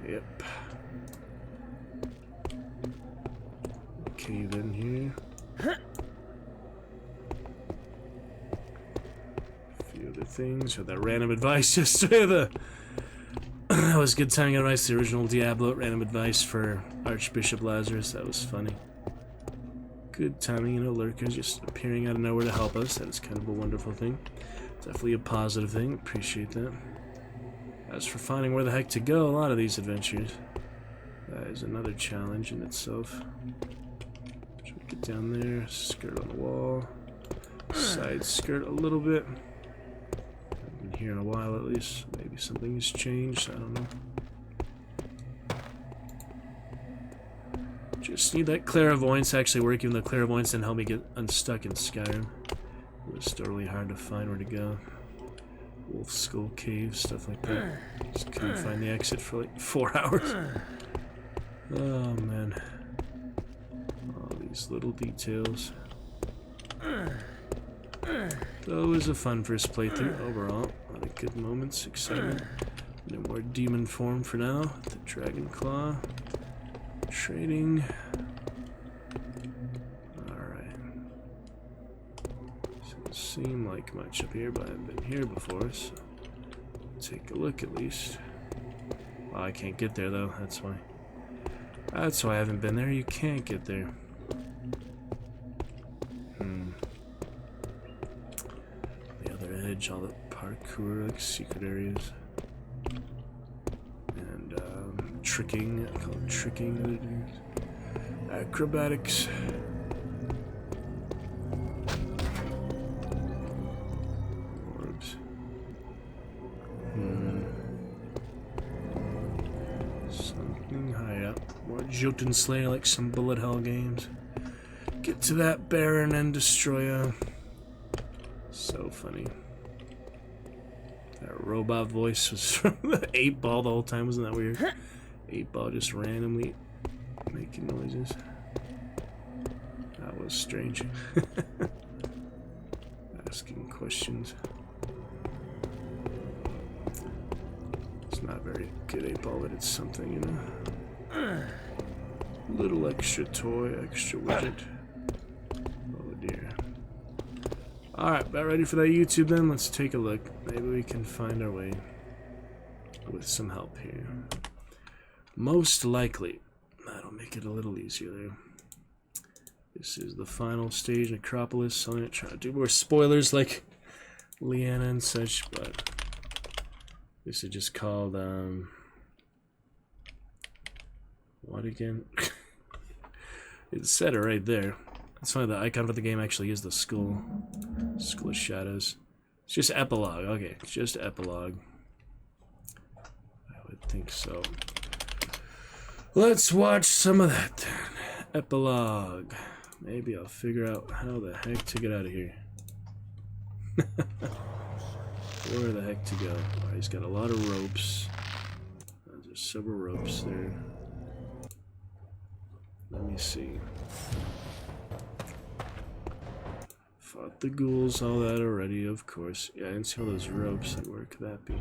Yep. Cave in here. things, or that random advice yesterday. That was good timing advice. The original Diablo random advice for Archbishop Lazarus. That was funny. Good timing, you know, lurkers just appearing out of nowhere to help us. That is kind of a wonderful thing. Definitely a positive thing. Appreciate that. As for finding where the heck to go, a lot of these adventures, that is another challenge in itself. Should we get down there? Skirt on the wall. Side skirt a little bit. Haven't been here in a while at least. Maybe something has changed. I don't know. Just need that clairvoyance actually work. Even though clairvoyance didn't help me get unstuck in Skyrim. It was totally hard to find where to go. Wolf Skull Cave, stuff like that. Just couldn't find the exit for like 4 hours. Oh man. All these little details. Though it was a fun first playthrough overall. A lot of good moments, excitement. No more demon form for now. The Dragon Claw. Trading. Alright. Doesn't seem like much up here, but I've been here before, so take a look at least. Well, I can't get there though, that's why. That's why I haven't been there. You can't get there. The other edge, all the parkour, like secret areas. And tricking, I call it tricking. Acrobatics. Orbs. Something high up. More Jotun Slayer like some bullet hell games. Get to that Baron and destroy her. So funny. That robot voice was from the 8-Ball the whole time. Wasn't that weird? 8-Ball just randomly making noises. That was strange. Asking questions. It's not very good 8-Ball, but it's something, you know. Little extra toy, extra widget. Oh dear. Alright, about ready for that YouTube then? Let's take a look. Maybe we can find our way with some help here. Most likely. That'll make it a little easier there. This is the final stage, Necropolis. I'm going to try to do more spoilers like Leanna and such, but this is just called, what again? It said it right there. It's funny, the icon for the game actually is the skull. Skull of Shadows. It's just epilogue. Okay, it's just epilogue. I would think so. Let's watch some of that then. Epilogue. Maybe I'll figure out how the heck to get out of here. Where the heck to go? Alright, he's got a lot of ropes. There's several ropes there. Let me see. Fought the ghouls, all that already, of course. Yeah, I didn't see all those ropes. Like, where could that be?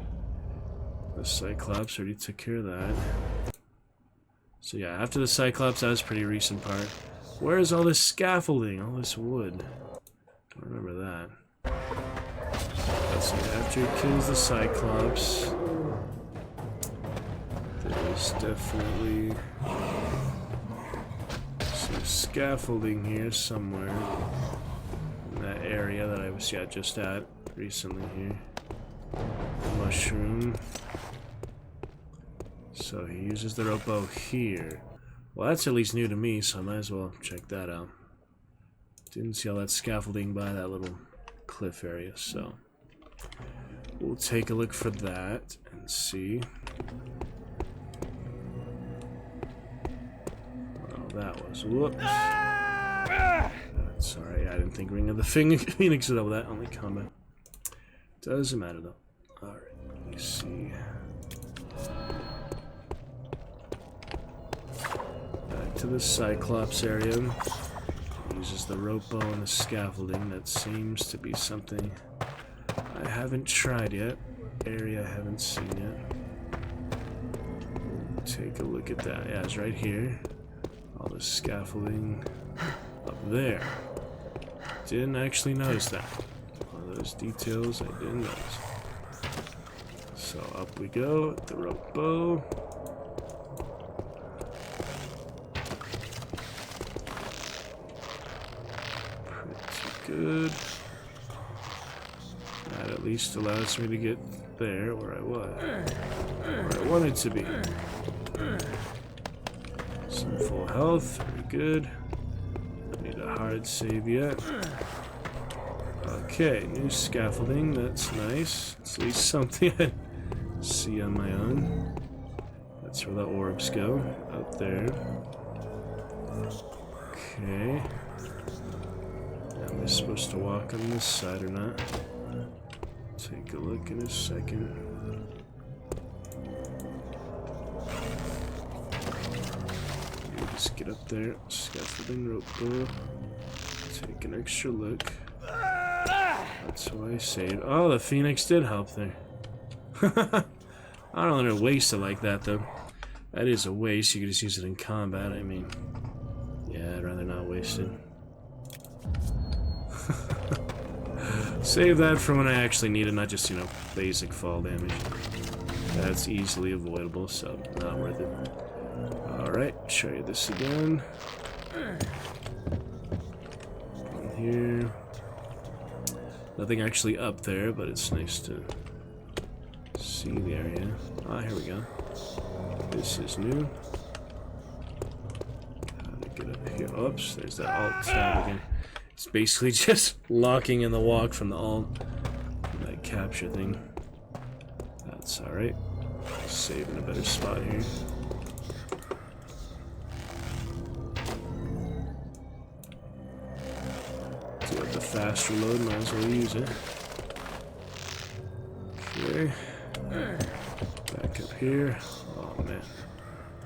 The Cyclops already took care of that. So yeah, after the Cyclops, that was a pretty recent part. Where is all this scaffolding? All this wood? Don't remember that. Let's see, after he kills the Cyclops, there's definitely some scaffolding here somewhere. In that area that I was just at recently here. Mushroom. So he uses the rope bow here. Well, that's at least new to me, so I might as well check that out. Didn't see all that scaffolding by that little cliff area, so we'll take a look for that and see. Well, that was whoops. Sorry, I didn't think Ring of the Phoenix would have that. Only combat. Doesn't matter though. Alright, let me see. Back to the Cyclops area. Uses the rope bow and the scaffolding. That seems to be something I haven't tried yet. Area I haven't seen yet. Take a look at that. Yeah, it's right here. All the scaffolding up there. Didn't actually notice that. those details I didn't notice. So up we go with the rope bow. Pretty good. That at least allows me to get there where I was. Where I wanted to be. Some full health, very good. Don't need a hard save yet. Okay, new scaffolding, that's nice. It's at least something I see on my own. That's where the orbs go, out there. Okay. Am I supposed to walk on this side or not? Take a look in a second. Just get up there, scaffolding rope bow. Take an extra look. That's why I saved. Oh, the Phoenix did help there. I don't want to waste it like that, though. That is a waste. You could just use it in combat. I mean, yeah, I'd rather not waste it. Save that for when I actually need it, not just, you know, basic fall damage. That's easily avoidable, so not worth it. Alright, show you this again. From here. Nothing actually up there, but it's nice to see the area. Ah, here we go. This is new. How to get up here? Oops, there's that alt tab again. It's basically just locking in the walk from the alt. That capture thing. That's alright. Save in a better spot here. Do it the fast reload, might as well use it. Okay. Back up here. Oh man.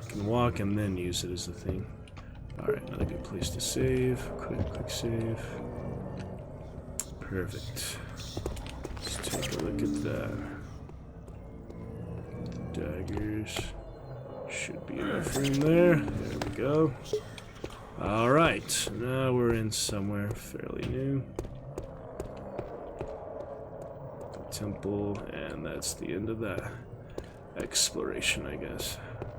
I can walk and then use it as the thing. Alright, another good place to save. Quick save. Perfect. Let's take a look at that. Daggers. Should be enough room there. There we go. Alright, now we're in somewhere fairly new. The temple, and that's the end of that exploration, I guess.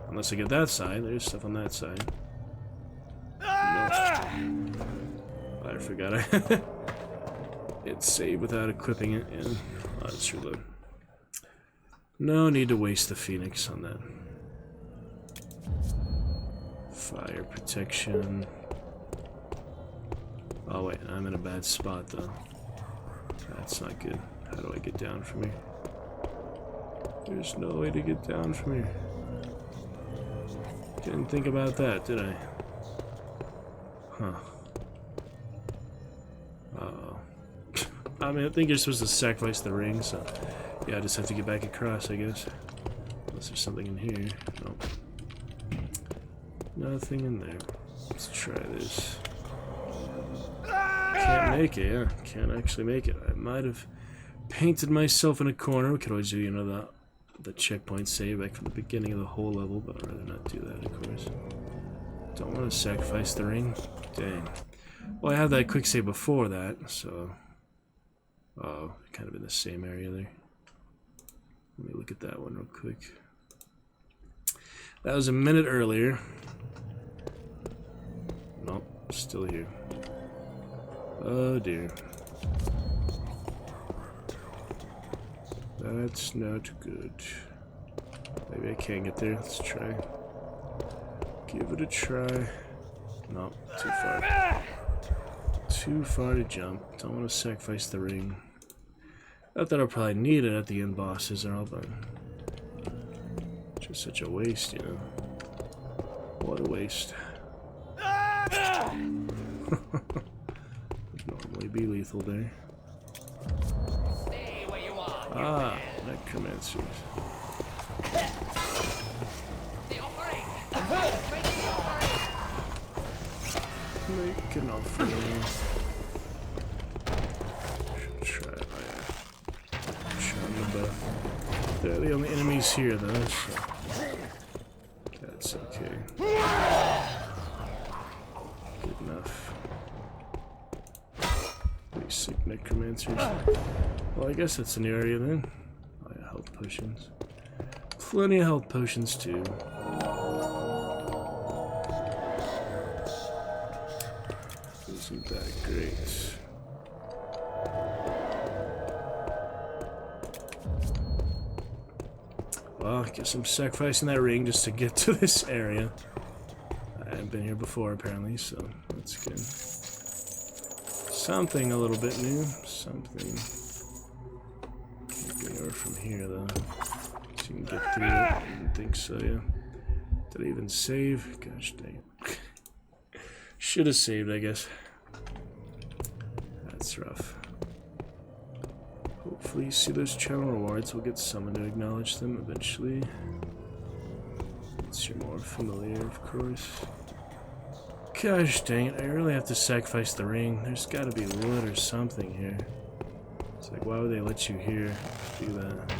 Unless I get that side, there's stuff on that side. Nope. I forgot I hit save without equipping it, and I'll just reload. No need to waste the Phoenix on that. Fire protection. Oh wait, I'm in a bad spot though. That's not good. How do I get down from here? There's no way to get down from here. Didn't think about that, did I? Huh. Uh-oh. I mean, I think you're supposed to sacrifice the ring, so yeah, I just have to get back across, I guess. Unless there's something in here. Nope. Nothing in there. Let's try this. Can't make it, yeah. Can't actually make it. I might have painted myself in a corner. We could always do, you know, the checkpoint save back from the beginning of the whole level, but I'd rather not do that, of course. Don't want to sacrifice the ring. Dang. Well, I had that quick save before that, so... Oh, kind of in the same area there. Let me look at that one real quick. That was a minute earlier. Nope, still here. Oh dear. That's not good. Maybe I can't get there. Let's try. Give it a try. Nope, too far. Too far to jump. Don't want to sacrifice the ring. Not that I'll probably need it at the end bosses and all, but just such a waste, you know. What a waste. Would normally be lethal there. Ah, necromancers. Make an offering. Should try it. They're the only enemies here, though, so that's okay. Good enough. Basic necromancy. necromancers. Well, I guess that's a new area then. Oh yeah, health potions. Plenty of health potions too. Isn't that great? Well, I guess I'm sacrificing that ring just to get to this area. I haven't been here before apparently, so that's good. Something a little bit new. Something. Can't go anywhere from here though. So you can get through it. I didn't think so, yeah. Did I even save? Gosh dang it. Should have saved, I guess. That's rough. Hopefully you see those channel rewards. We'll get someone to acknowledge them eventually. Once you're more familiar, of course. Gosh dang it, I really have to sacrifice the ring. There's gotta be wood or something here. It's like, why would they let you here do that?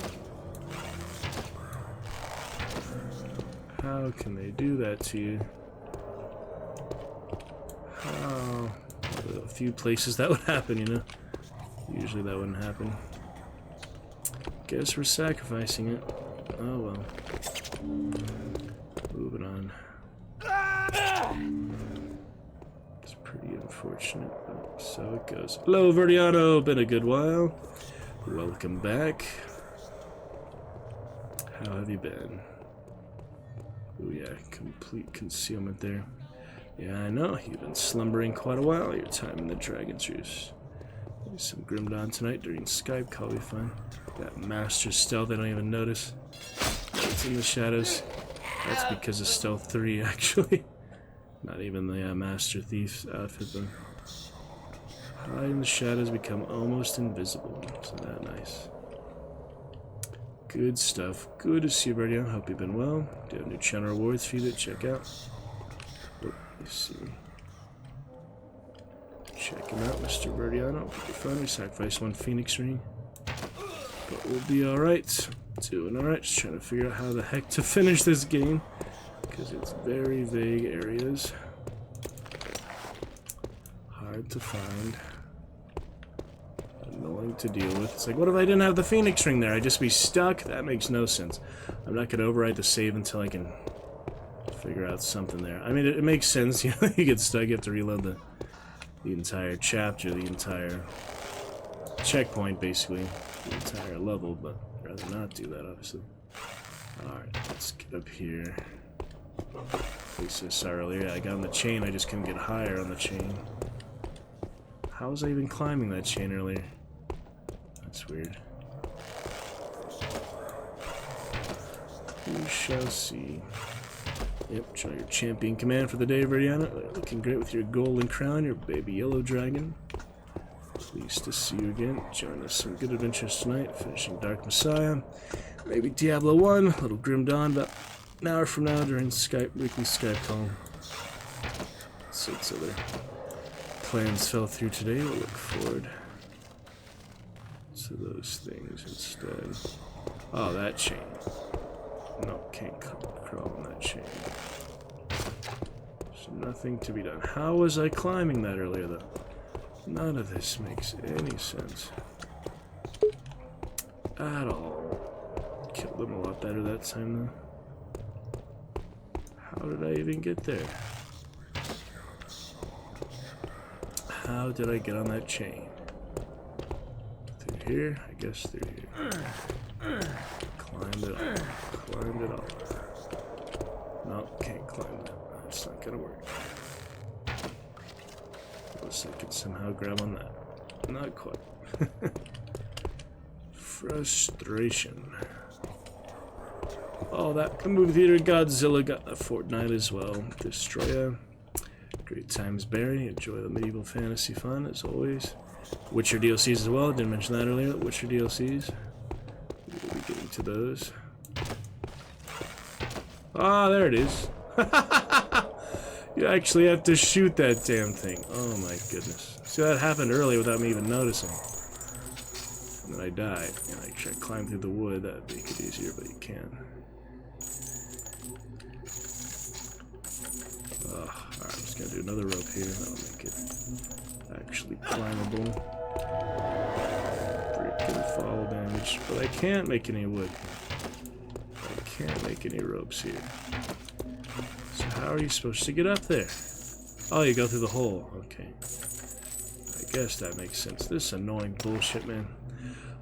How can they do that to you? How? A few places that would happen, you know? Usually that wouldn't happen. Guess we're sacrificing it. Oh well. Moving on. It's pretty unfortunate, but so it goes. Hello, Verdiano. Been a good while. Welcome back. How have you been? Oh yeah, complete concealment there. Yeah, I know. You've been slumbering quite a while. Your time in the Dragon's Roost. Maybe some Grim Dawn tonight during Skype call will be fun. That Master Stealth, I don't even notice. It's in the shadows. That's because of Stealth 3, actually. Not even the Master Thief's outfit, though. Hide in the shadows, become almost invisible. Isn't that nice? Good stuff. Good to see you, Brady. I hope you've been well. Do you have new channel rewards for you to check out? Oh, let's see. Check him out, Mr. Verdiano. Hope you're fun. We sacrificed one Phoenix ring. But we'll be alright. Doing alright. Just trying to figure out how the heck to finish this game. Because it's very vague areas. Hard to find. Annoying to deal with. It's like, what if I didn't have the Phoenix ring there? I'd just be stuck? That makes no sense. I'm not going to override the save until I can figure out something there. I mean, it makes sense. You know, you get stuck, you have to reload the entire chapter, the entire checkpoint, basically. The entire level, but I'd rather not do that, obviously. Alright, let's get up here. At least I saw earlier, I got on the chain, I just couldn't get higher on the chain. How was I even climbing that chain earlier? That's weird. We shall see. Yep, try your champion command for the day, Verdiana. Looking great with your golden crown, your baby yellow dragon. Pleased to see you again. Join us some good adventures tonight, finishing Dark Messiah. Maybe Diablo 1, a little Grim Dawn, about an hour from now during Skype, weekly Skype call. Since other plans fell through today, we'll look forward to those things instead. Oh, that chain. No, can't crawl on that chain. There's nothing to be done. How was I climbing that earlier, though? None of this makes any sense. At all. Killed them a lot better that time, though. How did I even get there? How did I get on that chain? Through here? I guess through here. Climbed it all. Climbed it all. No, can't climb that. That's not gonna work. Unless I can somehow grab on that. Not quite. Frustration. Oh, that movie theater Godzilla got a Fortnite as well. Destroya. Great times, Barry. Enjoy the medieval fantasy fun, as always. Witcher DLCs as well. Didn't mention that earlier. Witcher DLCs. We'll be getting to those. Ah, there it is. You actually have to shoot that damn thing. Oh my goodness. See, that happened earlier without me even noticing. And then I died. And I tried to climb through the wood. That would make it easier, but you can't. Alright, I'm just gonna do another rope here. That'll make it actually climbable. fall damage, but I can't make any wood. I can't make any ropes here. So how are you supposed to get up there? Oh, you go through the hole. Okay. I guess that makes sense. This is annoying bullshit, man.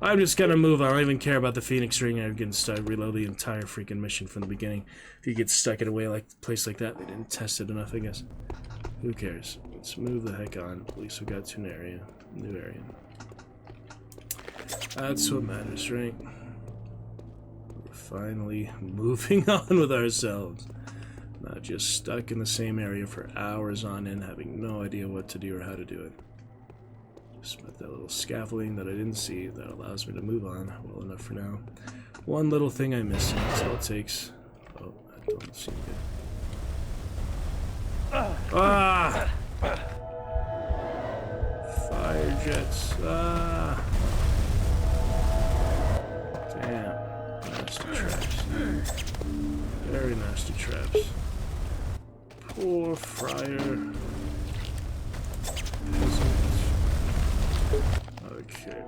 I'm just gonna move on. I don't even care about the Phoenix Ring. I'm gonna start reload the entire freaking mission from the beginning. If you get stuck in a way like place like that, they didn't test it enough, I guess. Who cares? Let's move the heck on. At least we got to an area. New area. That's what matters, right? We're finally moving on with ourselves. Not just stuck in the same area for hours on end, having no idea what to do or how to do it. Just with that little scaffolding that I didn't see that allows me to move on well enough for now. One little thing I'm missing, that's all it takes. Oh, that don't seem good. Ah! Fire jets. Ah! Damn. Nasty traps. Very nasty traps. Poor friar. Okay.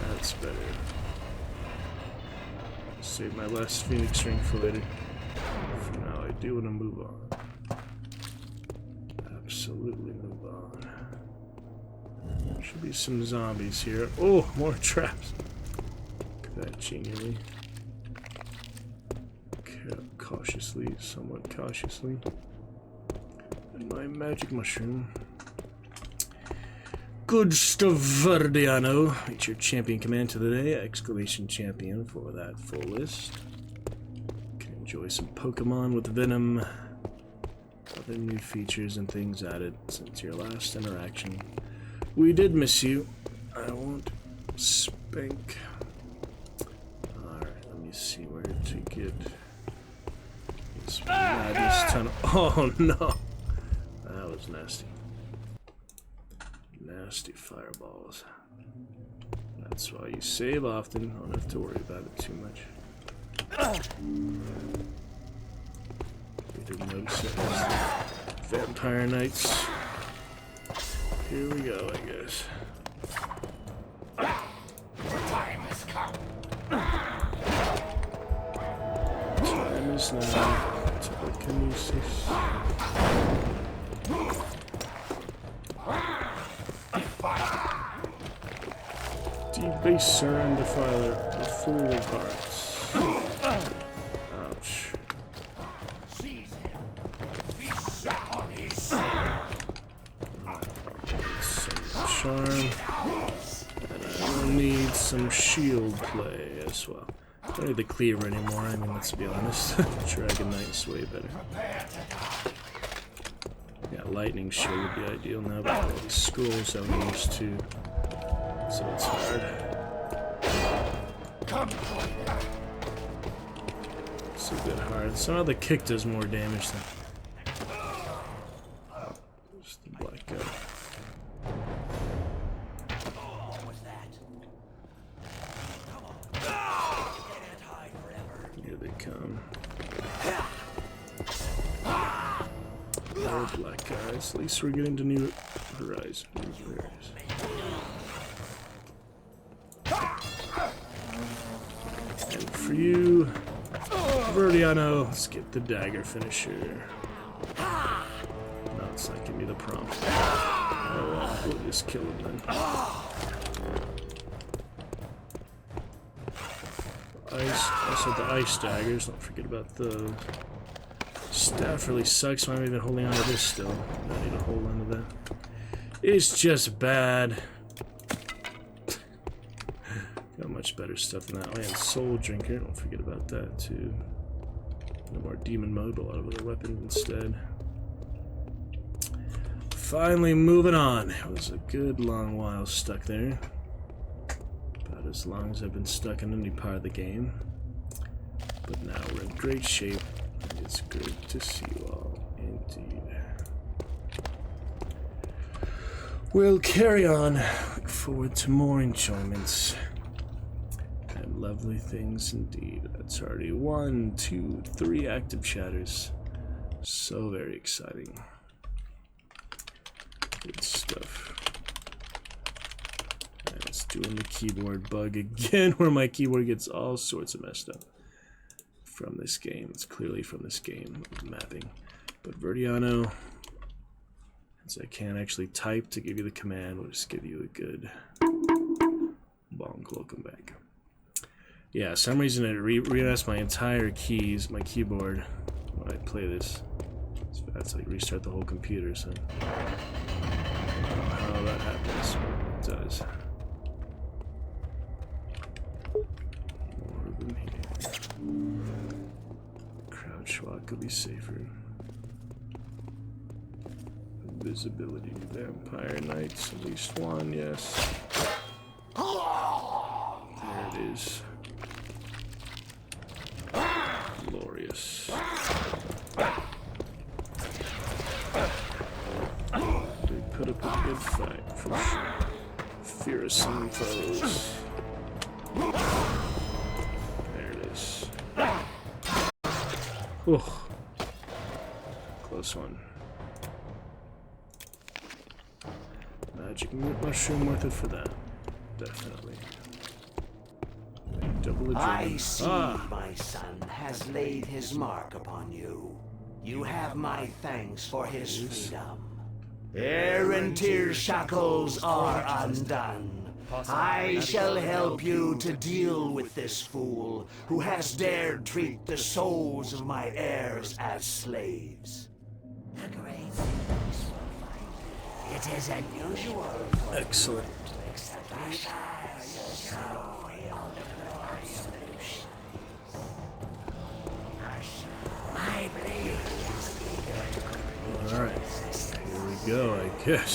That's better. Save my last Phoenix Ring for later. For now, I do want to move on. Absolutely move on. There should be some zombies here. Oh, more traps. Look at that genially. Cautiously, somewhat cautiously. And my magic mushroom. Good stuff, Verdiano. It's your champion command to the day! Exclamation champion for that full list. Can enjoy some Pokemon with Venom. Other new features and things added since your last interaction. We did miss you. I won't spank. Alright, let me see where to get this madness tunnel. Oh no! That was nasty. Nasty fireballs. That's why you save often. Don't have to worry about it too much. We didn't notice it was the Vampire Knights. Here we go, I guess. Time has come. Time is now. Telekinesis. Debaser and Defiler, the Fool of Hearts. Ouch. Seize him. We shall on his Some charm. And I will need some shield play as well. I don't need the cleaver anymore, I mean, let's be honest. Dragon Knight's way better. Yeah, lightning shield would be ideal now, but all these scrolls I'm used to. So it's hard. It's a bit hard. Somehow the kick does more damage than just the black guy. Here they come. More black guys. At least we're getting to new horizons. And for you, Verdiano, let's get the dagger finisher. No, it's not giving me the prompt. Oh well, we'll just kill him then. Ice, also the ice daggers, don't forget about those. Staff really sucks, why am I even holding on to this still? I need to hold on to that. It's just bad. Got much better stuff than that. Oh, and Soul Drinker, don't forget about that too. No more demon mode, but a lot of other weapons instead. Finally moving on. It was a good long while stuck there. About as long as I've been stuck in any part of the game. But now we're in great shape. It's good to see you all, indeed. We'll carry on. Look forward to more enjoyments. And lovely things indeed. That's already 1, 2, 3 active chatters. So very exciting. Good stuff. Doing the keyboard bug again, where my keyboard gets all sorts of messed up. From this game. It's clearly from this game mapping. But Verdiano, since I can't actually type to give you the command, we'll just give you a good bonk. Welcome back. Yeah, some reason it reassessed my entire keys, my keyboard, when I play this. So that's like restart the whole computer, so I don't know how that happens, but it does. More of them here. Crouch walk could be safer. Invisibility, vampire knights, at least one, yes. There it is. Glorious. They put up a good fight for sure. Fearsome foes. There it is. Oh, close one. Magic mushroom worth it for that. Definitely. Double adrenaline. I see my son has laid his mark upon you. You have my thanks for his freedom. Errantir's shackles are undone. I shall help you to deal with this fool who has dared treat the souls of my heirs as slaves. The great things will find you. It is unusual for Excellent. you to accept Asha. My blade is eager to complete your Alright, existence. here we go, I guess.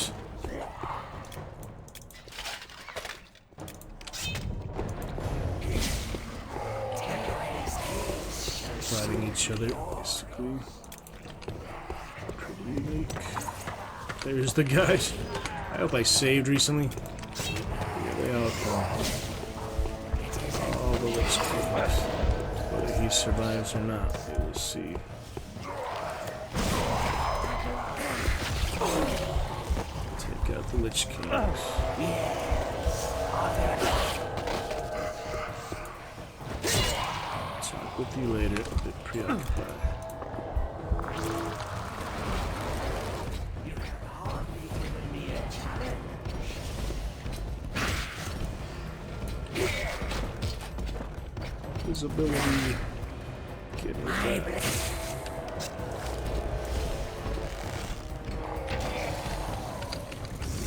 Fighting each other, basically. Pretty unique. There's the guys. I hope I saved recently. Here they all come. All the Lich Kings. Whether he survives or not, we will see. Take out the Lich Kings. Talk with you later, a bit preoccupied. Visibility. Getting back.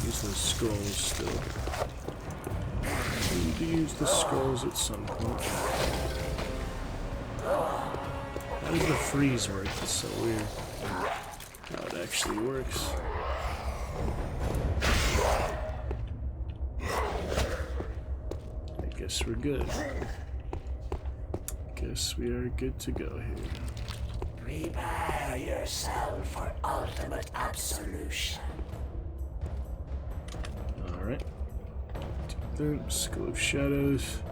Use those scrolls still. I need to use the scrolls at some point. How does the freeze work? It's so weird. How it actually works. I guess we're good. Guess we are good to go here. Prepare yourself for ultimate absolution. Alright. Skull of Shadows.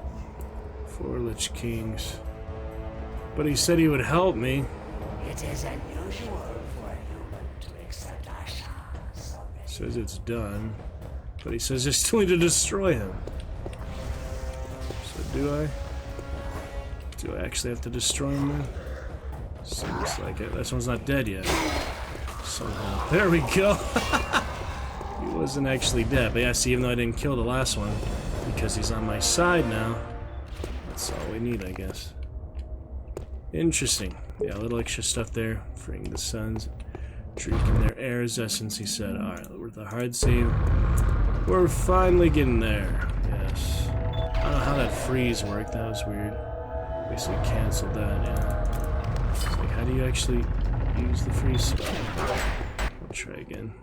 4 Lich Kings. But he said he would help me. It is unusual for a human to accept Asha. Says it's done. But he says there's still need to destroy him. So do I? Do I actually have to destroy him then? Seems like it. This one's not dead yet. Somehow. There we go! He wasn't actually dead. But yeah, see, even though I didn't kill the last one, because he's on my side now, that's all we need, I guess. Interesting. Yeah, a little extra stuff there. Freeing the sons. Drinking their heirs' essence, he said. Alright, with a hard save. We're finally getting there. Yes. I don't know how that freeze worked. That was weird. Basically canceled that, yeah. It's like, how do you actually use the freeze spell? We'll try again.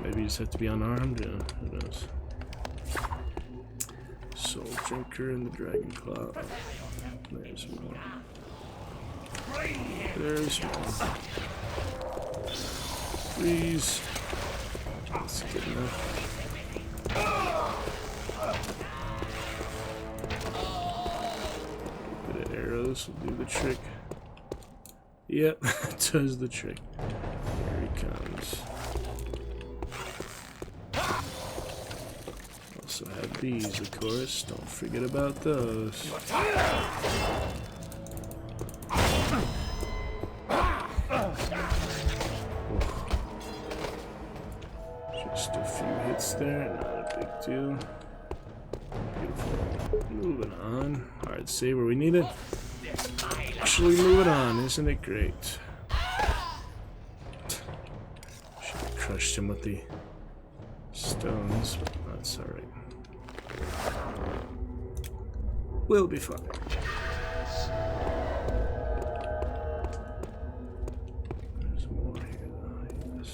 Maybe you just have to be unarmed? Yeah, who knows. Soul Drinker and the Dragon Claw. There's more. There's more. Freeze. That's good enough. A bit of arrows will do the trick. Yep, it does the trick. Here he comes. also have these, of course. Don't forget about those. Just a few hits there, not a big deal. Beautiful. Moving on. Hard save where we need it. Actually moving on, isn't it great? Should have crushed him with the stones, but that's alright. We'll be fine. There's more here though, yes.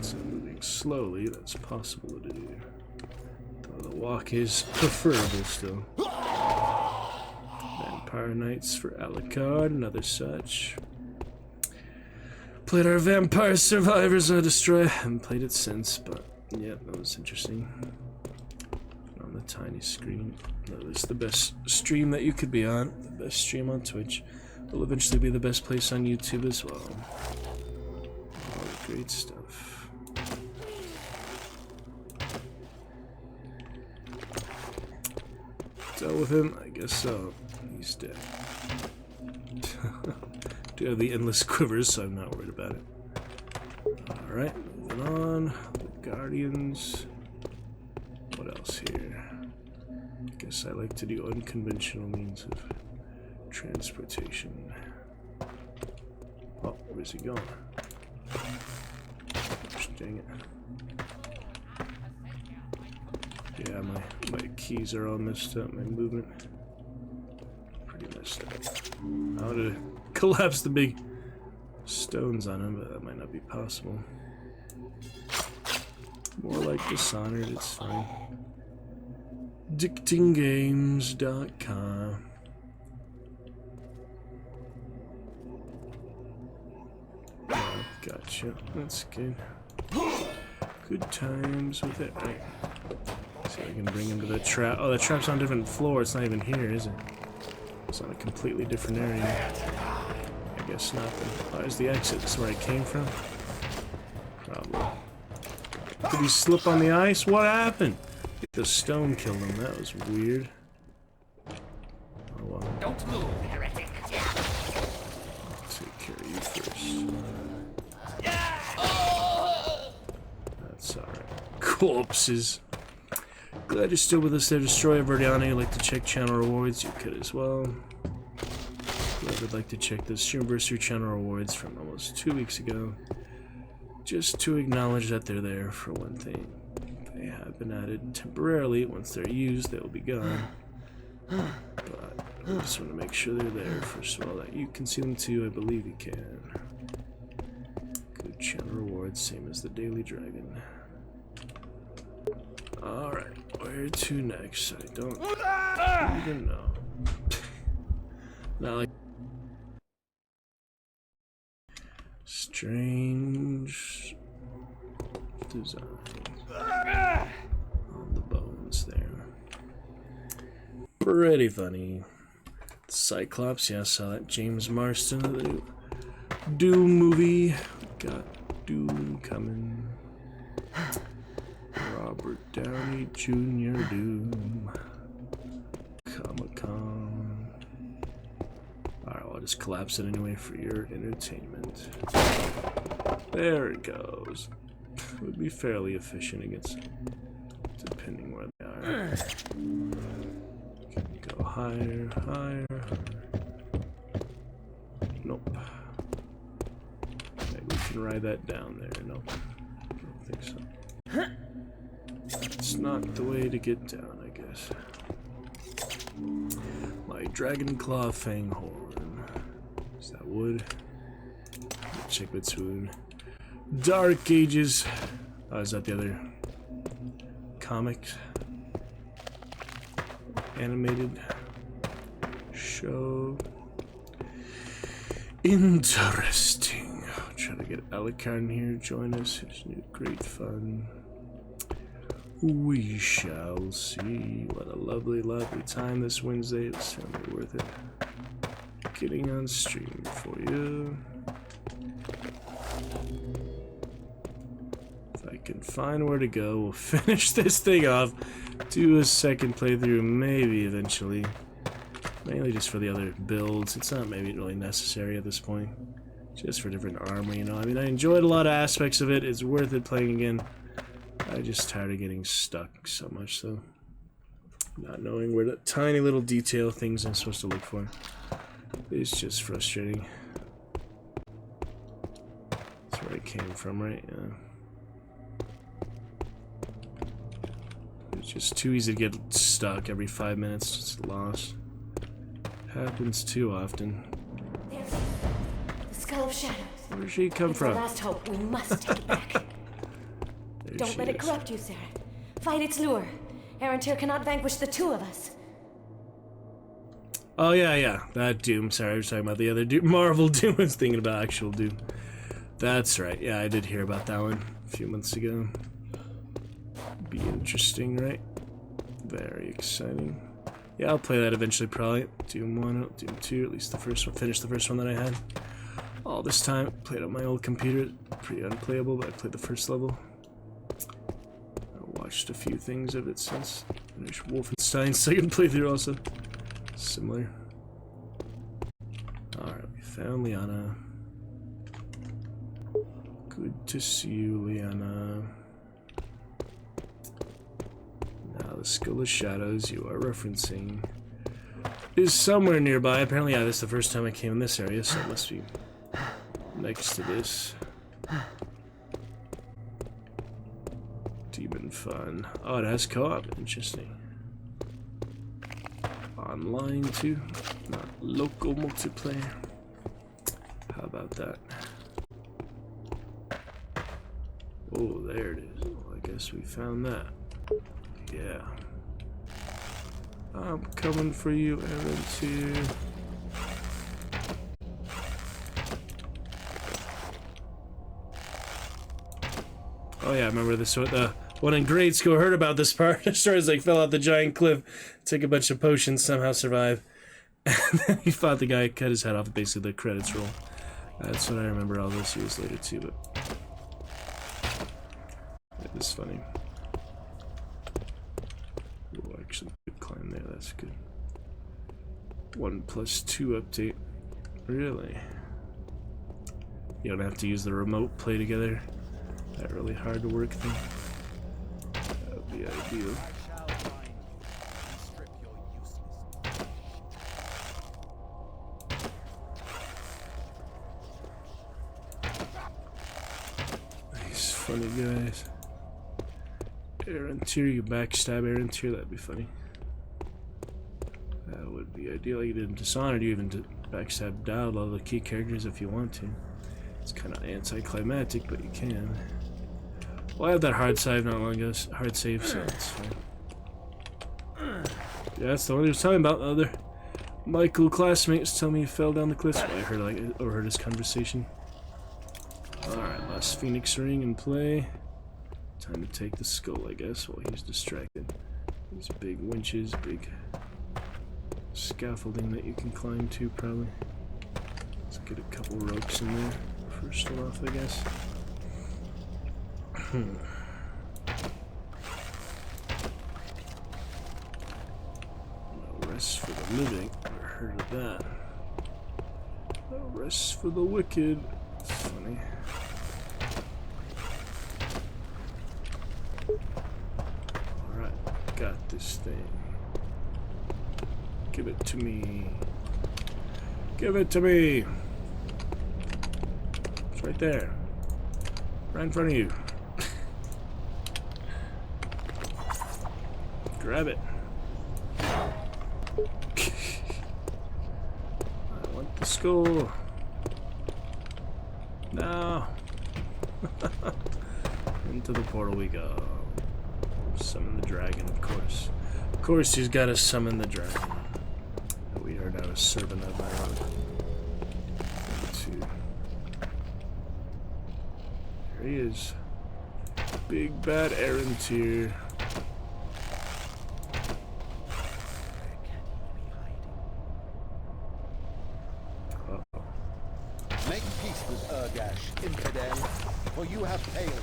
So moving slowly, that's possible to do. Though the walk is preferable still. Vampire Knights for Alucard, another such. Played our Vampire Survivors Destroy. Haven't played it since, but yeah, that was interesting. On the tiny screen. That was the best stream that you could be on. The best stream on Twitch. Will eventually be the best place on YouTube as well. All the great stuff. Dealt with him? I guess so. He's dead. Do have the endless quivers, so I'm not worried about it. Alright, moving on. The Guardians. What else here? I guess I like to do unconventional means of transportation. Oh, where's he going? Gosh, dang it. Yeah, my keys are all messed up, my movement. Pretty messed up. I would have collapsed the big stones on him, but that might not be possible. More like Dishonored, it's fine. Addictinggames.com. Oh, gotcha. That's good. Good times with it, right? See if I can bring him to the trap. Oh, the trap's on a different floor. It's not even here, is it? It's on a completely different area. I guess not. Oh, there's the exit. This is where I came from. Probably. Did he slip on the ice? What happened? The stone killed him. That was weird. Oh well. Don't move, heretic. I'll take care of you first. That's alright. Corpses. Glad you're still with us there, Destroyer Verdiana. You'd like to check channel rewards? You could as well. Whoever would like to check the Streamversary channel rewards from almost 2 weeks ago. Just to acknowledge that they're there for one thing. They have been added temporarily. Once they're used, they will be gone. But I just want to make sure they're there. First of all, that you can see them too. I believe you can. Good channel rewards, same as the Daily Dragon. Alright, where to next? I don't even know. Not like strange designs on the bones there. Pretty funny. Cyclops, yeah, I saw that. James Marston, the Doom movie. Got Doom coming. Robert Downey Jr. Doom. Comic-Con. Alright, well, I'll just collapse it anyway for your entertainment. There it goes. It would be fairly efficient against, depending where they are. Go higher, higher, higher. Nope. Maybe we can ride that down there. Nope. I don't think so. It's not the way to get down, I guess. My Dragon Claw Fang Horn. Is that wood? Check between Dark Ages. Oh, is that the other comic? Animated show. Interesting. I'll try to get Alucard in here to join us. It's new, great fun. We shall see. What a lovely, lovely time this Wednesday. It's certainly worth it. Getting on stream for you. If I can find where to go, we'll finish this thing off. Do a second playthrough, maybe eventually. Mainly just for the other builds. It's not maybe really necessary at this point. Just for different armor, you know. I mean, I enjoyed a lot of aspects of it. It's worth it playing again. I just tired of getting stuck so much, so not knowing where the tiny little detail things I'm supposed to look for. It's just frustrating. That's where it came from, right? Yeah. It's just too easy to get stuck every 5 minutes, just lost. Happens too often. There's the Skull of Shadows. Where'd she come It's from? our last hope. We must take it back. There Don't she let it is. corrupt you, Sarah. Fight its lure. Arantir cannot vanquish the two of us. Oh yeah, that Doom. Sorry, I was talking about the other Doom. Marvel Doom. I was thinking about actual Doom. That's right. Yeah, I did hear about that one a few months ago. Be interesting, right? Very exciting. Yeah, I'll play that eventually, probably. Doom 1, Doom 2, at least the first one. Finished the first one that I had. All this time, played on my old computer. Pretty unplayable, but I played the first level. I watched a few things of it since. Finished Wolfenstein's second playthrough also. Similar. Alright, we found Liana. Good to see you, Liana. Now, the Skull of Shadows you are referencing is somewhere nearby. Apparently, yeah, this is the first time I came in this area, so it must be next to this. Demon Fun. Oh, it has co-op. Interesting. Online, too. Not local multiplayer. How about that? Oh, there it is. Well, I guess we found that. Yeah. I'm coming for you, Arantir. Oh yeah, I remember this one. The one in grade school heard about this part. Stars like fell off the giant cliff, took a bunch of potions, somehow survived, and then he fought the guy, cut his head off. Basically, the credits roll. That's what I remember all those years later too. But it was funny. Oh, actually, good climb there. That's good. 1+2 update. Really? You don't have to use the remote play together. That really hard to work thing. That would be ideal. These funny guys. Arantir, you backstab Arantir, that'd be funny. That would be ideal. Like you did in Dishonored, you even backstab Dowd, all the key characters if you want to. It's kind of anticlimactic, but you can. Well, I have that hard save not long ago, hard save, so it's fine. Yeah, that's the one he was talking about. The other Michael classmates tell me he fell down the cliff. So I heard, like, overheard his conversation. Alright, last Phoenix Ring in play. Time to take the skull, I guess, while he's distracted. These big winches, big scaffolding that you can climb to, probably. Let's get a couple ropes in there. First one off, I guess. No rest for the living. Never heard of that. No rest for the wicked. It's funny. Alright, got this thing. Give it to me. Give it to me. It's right there. Right in front of you. Grab it. I want the skull. No. Into the portal we go. Summon the dragon, of course. Of course, he's got to summon the dragon. We are now a servant of our own. There he is. Big bad Arantir. Make peace with Urgash, infidel, for you have failed him.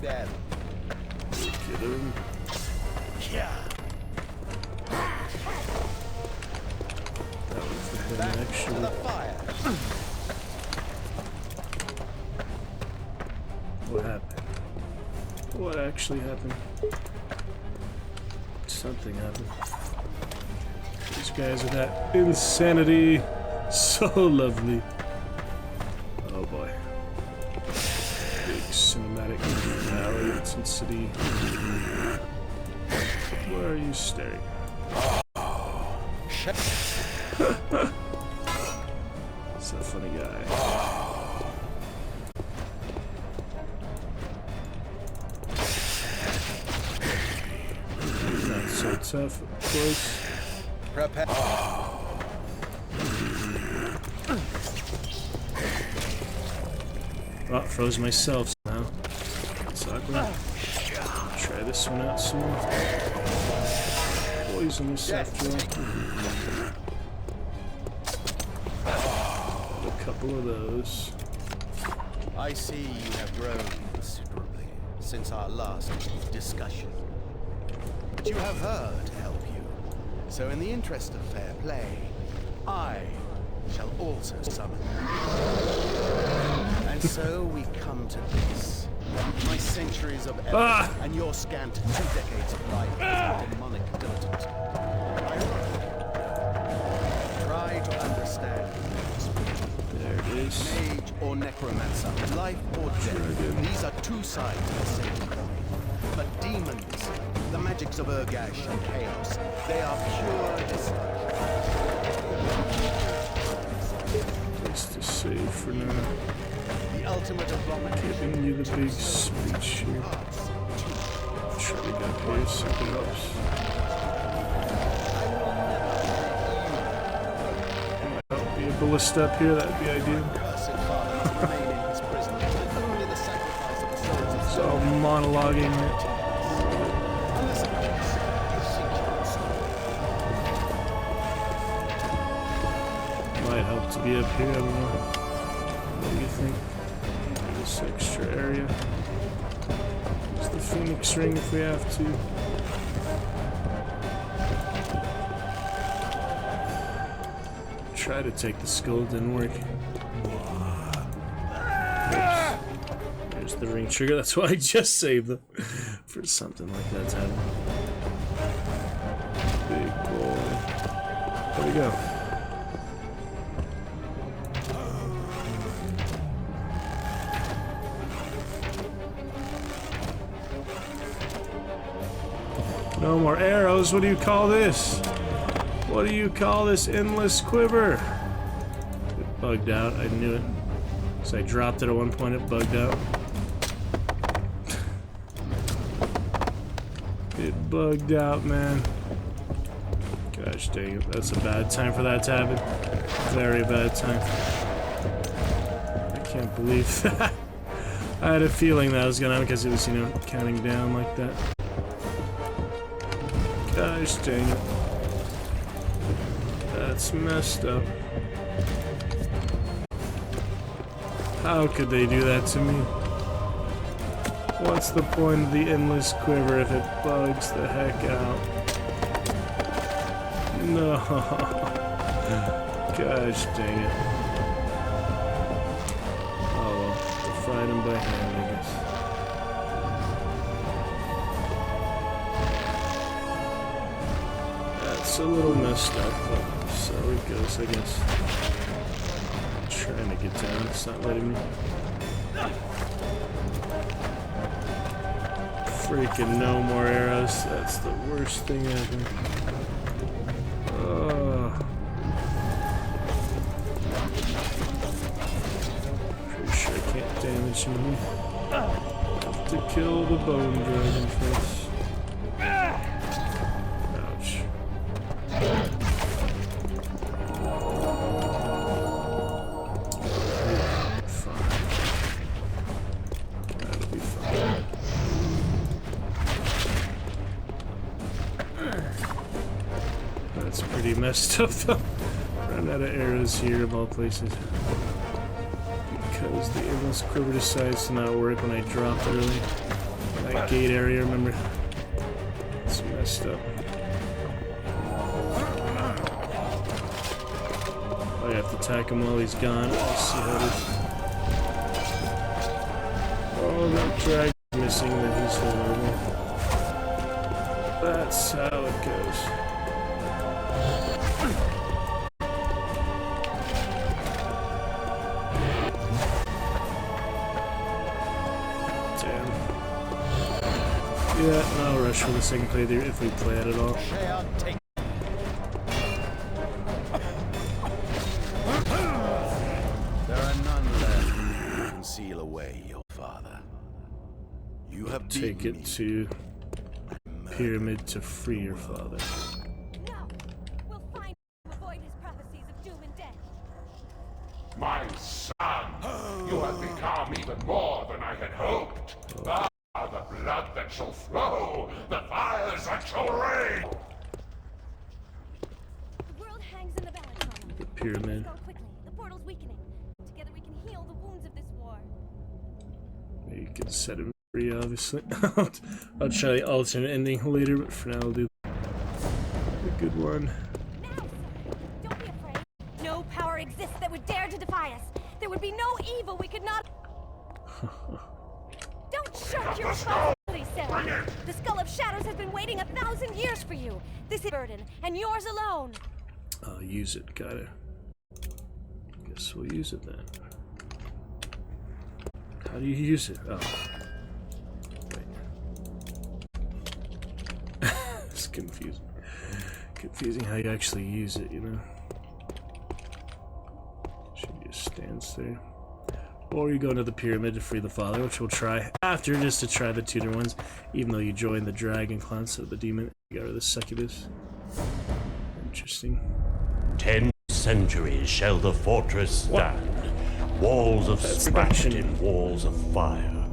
them. Get him. Yeah. That was the head, Back to actually. the fire. What happened? What actually happened? Something happened. These guys are that insanity. So lovely. Oh boy. Big cinematic finale in Sin City. Where are you staring? It's a funny guy. Not so tough, of course. Prepare. Oh, froze myself somehow. That's awkward. Try this one out some more. Poisonous after all. A couple of those. I see you have grown considerably since our last discussion. But you have her to help you. So in the interest of fair play, I shall also summon her. And so we come to this. My centuries of effort and your scant 2 decades of life as a demonic dilettante. Try to understand. There it is. Mage or necromancer, life or death. These are 2 sides of the same coin. But demons, the magics of Urgash and chaos, they are pure destruction. Just to save for now. The ultimate abomination. Giving you the big speech here. Try to get here, see if it helps. Might be a ballista up here, that'd be ideal. It's all monologuing it. Might help to be up here, I don't know. What do you think? This extra area. Use the Phoenix Ring if we have to. Try to take the skull, didn't work. Oops. There's the ring trigger, that's why I just saved them. For something like that to happen. Big boy. There we go. No more arrows, what do you call this? What do you call this endless quiver? It bugged out, I knew it. So I dropped it at one point, it bugged out. It bugged out, man. Gosh dang it, that's a bad time for that to happen. Very bad time. I can't believe that. I had a feeling that was gonna happen because it was, you know, counting down like that. Gosh dang it. That's messed up. How could they do that to me? What's the point of the endless quiver if it bugs the heck out? No. Gosh dang it. Oh well, we'll fight him by hand, I guess. That's a little messed up, but so it goes, I guess. Trying to get down, it's not letting me. Freaking no more arrows, that's the worst thing ever. Pretty sure I can't damage him. Have to kill the bone dragon first. Ouch. That's pretty messed up though. Run out of arrows here of all places. Because the endless quiver decides to not work when I drop early. gate area, remember? It's messed up. I have to attack him while he's gone. Let's see how it is. Oh, that drag is missing, that he's vulnerable. That's how it goes. Damn. Yeah, no rush for the second playthrough if we play it at all. There are none left who conceal away your father. You have Take beaten it me. to Pyramid to free your father. No! We'll find to avoid his prophecies of doom and death. My son, you have become even more than I had hoped. Ah, the blood that shall flow, the fires that shall rage. The world hangs in the balance, Mama. The pyramid. Go quickly. The portal's weakening. Together we can heal the wounds of this war. You can set him free, obviously. I'll try the alternate ending later, but for now I'll do the good one. Now, sir! Don't be afraid. No power exists that would dare to defy us. There would be no evil we could not... Don't shirk your responsibility, Sarah! The Skull of Shadows has been waiting 1,000 years for you. This is burden, and yours alone. I'll use it, gotta. Guess we'll use it then. How do you use it? Oh. Wait. It's confusing. Confusing how you actually use it, you know? She just stands there. Or you go into the pyramid to free the father, which we'll try after, just to try the tutor ones. Even though you join the dragon clan, so the demon, you got rid of the succubus. Interesting. 10 centuries shall the fortress stand, walls of scratched in walls of fire,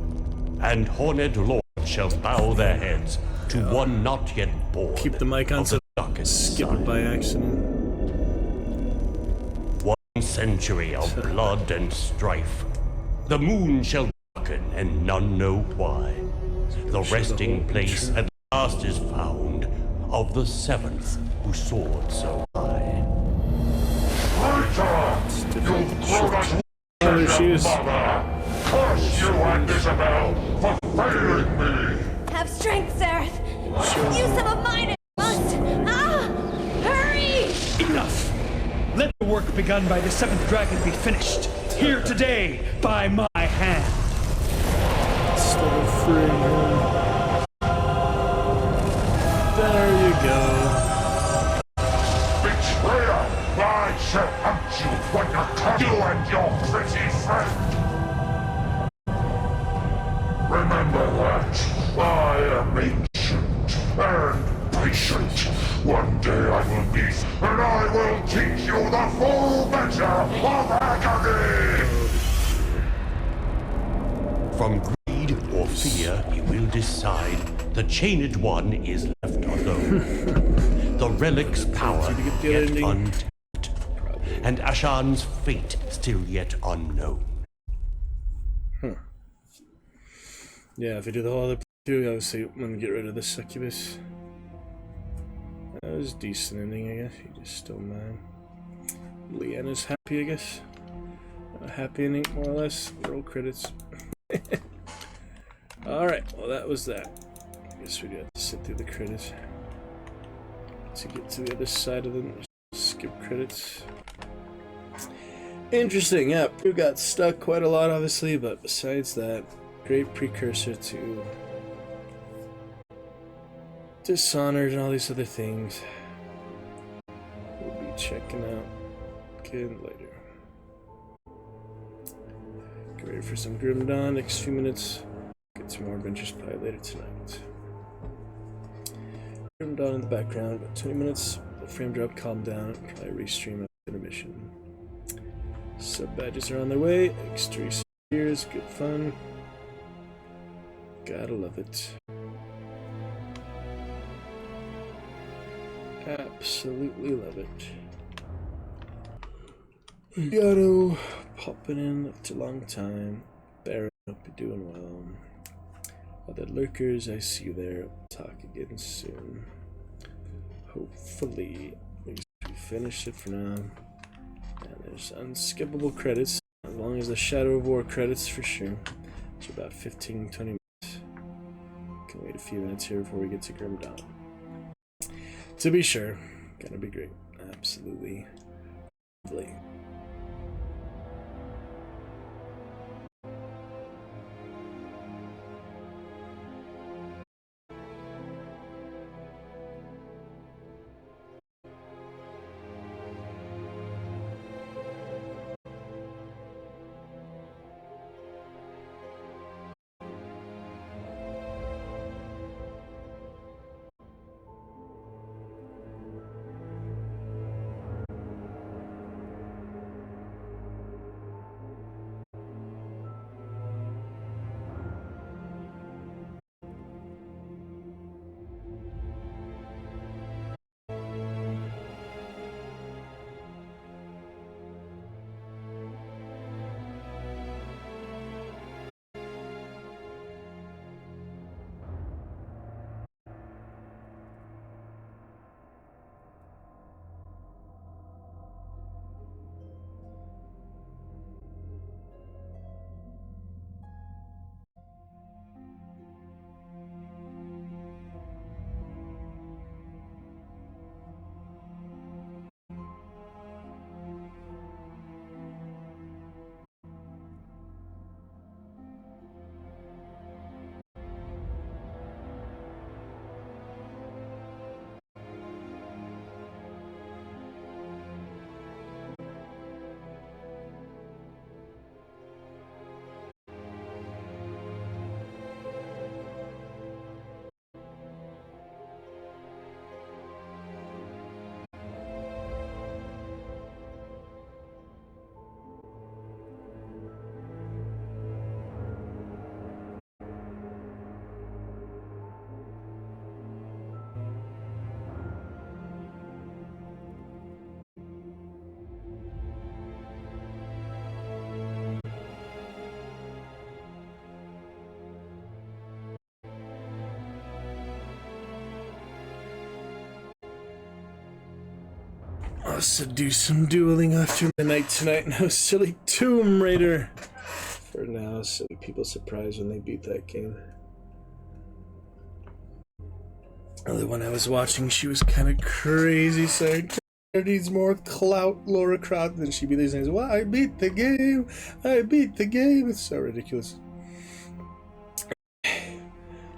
and horned lords shall bow their heads to one not yet born. Keep the mic on of so the darkest skip it side. by accident. 1 century of blood and strife. The moon shall darken, and none know why. The resting place at last is found of the seventh who soared so high. Traitor! You've grown us There to she your is. mother! Curse you and Isabel for failing me! Have strength, Zareth! Use some of mine if you must! Ah! Hurry! Enough! Let the work begun by the seventh dragon be finished. Here today, by my hand. Still free. There you go. Betrayer! I shall hunt you when you come, you and your pretty friend! Remember that I am ancient and patient. One day I will meet, and I will teach you the full measure of agony! From greed or fear, he will decide. The chained one is left alone. The relic's power the yet ending. untapped, and Ashan's fate still yet unknown. Yeah, if we do the whole other playthrough, obviously I'm gonna get rid of the succubus. That was a decent ending, I guess. He just stole mine. Leanna's happy, I guess. A happy ending, more or less. Roll credits. Alright, well that was that. I guess we got to sit through the credits. To get to the other side of them, skip credits. Interesting, yeah, we got stuck quite a lot, obviously, but besides that, great precursor to Dishonored and all these other things. We'll be checking out again later. Get ready for some Grim Dawn next few minutes. Get some more Adventures Pie later tonight. Grim Dawn in the background, about 20 minutes. The frame drop calm down, probably restream after intermission. Sub badges are on their way. Extra years, good fun. Gotta love it. Absolutely love it. Yato popping in after a long time. Baron, hope you're doing well. Other lurkers, I see you there. We'll talk again soon. Hopefully. We finish it for now. And there's unskippable credits. As long as the Shadow of War credits for sure. It's about 15-20 minutes. Can wait a few minutes here before we get to Grim Dawn. To be sure. Gonna be great. Absolutely lovely. I'll do some dueling after midnight tonight. No silly Tomb Raider. For now, silly people surprised when they beat that game. The one I was watching, she was kind of crazy, saying there needs more clout, Laura Croft, than she'd be there saying, well, I beat the game. I beat the game. It's so ridiculous.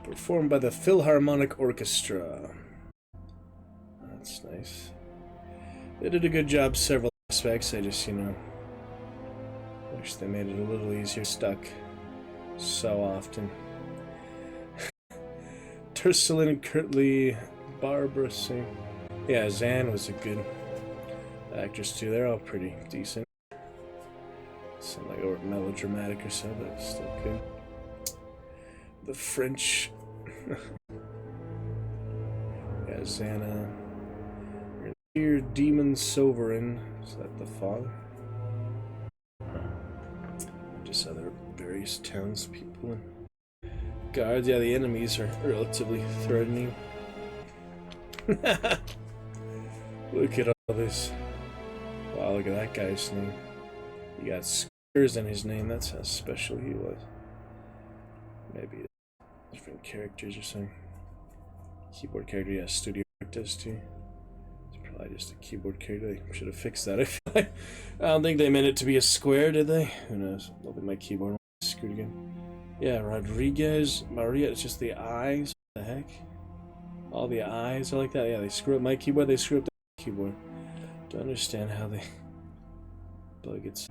Performed by the Philharmonic Orchestra. That's nice. They did a good job several aspects. I just, wish they made it a little easier. Stuck so often. Turcelin, Kirtley, Barbara Singh. Yeah, Zan was a good actress too. They're all pretty decent. Sound like over melodramatic or so, but still good. The French. Yeah, Xana. Here, Demon Sovereign. Is that the father? Just other various townspeople and guards. Yeah, the enemies are relatively threatening. Look at all this. Wow, look at that guy's name. He got squares in his name. That's how special he was. Maybe different characters or something. Keyboard character, yeah, Studio Work does too. Probably just a keyboard character. They should have fixed that. I don't think they meant it to be a square, did they? Who knows? Look at my keyboard. Screwed again. Yeah, Rodriguez, Maria. It's just the eyes. What the heck? All the eyes are like that. Yeah, they screw up my keyboard. They screw up the keyboard. Don't understand how they bug it.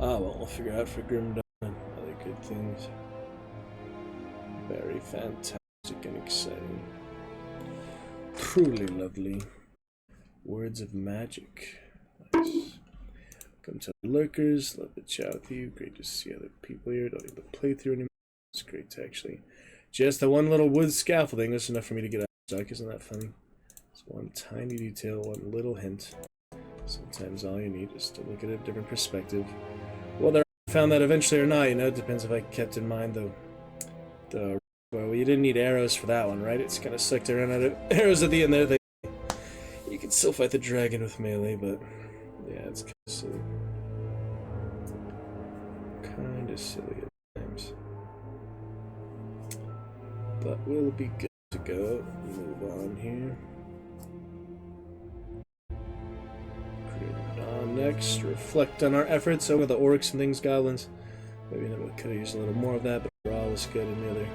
Ah, well, we'll figure out for Grim Dawn and other good things. Very fantastic and exciting. Truly lovely. Words of magic. Nice. Welcome to the Lurkers. Love to chat with you. Great to see other people here. Don't need to play through anymore. It's great to actually. Just the one little wood scaffolding. That's enough for me to get out of stock. Isn't that funny? It's one tiny detail, one little hint. Sometimes all you need is to look at a different perspective. Whether I found that eventually or not, it depends if I kept in mind the Well, you didn't need arrows for that one, right? It's kind of sucked around out of arrows at the end there. You can still fight the dragon with melee, but yeah, it's kind of silly. Kind of silly at times. But we'll be good to go. Move on here. Next, reflect on our efforts over the orcs and things, goblins. Maybe we could have used a little more of that, but Raw was good, and the other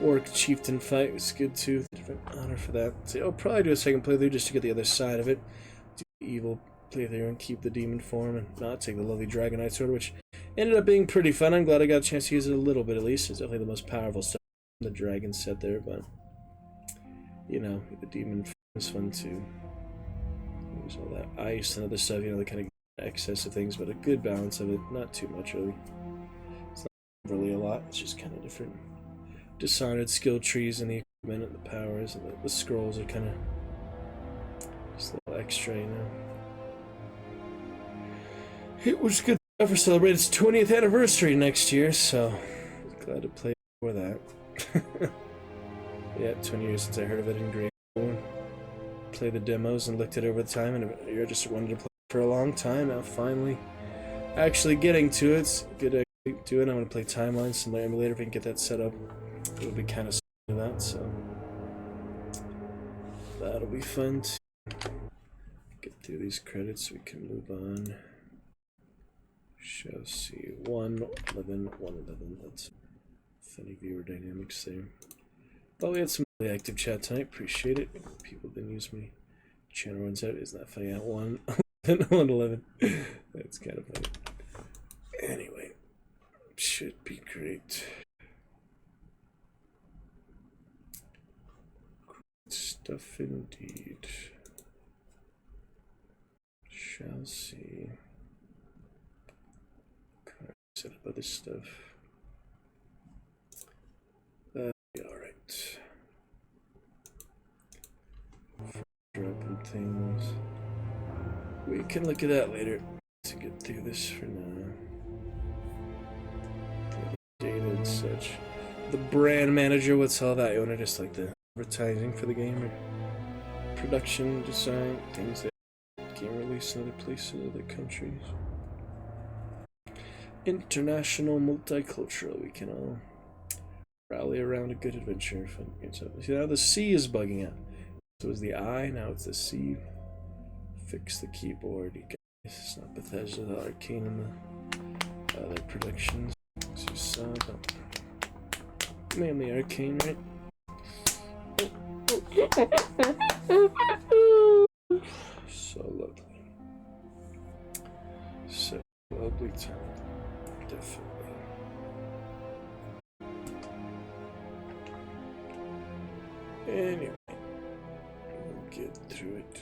orc chieftain fight was good too. Different honor for that. So I'll probably do a second playthrough just to get the other side of it. Do the evil playthrough and keep the demon form and not take the lovely dragonite sword, which ended up being pretty fun. I'm glad I got a chance to use it a little bit at least. It's definitely the most powerful stuff in the dragon set there, but you know, the demon form is fun too. There's all that ice and other stuff, you know, the kind of excess of things, but a good balance of it. Not too much, really. It's not really a lot. It's just kind of different Dishonored skill trees and the equipment and the powers, and the scrolls are kind of just a little extra, you know. It was good to ever celebrate its 20th anniversary next year, so glad to play for that. Yeah, 20 years since I heard of it in grade 1. Play the demos and looked it over the time, and I just wanted to play for a long time. Now finally actually getting to it. It's good to do it. I'm going to play timelines in my emulator if I can get that set up. It'll be kind of similar to that, so that'll be fun to get through these credits. We can move on. Shall see. 1:11, 1:11. That's funny viewer dynamics there. But we had some really active chat tonight. Appreciate it. People didn't use my channel runs out. Isn't that funny? At 1:11. That's kind of funny. Anyway, should be great. Great stuff indeed. Shall see. Set up other stuff. That'll be alright. Dropping things. We can look at that later to get through this for now. Data and such. The brand manager, what's all that? You want to just like the advertising for the game or production design, things that game release in other places, other countries. International, multicultural, we can all rally around a good adventure. Fun. See, now the C is bugging out. So it was the I, now it's the C. Fix the keyboard, you guys. It's not Bethesda, the Arcane, and the other productions. So you saw that. Mainly Arcane, right? So lovely. So lovely time. Definitely. Anyway, we'll get through it.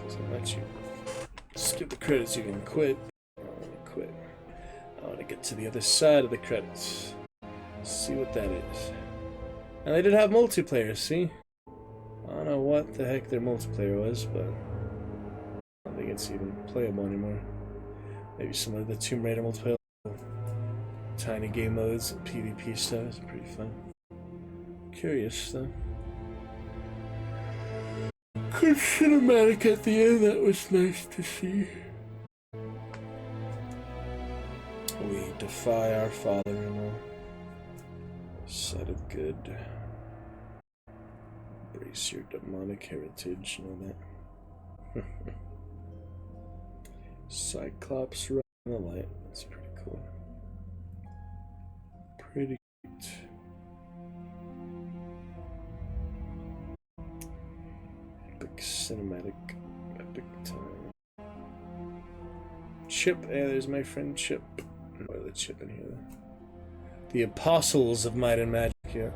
Doesn't let you skip the credits, you can quit. I don't want to quit. I want to get to the other side of the credits. See what that is. And they did have multiplayer, see? I don't know what the heck their multiplayer was, but I don't think it's even playable anymore. Maybe some of the Tomb Raider multiplayer, tiny game modes and PvP stuff is pretty fun. Curious though. Good cinematic at the end, that was nice to see. We defy our father-in-law. Set of good. Embrace your demonic heritage and all that. Cyclops running the light. That's pretty cool. Pretty great. Epic cinematic. Epic time. Chip. Yeah, there's my friend Chip. What are the Chip in here? The Apostles of Might and Magic, yeah.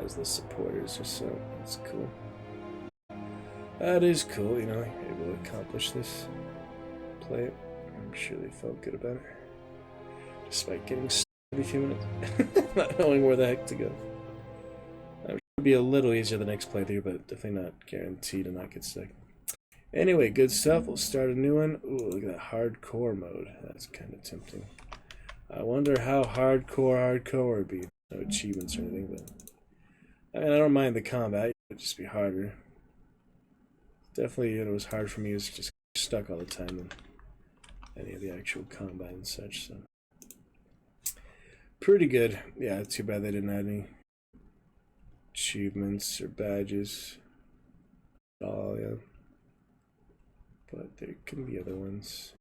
As the supporters or so. That's cool. That is cool, you know, able to accomplish this. Play it. I'm sure they felt good about it. Despite getting stuck every few minutes. Not knowing where the heck to go. That would be a little easier the next playthrough, but definitely not guaranteed to not get stuck. Anyway, good stuff. We'll start a new one. Ooh, look at that hardcore mode. That's kind of tempting. I wonder how hardcore would be. No achievements or anything, but I mean, I don't mind the combat. It would just be harder. Definitely, it was hard for me. It was just stuck all the time in any of the actual combat and such. So pretty good. Yeah, too bad they didn't add any achievements or badges. Oh yeah, but there can be other ones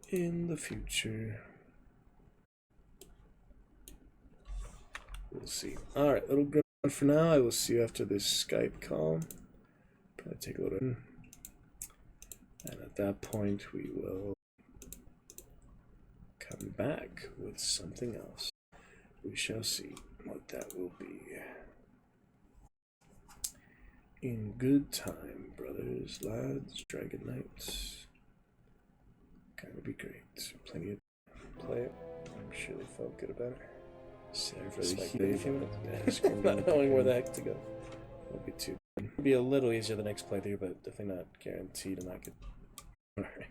in the future. We'll see. Alright, little grip on for now. I will see you after this Skype call. Probably take a little. And at that point, we will come back with something else. We shall see what that will be. In good time, brothers, lads, Dragon Knights. Gonna be great. Plenty of play it. I'm sure they felt good about it. Sorry for the heat. A few minutes. Not knowing where the heck to go. Won't be too. It'll be a little easier the next playthrough, but definitely not guaranteed. And I could. Alright.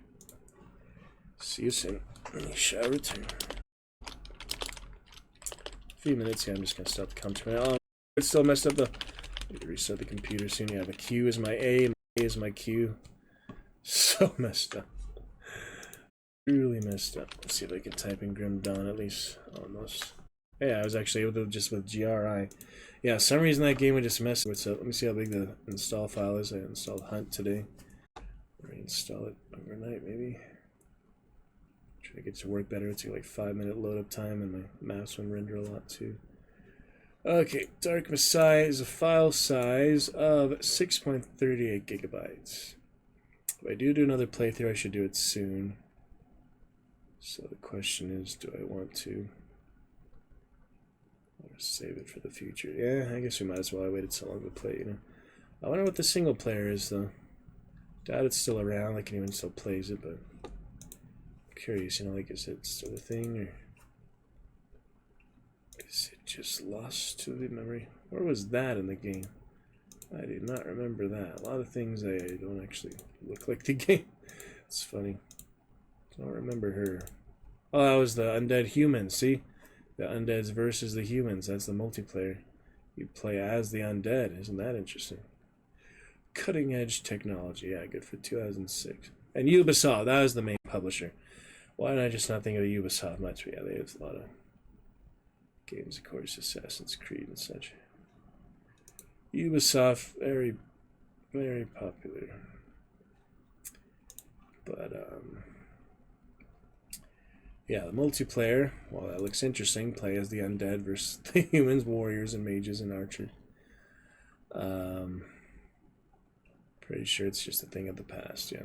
See you soon. We shall return. A few minutes here. I'm just gonna stop the commentary. Oh, it's still messed up though. Need to reset the computer soon. Yeah, the Q is my A, my A is my Q. So messed up. Really messed up. Let's see if I can type in Grim Dawn at least. Almost. Yeah, I was actually able to just with GRI. Yeah, some reason that game would just mess with it. So let me see how big the install file is. I installed Hunt today. Reinstall it overnight maybe. Try to get it to work better. It's like 5-minute load up time and my mouse will render a lot too. Okay, Dark Messiah is a file size of 6.38 gigabytes. If I do another playthrough, I should do it soon. So the question is, do I want to save it for the future? Yeah, I guess we might as well. I waited so long to play, you know. I wonder what the single player is, though. Doubt it's still around. I can even still plays it, but I'm curious, you know, like, is it still a thing, or is it just lost to the memory? Where was that in the game? I do not remember that. A lot of things I don't actually look like the game. It's funny. I don't remember her. Oh, that was the undead humans, see? The undeads versus the humans. That's the multiplayer. You play as the undead. Isn't that interesting? Cutting edge technology. Yeah, good for 2006. And Ubisoft, that was the main publisher. Why did I just not think of Ubisoft much? But yeah, they have a lot of games, of course, Assassin's Creed and such. Ubisoft, very, very popular. But, yeah, the multiplayer, well, that looks interesting. Play as the undead versus the humans, warriors and mages and archers. Pretty sure it's just a thing of the past, yeah.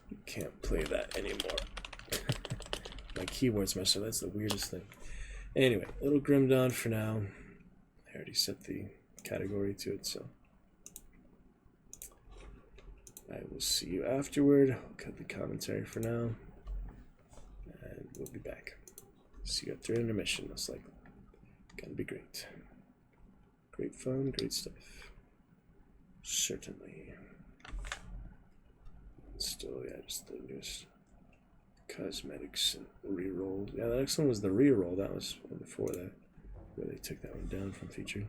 You can't play that anymore. My keyboard's messed up, that's the weirdest thing. Anyway, little Grim Dawn for now. I already set the category to it, so I will see you afterward. I'll cut the commentary for now. And we'll be back. See you after intermission, most likely. Gonna be great. Great fun, great stuff. Certainly. Still, yeah, just the newest cosmetics and rerolled. Yeah, the next one was the reroll. That was one before that. Where they took that one down from featured.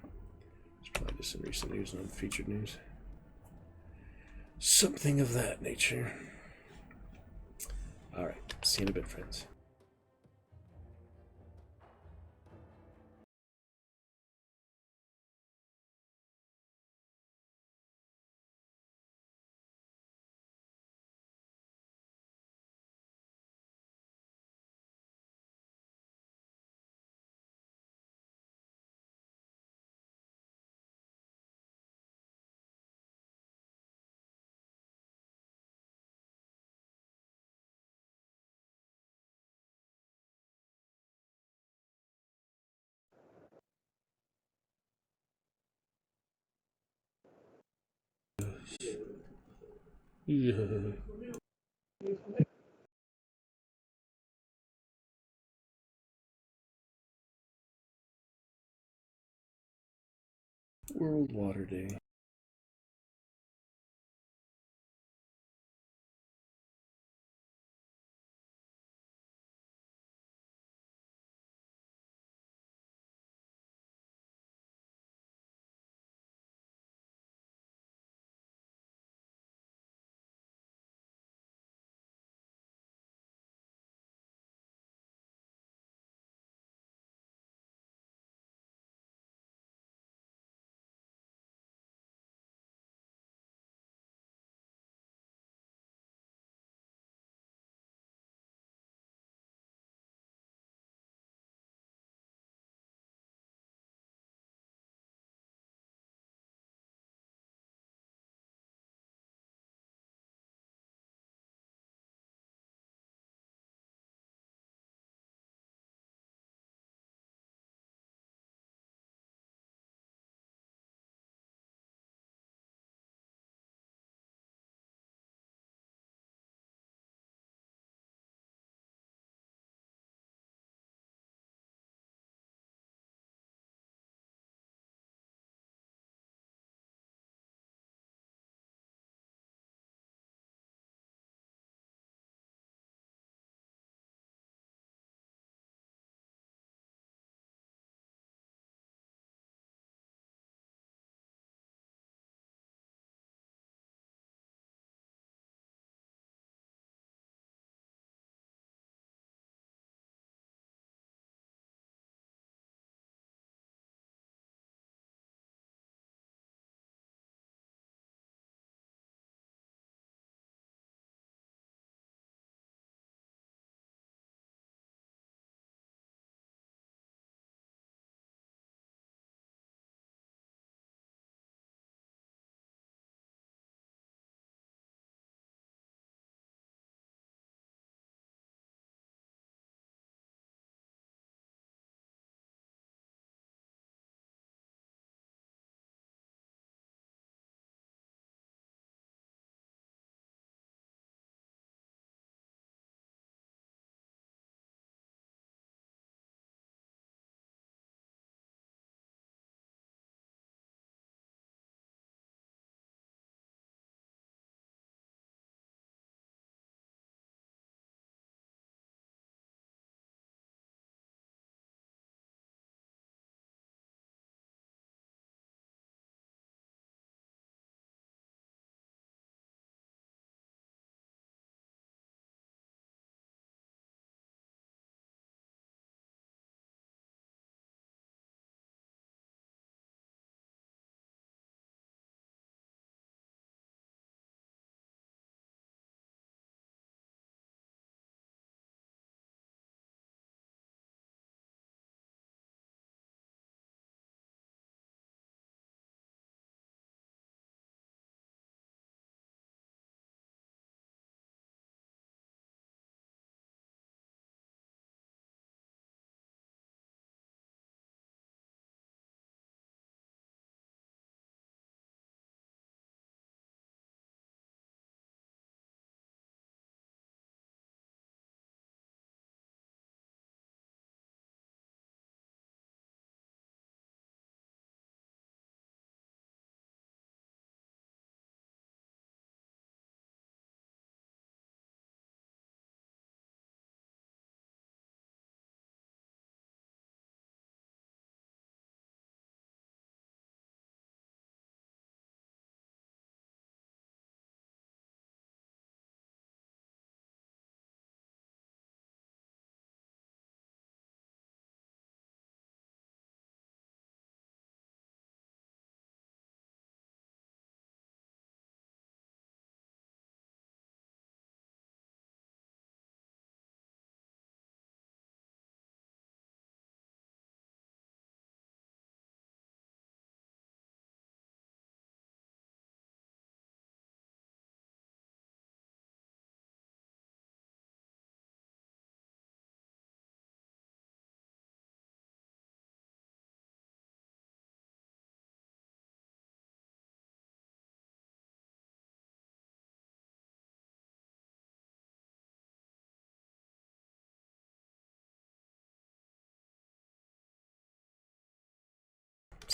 It's probably just some recent news, not featured news. Something of that nature. Alright, see you in a bit, friends. Yeah. World Water Day.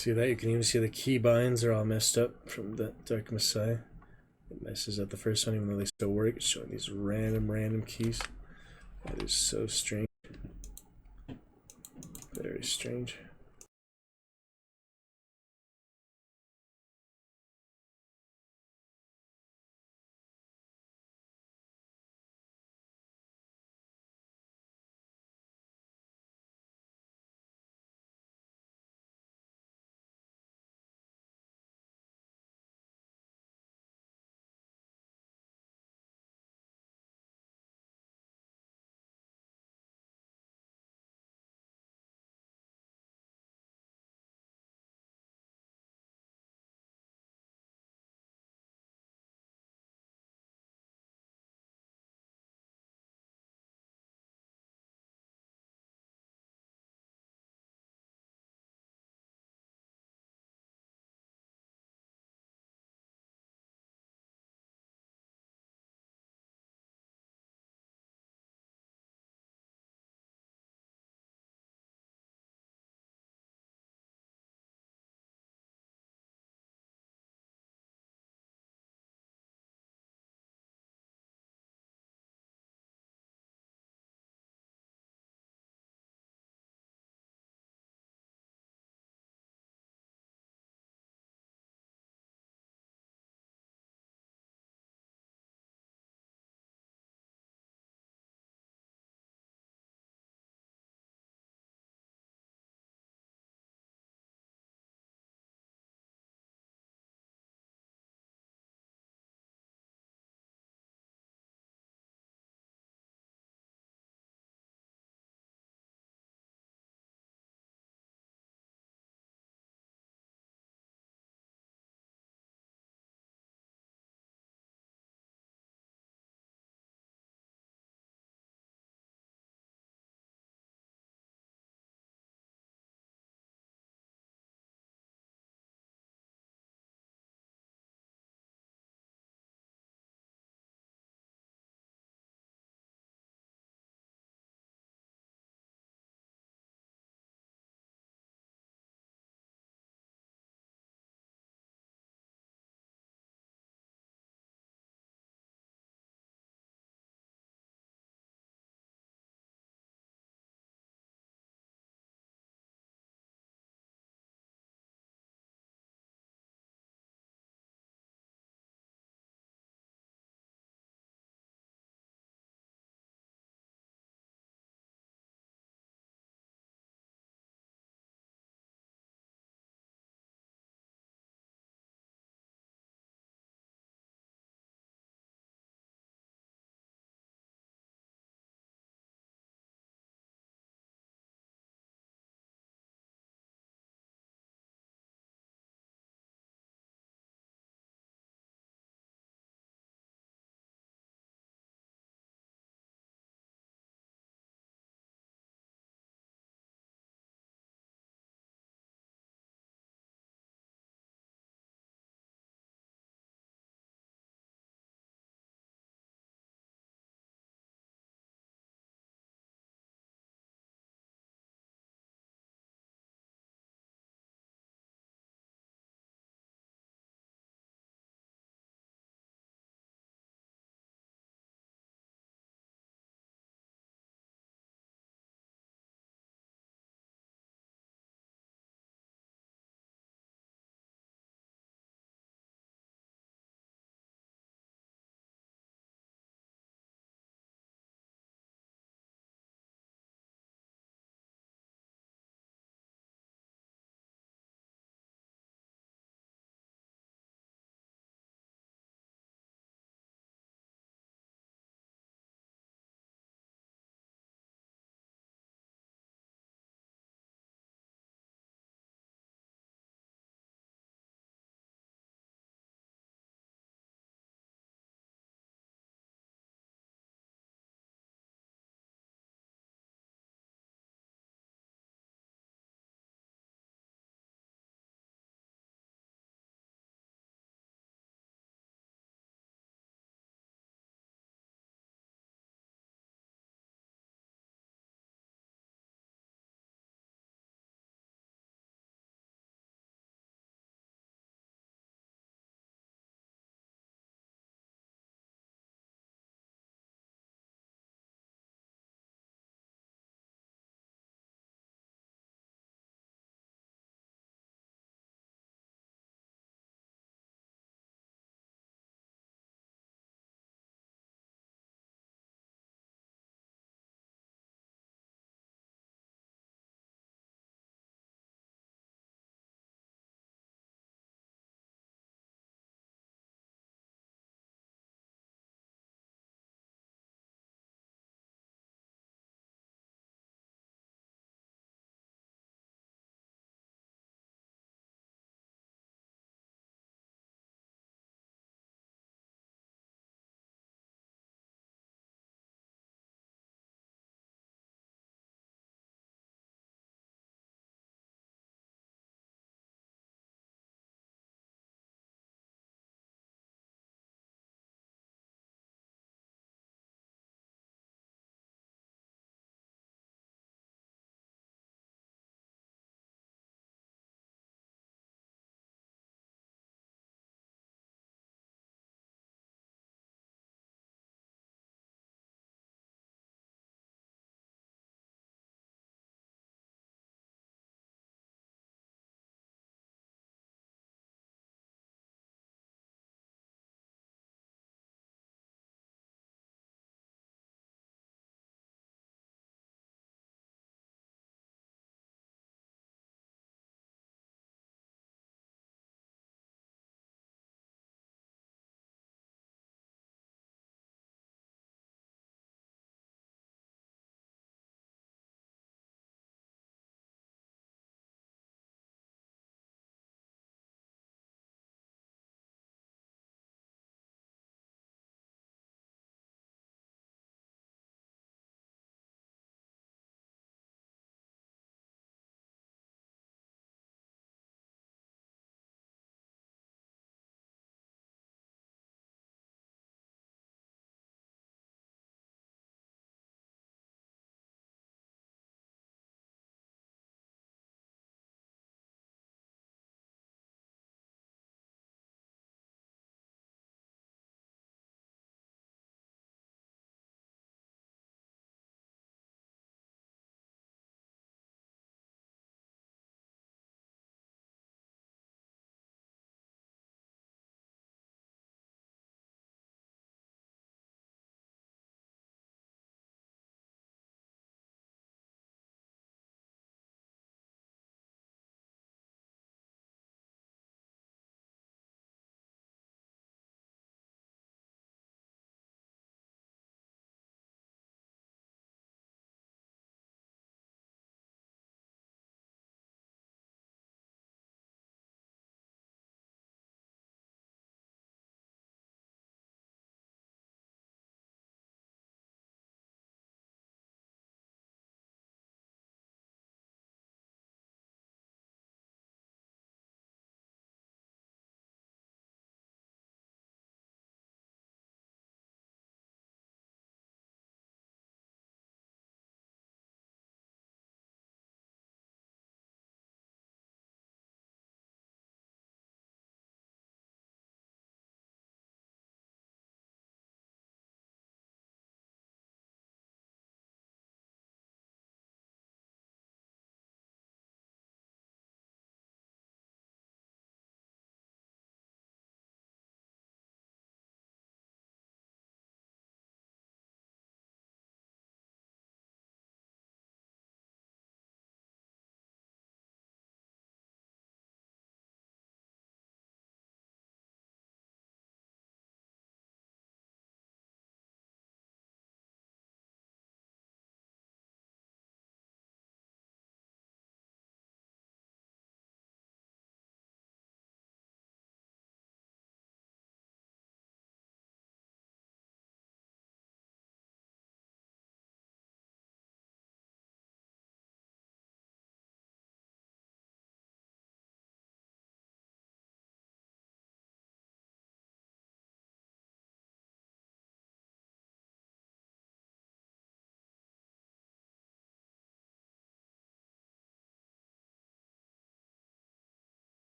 See that? You can even see the key binds are all messed up from the Dark Messiah. It messes up the first one even though they still work. It's showing these random keys. That is so strange. Very strange.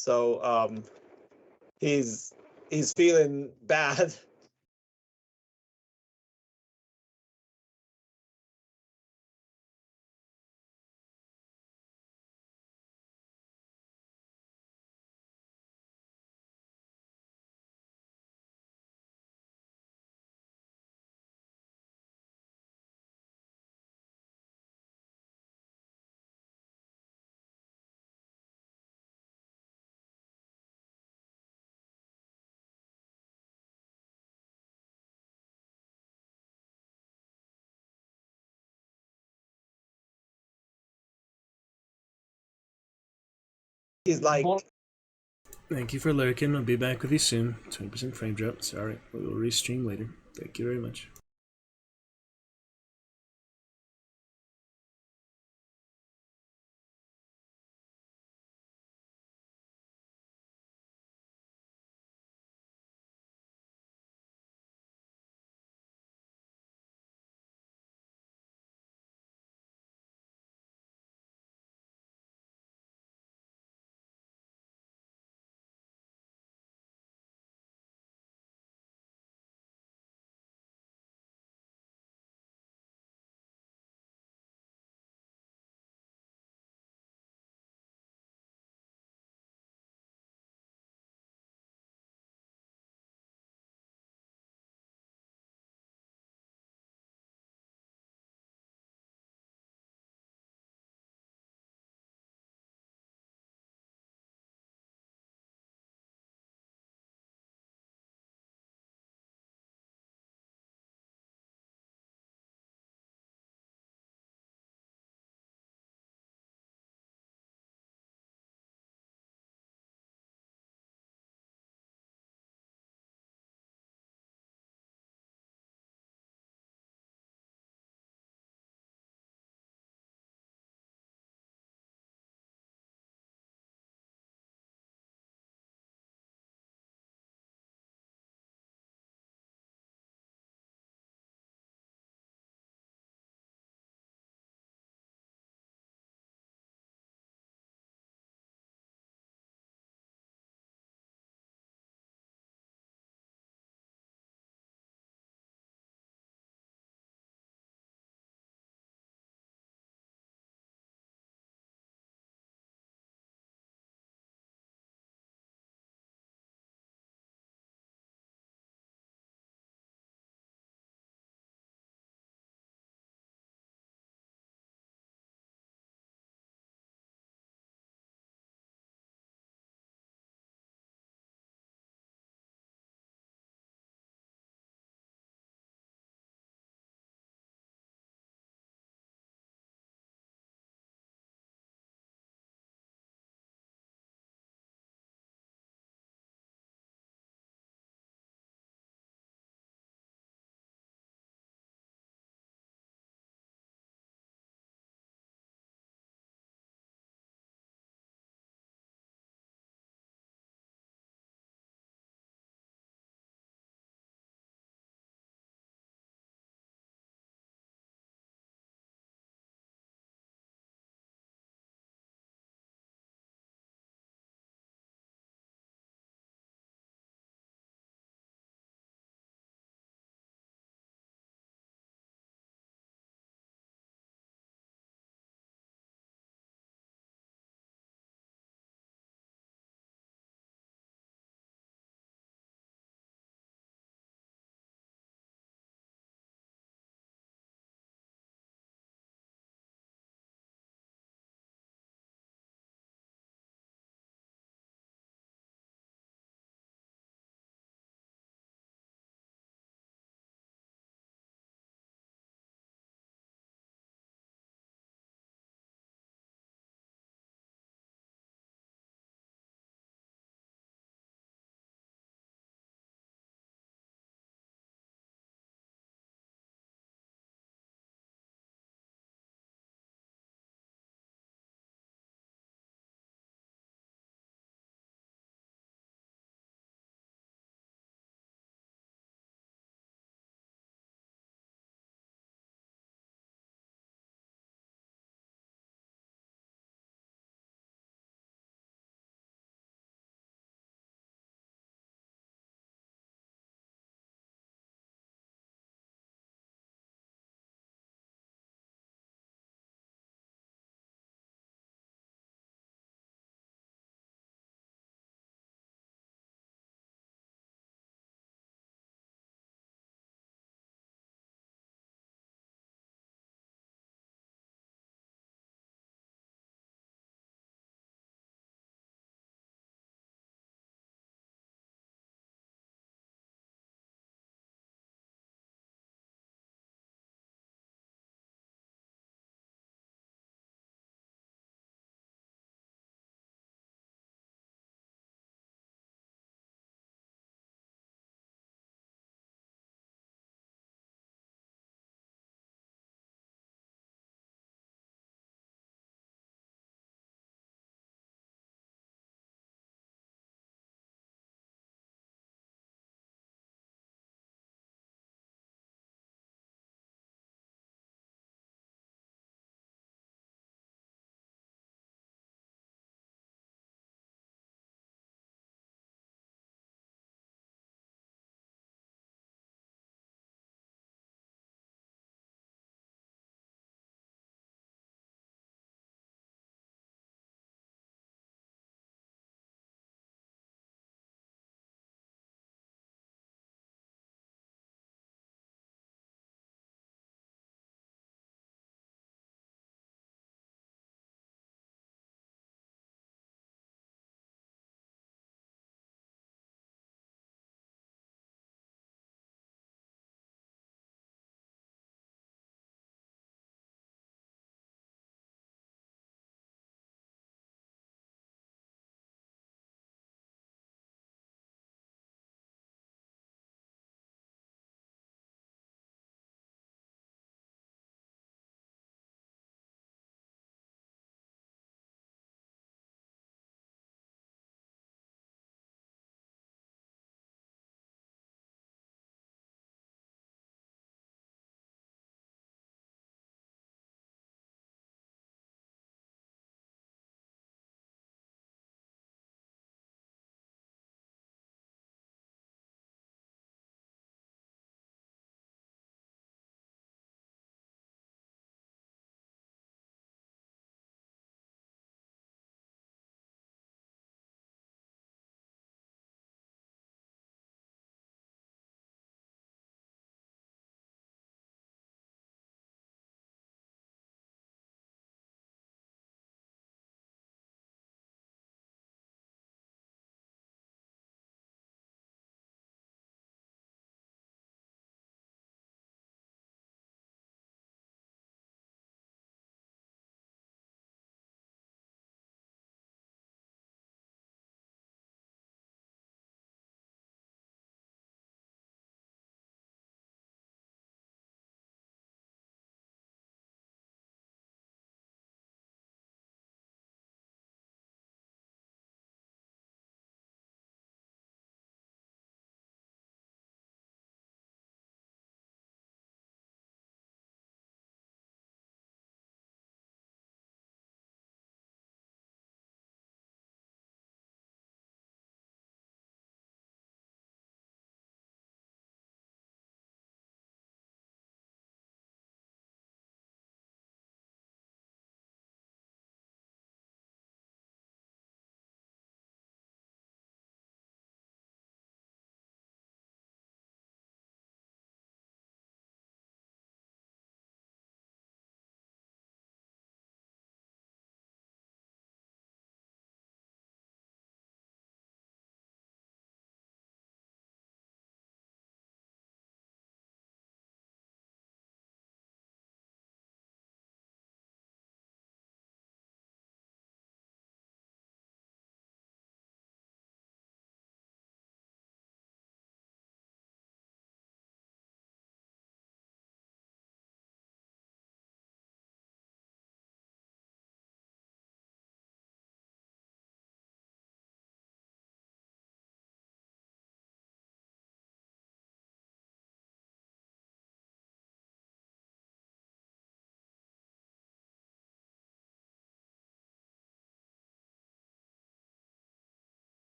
So he's feeling bad. He's like, Thank you for lurking. I'll be back with you soon. 20% frame drop. Sorry, we will restream later. Thank you very much.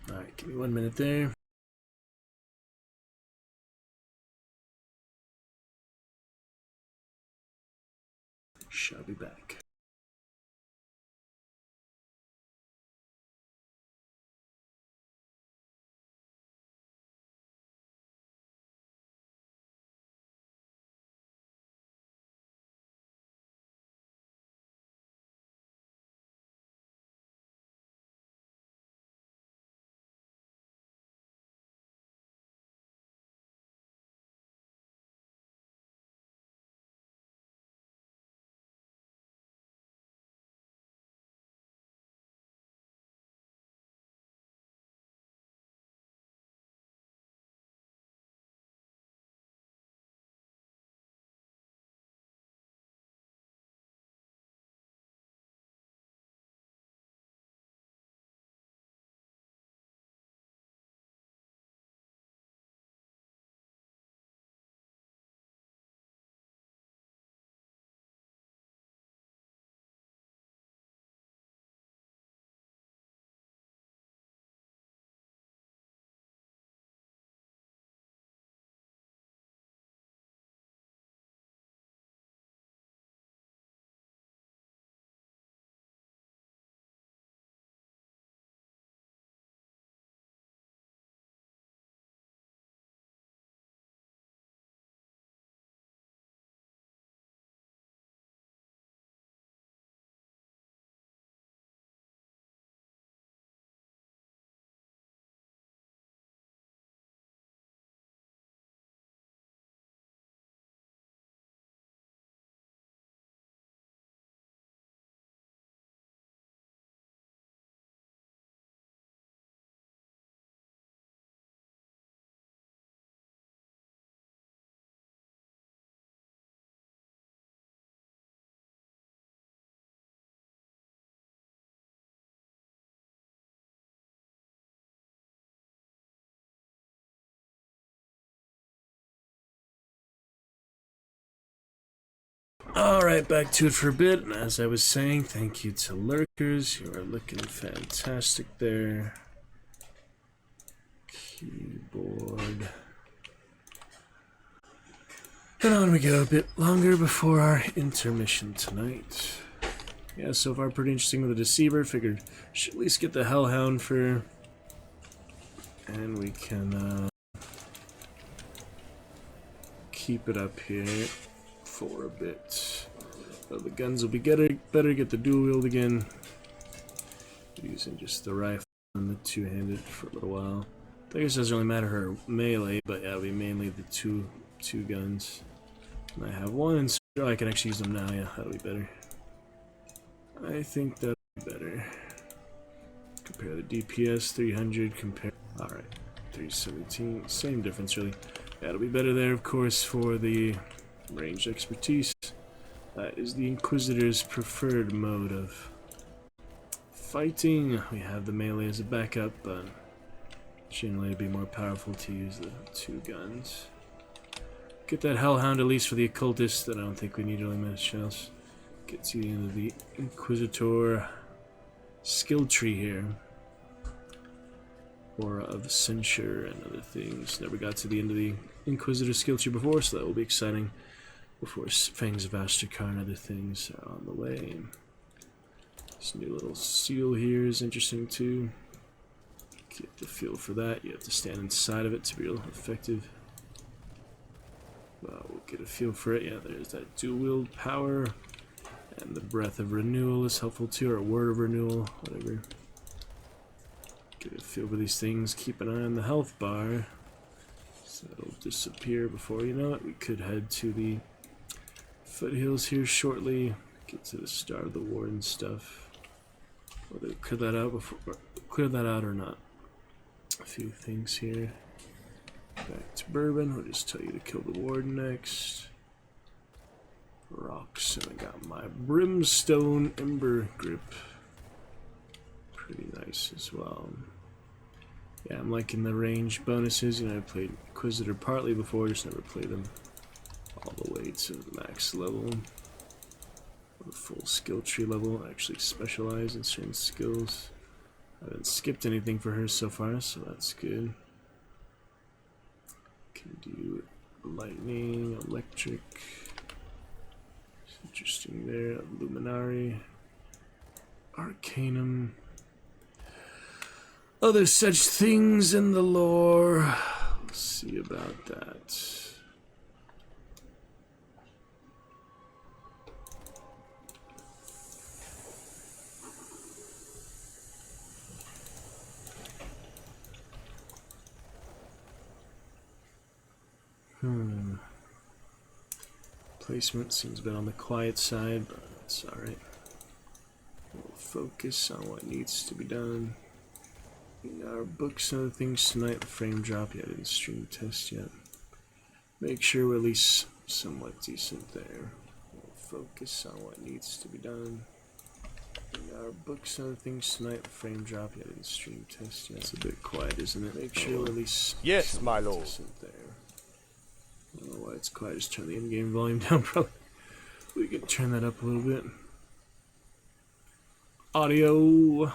Alright, give me 1 minute there. Shall be back. Alright, back to it for a bit. And as I was saying, thank you to Lurkers. You are looking fantastic there. Keyboard. And on we go, a bit longer before our intermission tonight. Yeah, so far pretty interesting with the Deceiver. Figured should at least get the Hellhound for... And we can keep it up here for a bit. But the guns will be better get the dual wield again. Using just the rifle and the two-handed for a little while. I guess it doesn't really matter her melee, but yeah, it'll be mainly the two guns. And I have one, and so I can actually use them now. Yeah, that'll be better. I think that'll be better. Compare the DPS 300. Compare. All right, 317. Same difference really. That'll be better there, of course, for the ranged expertise. That is the Inquisitor's preferred mode of fighting. We have the melee as a backup, but generally it'd be more powerful to use the two guns. Get that Hellhound at least for the Occultist, that I don't think we need really much else. Get to the end of the Inquisitor skill tree here. Aura of Censure and other things. Never got to the end of the Inquisitor skill tree before, so that will be exciting. Before Fangs of Astrikar and other things are on the way. This new little seal here is interesting too. Get the feel for that. You have to stand inside of it to be real effective. We'll get a feel for it. Yeah, there's that dual wield power. And the Breath of Renewal is helpful too, or Word of Renewal, whatever. Get a feel for these things. Keep an eye on the health bar. So it'll disappear before you know it. We could head to the foothills here shortly. Get to the start of the Warden stuff. Whether clear that out before, clear that out or not. A few things here. Back to Bourbon. I'll just tell you to kill the Warden next. Rocks, and I got my Brimstone Ember Grip. Pretty nice as well. Yeah, I'm liking the range bonuses. You know, I played Inquisitor partly before, just never played them all the way to max level. Or full skill tree level. I actually specialize in certain skills. I haven't skipped anything for her so far, so that's good. Can do lightning, electric. It's interesting there. Luminary, Arcanum. Other such things in the lore. Let's see about that. Placement seems a bit on the quiet side, but it's alright. We'll focus on what needs to be done. In our books and other things tonight, the frame drop, yeah, I didn't stream test yet. Make sure we're at least somewhat decent there. We'll focus on what needs to be done. In our books and other things tonight, the frame drop, yeah, I didn't stream test yet. It's a bit quiet, isn't it? Make sure we're at least yes, my lord. Decent there. I don't know why it's quiet, just turn the in-game volume down, probably. We can turn that up a little bit. Audio.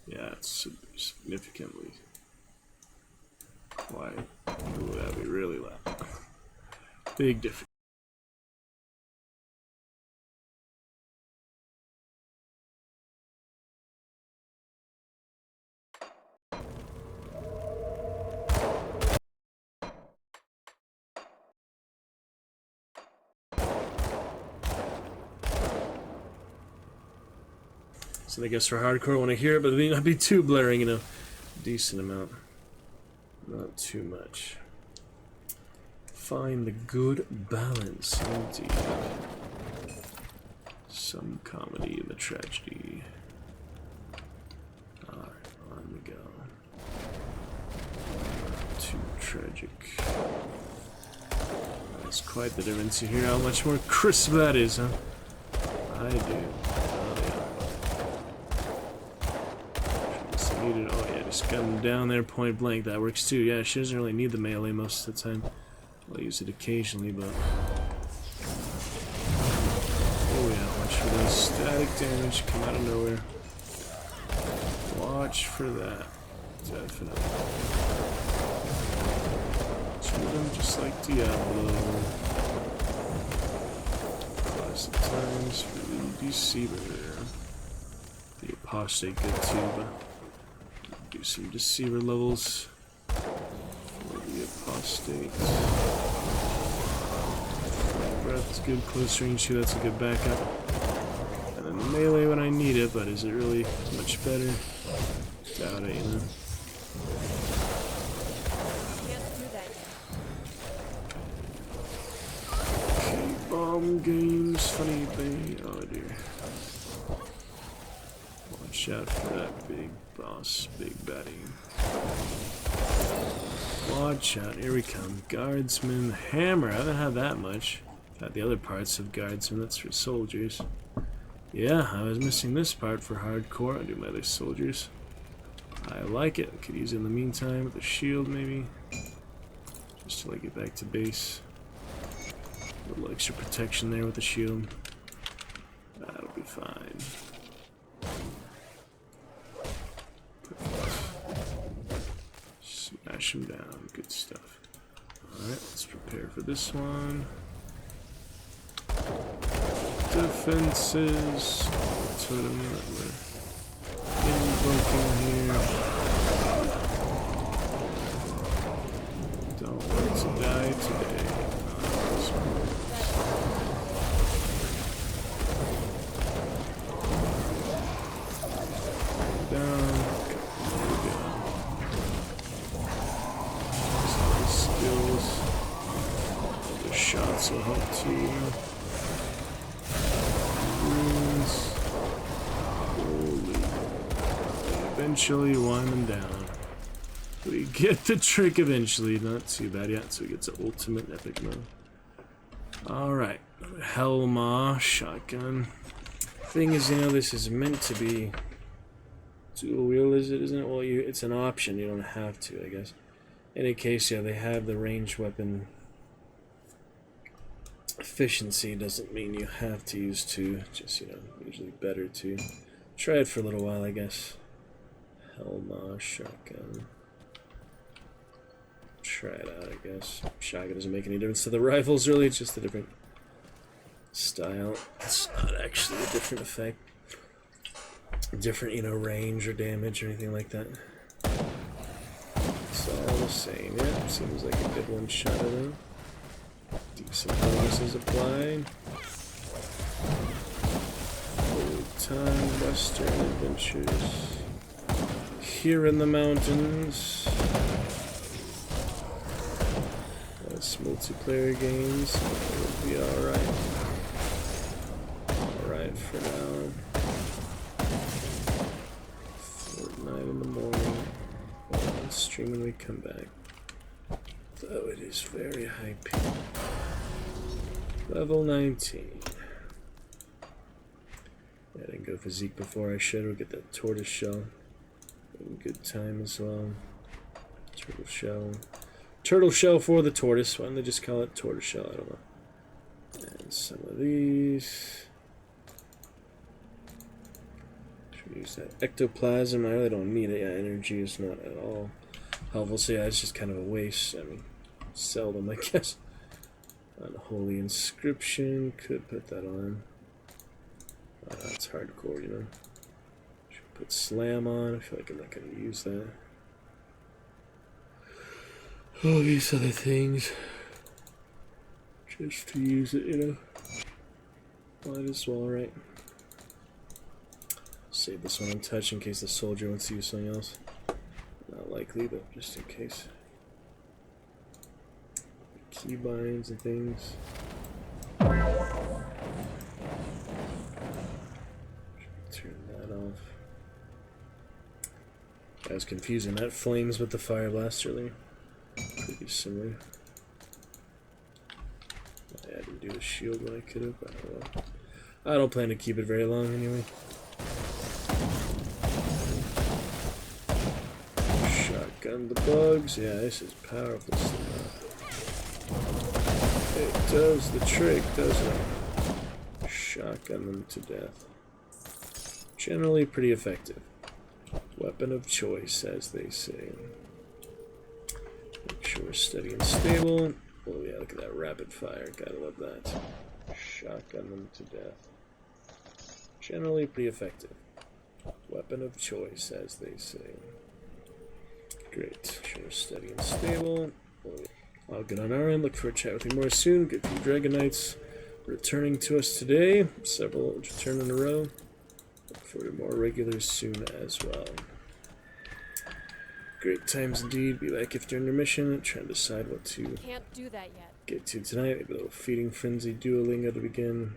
Yeah, it's significantly quiet. Ooh, that'd be really loud. Big difference. So I guess for hardcore, when I hear it, but it may not be too blaring, you know, decent amount, not too much. Find the good balance, indeed. Some comedy in the tragedy. Alright, on we go. Too tragic. That's quite the difference. You hear how much more crisp that is, huh? I do. Oh yeah, just got him down there point blank. That works too. Yeah, she doesn't really need the melee most of the time. I'll use it occasionally, but oh yeah, watch for those static damage come out of nowhere. Watch for that. Definitely. Shoot them just like Diablo. Classic times for the Deceiver. The Apostate good too, but do some Deceiver levels for the Apostate. Breath's good, close range too, that's a good backup. And then melee when I need it, but is it really much better? Doubt it, you know. Okay, bomb games, funny thing. Oh dear. Watch out for that big boss, big baddie. Watch out, here we come. Guardsman, hammer. I haven't had that much. Got the other parts of guardsman, that's for soldiers. Yeah, I was missing this part for hardcore. I'll do my other soldiers. I like it. I could use it in the meantime with a shield maybe. Just till I get back to base. A little extra protection there with the shield. That'll be fine. Smash him down. Good stuff. Alright, let's prepare for this one. Defenses. Totem that we're invoking here. Don't want to die today. Down. There we go. Skills. Other shots will help too. Runes. Holy. Eventually wind them down. We get the trick eventually. Not too bad yet. So we get to ultimate epic mode. Alright. Helma shotgun. Thing is, you know, this is meant to be dual wield, isn't it? Well, it's an option. You don't have to, I guess. In any case, yeah, they have the ranged weapon efficiency. Doesn't mean you have to use two. Just, you know, usually better to try it for a little while, I guess. Helma shotgun. Try it out, I guess. Shotgun doesn't make any difference to the rifles, really. It's just a different style. It's not actually a different effect. Different, you know, range or damage or anything like that. It's all the same. Yeah, seems like a good one shot of them. Decent bonuses applied. Old time Western adventures. Here in the mountains. That's multiplayer games. It'll be alright. Alright for now. Fortnite in the morning. On stream when we come back. Though it is very high peak. Level 19. I didn't go physique before I should. We'll get that tortoise shell. In good time as well. Turtle shell. Turtle shell for the tortoise. Why don't they just call it tortoise shell? I don't know. And some of these. Should use that ectoplasm. I really don't need it. Yeah, energy is not at all helpful. So yeah, it's just kind of a waste. I mean, seldom, I guess. Unholy inscription. Could put that on. That's hardcore, you know. Should put slam on. I feel like I'm not going to use that. All these other things. Just to use it, you know. Might as well, right? Save this one untouched in case the soldier wants to use something else. Not likely, but just in case. Keybinds and things. Turn that off. That was confusing. That flames with the fire blast earlier. Pretty similar. I didn't do the shield when I could have, but I don't plan to keep it very long anyway. Shotgun the bugs. Yeah, this is powerful stuff. It does the trick, doesn't it? Shotgun them to death. Generally pretty effective. Weapon of choice, as they say. Make sure we're steady and stable. Oh yeah, look at that rapid fire. Gotta love that. Shotgun them to death. Generally pretty effective. Weapon of choice, as they say. Great. Sure, steady and stable. Oh, yeah. All good on our end. Look for a chat with you more soon. Good few Dragon Knights returning to us today. Several return in a row. Look forward to more regulars soon as well. Great times indeed. Be back after intermission. Trying to decide what to Can't do that yet. get to tonight. Maybe a little feeding frenzy Duolingo to begin.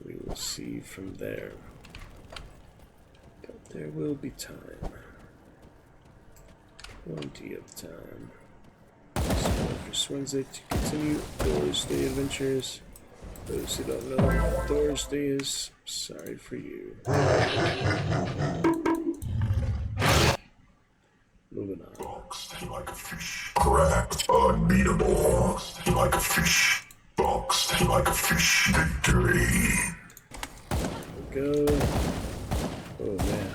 We will see from there. But there will be time. Plenty of time. For Wednesday to continue Thursday adventures. Those who don't know what Thursday is, sorry for you. Moving on. Dogs stay like a fish. Correct. Unbeatable. Dogs stay like a fish. Dogs stay like a fish. Victory. Go. Oh man.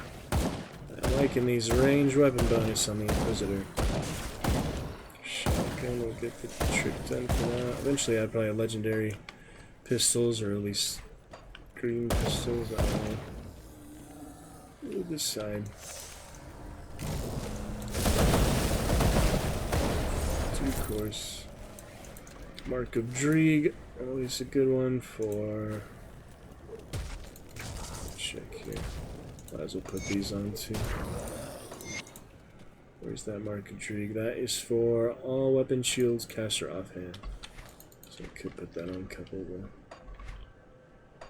I'm liking these range weapon bonus on the Inquisitor. Shotgun will get the trick done for that. Eventually I'd probably have legendary pistols, or at least green pistols, I don't know. We'll decide. Of course. Mark of Dreeg, always a good one for... Check here. Might as well put these on too. Where's that Mark of Dreeg? That is for all weapon shields, caster offhand. So I could put that on a couple of them.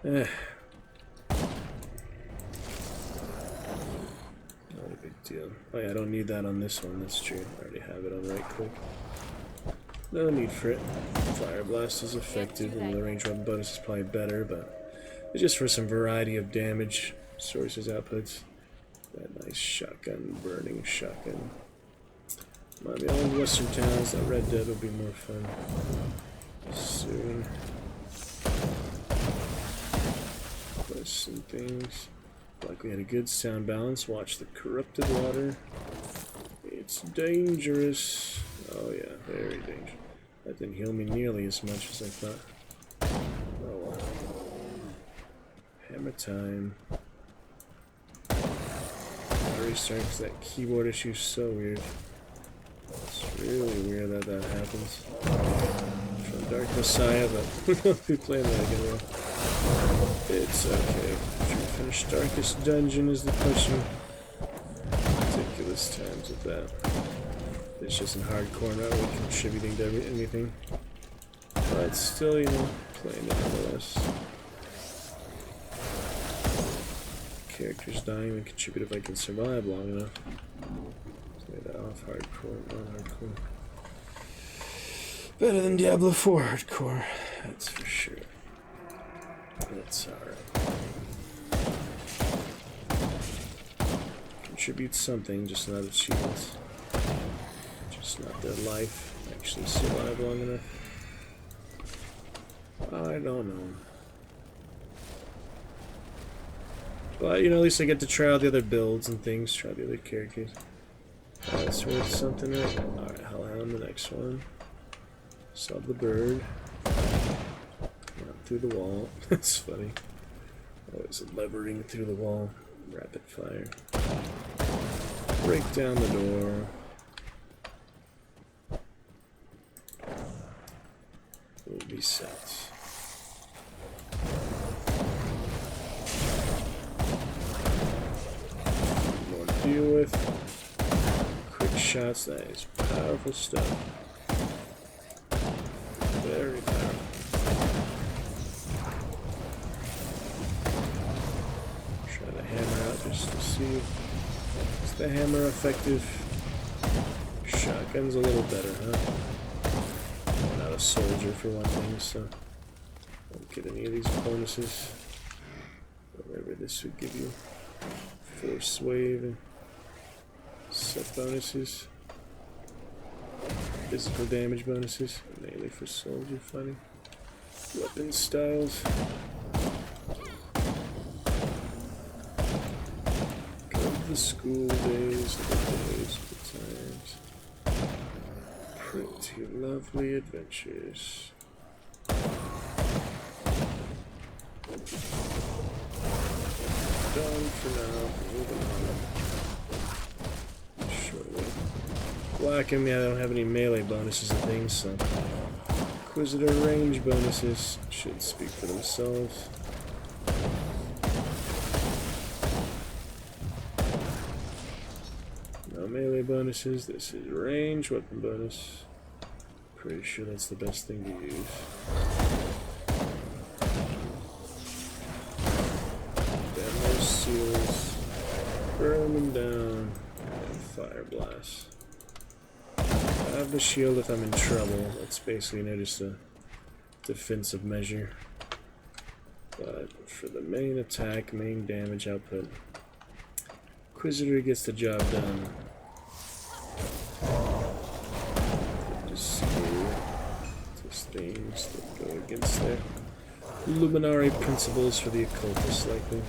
Not a big deal. Oh yeah, I don't need that on this one, that's true. I already have it on right click. No need for it. Fire Blast is effective, and the range weapon bonus is probably better, but it's just for some variety of damage sources outputs. That nice shotgun, burning shotgun. Might be all in western towns. That Red Dead will be more fun soon. Quests and things. Like we had a good sound balance. Watch the corrupted water. It's dangerous. Oh yeah, very dangerous. That didn't heal me nearly as much as I thought. Oh well. Hammer time. I'll restart because that keyboard issue is so weird. It's really weird that that happens. From Dark Messiah, but we won't be playing that again. It's okay. Should we finish Darkest Dungeon is the question. Ridiculous times with that. It's just in hardcore, not really contributing to anything. But still, you know, playing it nonetheless. Characters dying and contribute if I can survive long enough. Play that off hardcore, non-hardcore. Better than Diablo 4 hardcore, that's for sure. That's alright. Contribute something, just not achievements. Just not their life. Actually survive long enough. I don't know. But, you know, at least I get to try out the other builds and things, try the other characters. That's worth something, right? Alright, Hellhound, the next one. Saw the bird. Not through the wall. That's funny. Always levering through the wall. Rapid fire. Break down the door. Will be set. More to deal with. Quick shots, that is powerful stuff. Very powerful. Try to hammer out just to see. Is the hammer effective? Shotgun's a little better, huh? I'm not a soldier for one thing, so don't get any of these bonuses. Whatever this would give you. Force wave and set bonuses. Physical damage bonuses. Melee for soldier fighting. Weapon styles. Of the school days, of the days, of the times. Pretty lovely adventures. Done for now. Moving on. Shortly. Black and me, I don't have any melee bonuses and things, so Inquisitor range bonuses should speak for themselves. No melee bonuses. This is range weapon bonus. Pretty sure that's the best thing to use. Damn those seals. Burn them down. And fire blast. I have the shield if I'm in trouble. That's basically, you know, just a defensive measure. But for the main attack, main damage output, Inquisitor gets the job done. Just things that go against their luminary principles for the occultist, likely.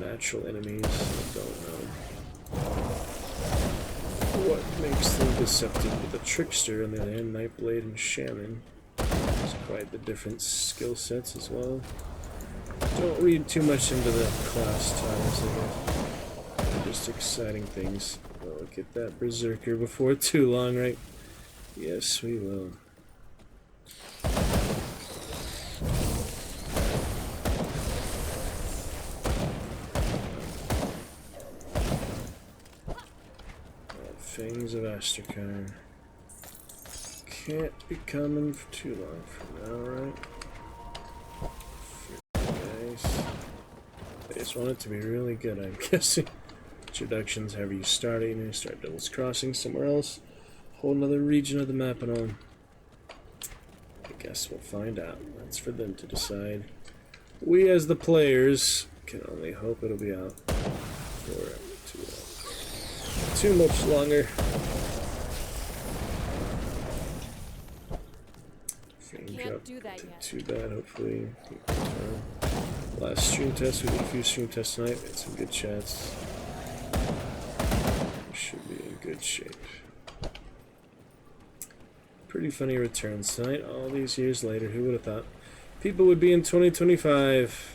Natural enemies that don't know what makes them deceptive, but the trickster on the other hand, Nightblade and Shaman, is quite the different skill sets as well. Don't read too much into the class titles, I guess. They're just exciting things. We'll get that Berserker before too long, right? Yes, we will. Fangs of Astrachar. Can't be coming for too long from now, right? Nice. I just want it to be really good, I'm guessing. Introductions, however you start it, you start Devil's Crossing somewhere else. Whole another region of the map and all. I guess we'll find out. That's for them to decide. We as the players can only hope it'll be out for too much longer. can't do that yet. Too bad, hopefully. Last stream test, we did a few stream tests tonight, we had some good chats. We should be in good shape. Pretty funny returns tonight, all these years later, who would have thought? People would be in 2025.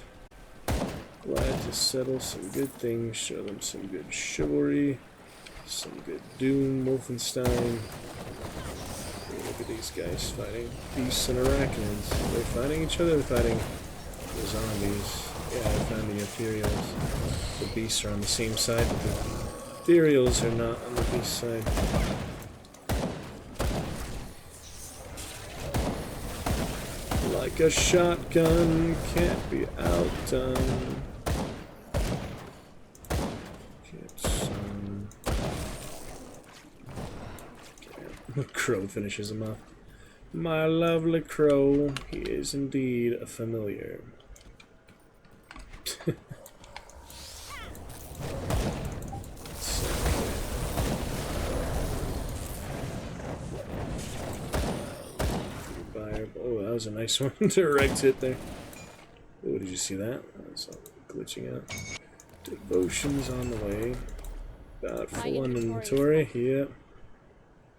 Glad to settle some good things, show them some good chivalry, some good Doom, Wolfenstein. Look at these guys fighting beasts and arachnids. They're fighting each other, they're fighting the zombies. Yeah, I found the ethereals. The beasts are on the same side, but the ethereals are not on the beast side. Like a shotgun, can't be outdone. Get some. Okay. Crow finishes him off. My lovely crow, he is indeed a familiar. Oh, that was a nice one. Direct hit there. Oh, did you see that? That's all glitching out. Devotion's on the way. About full inventory. Yep.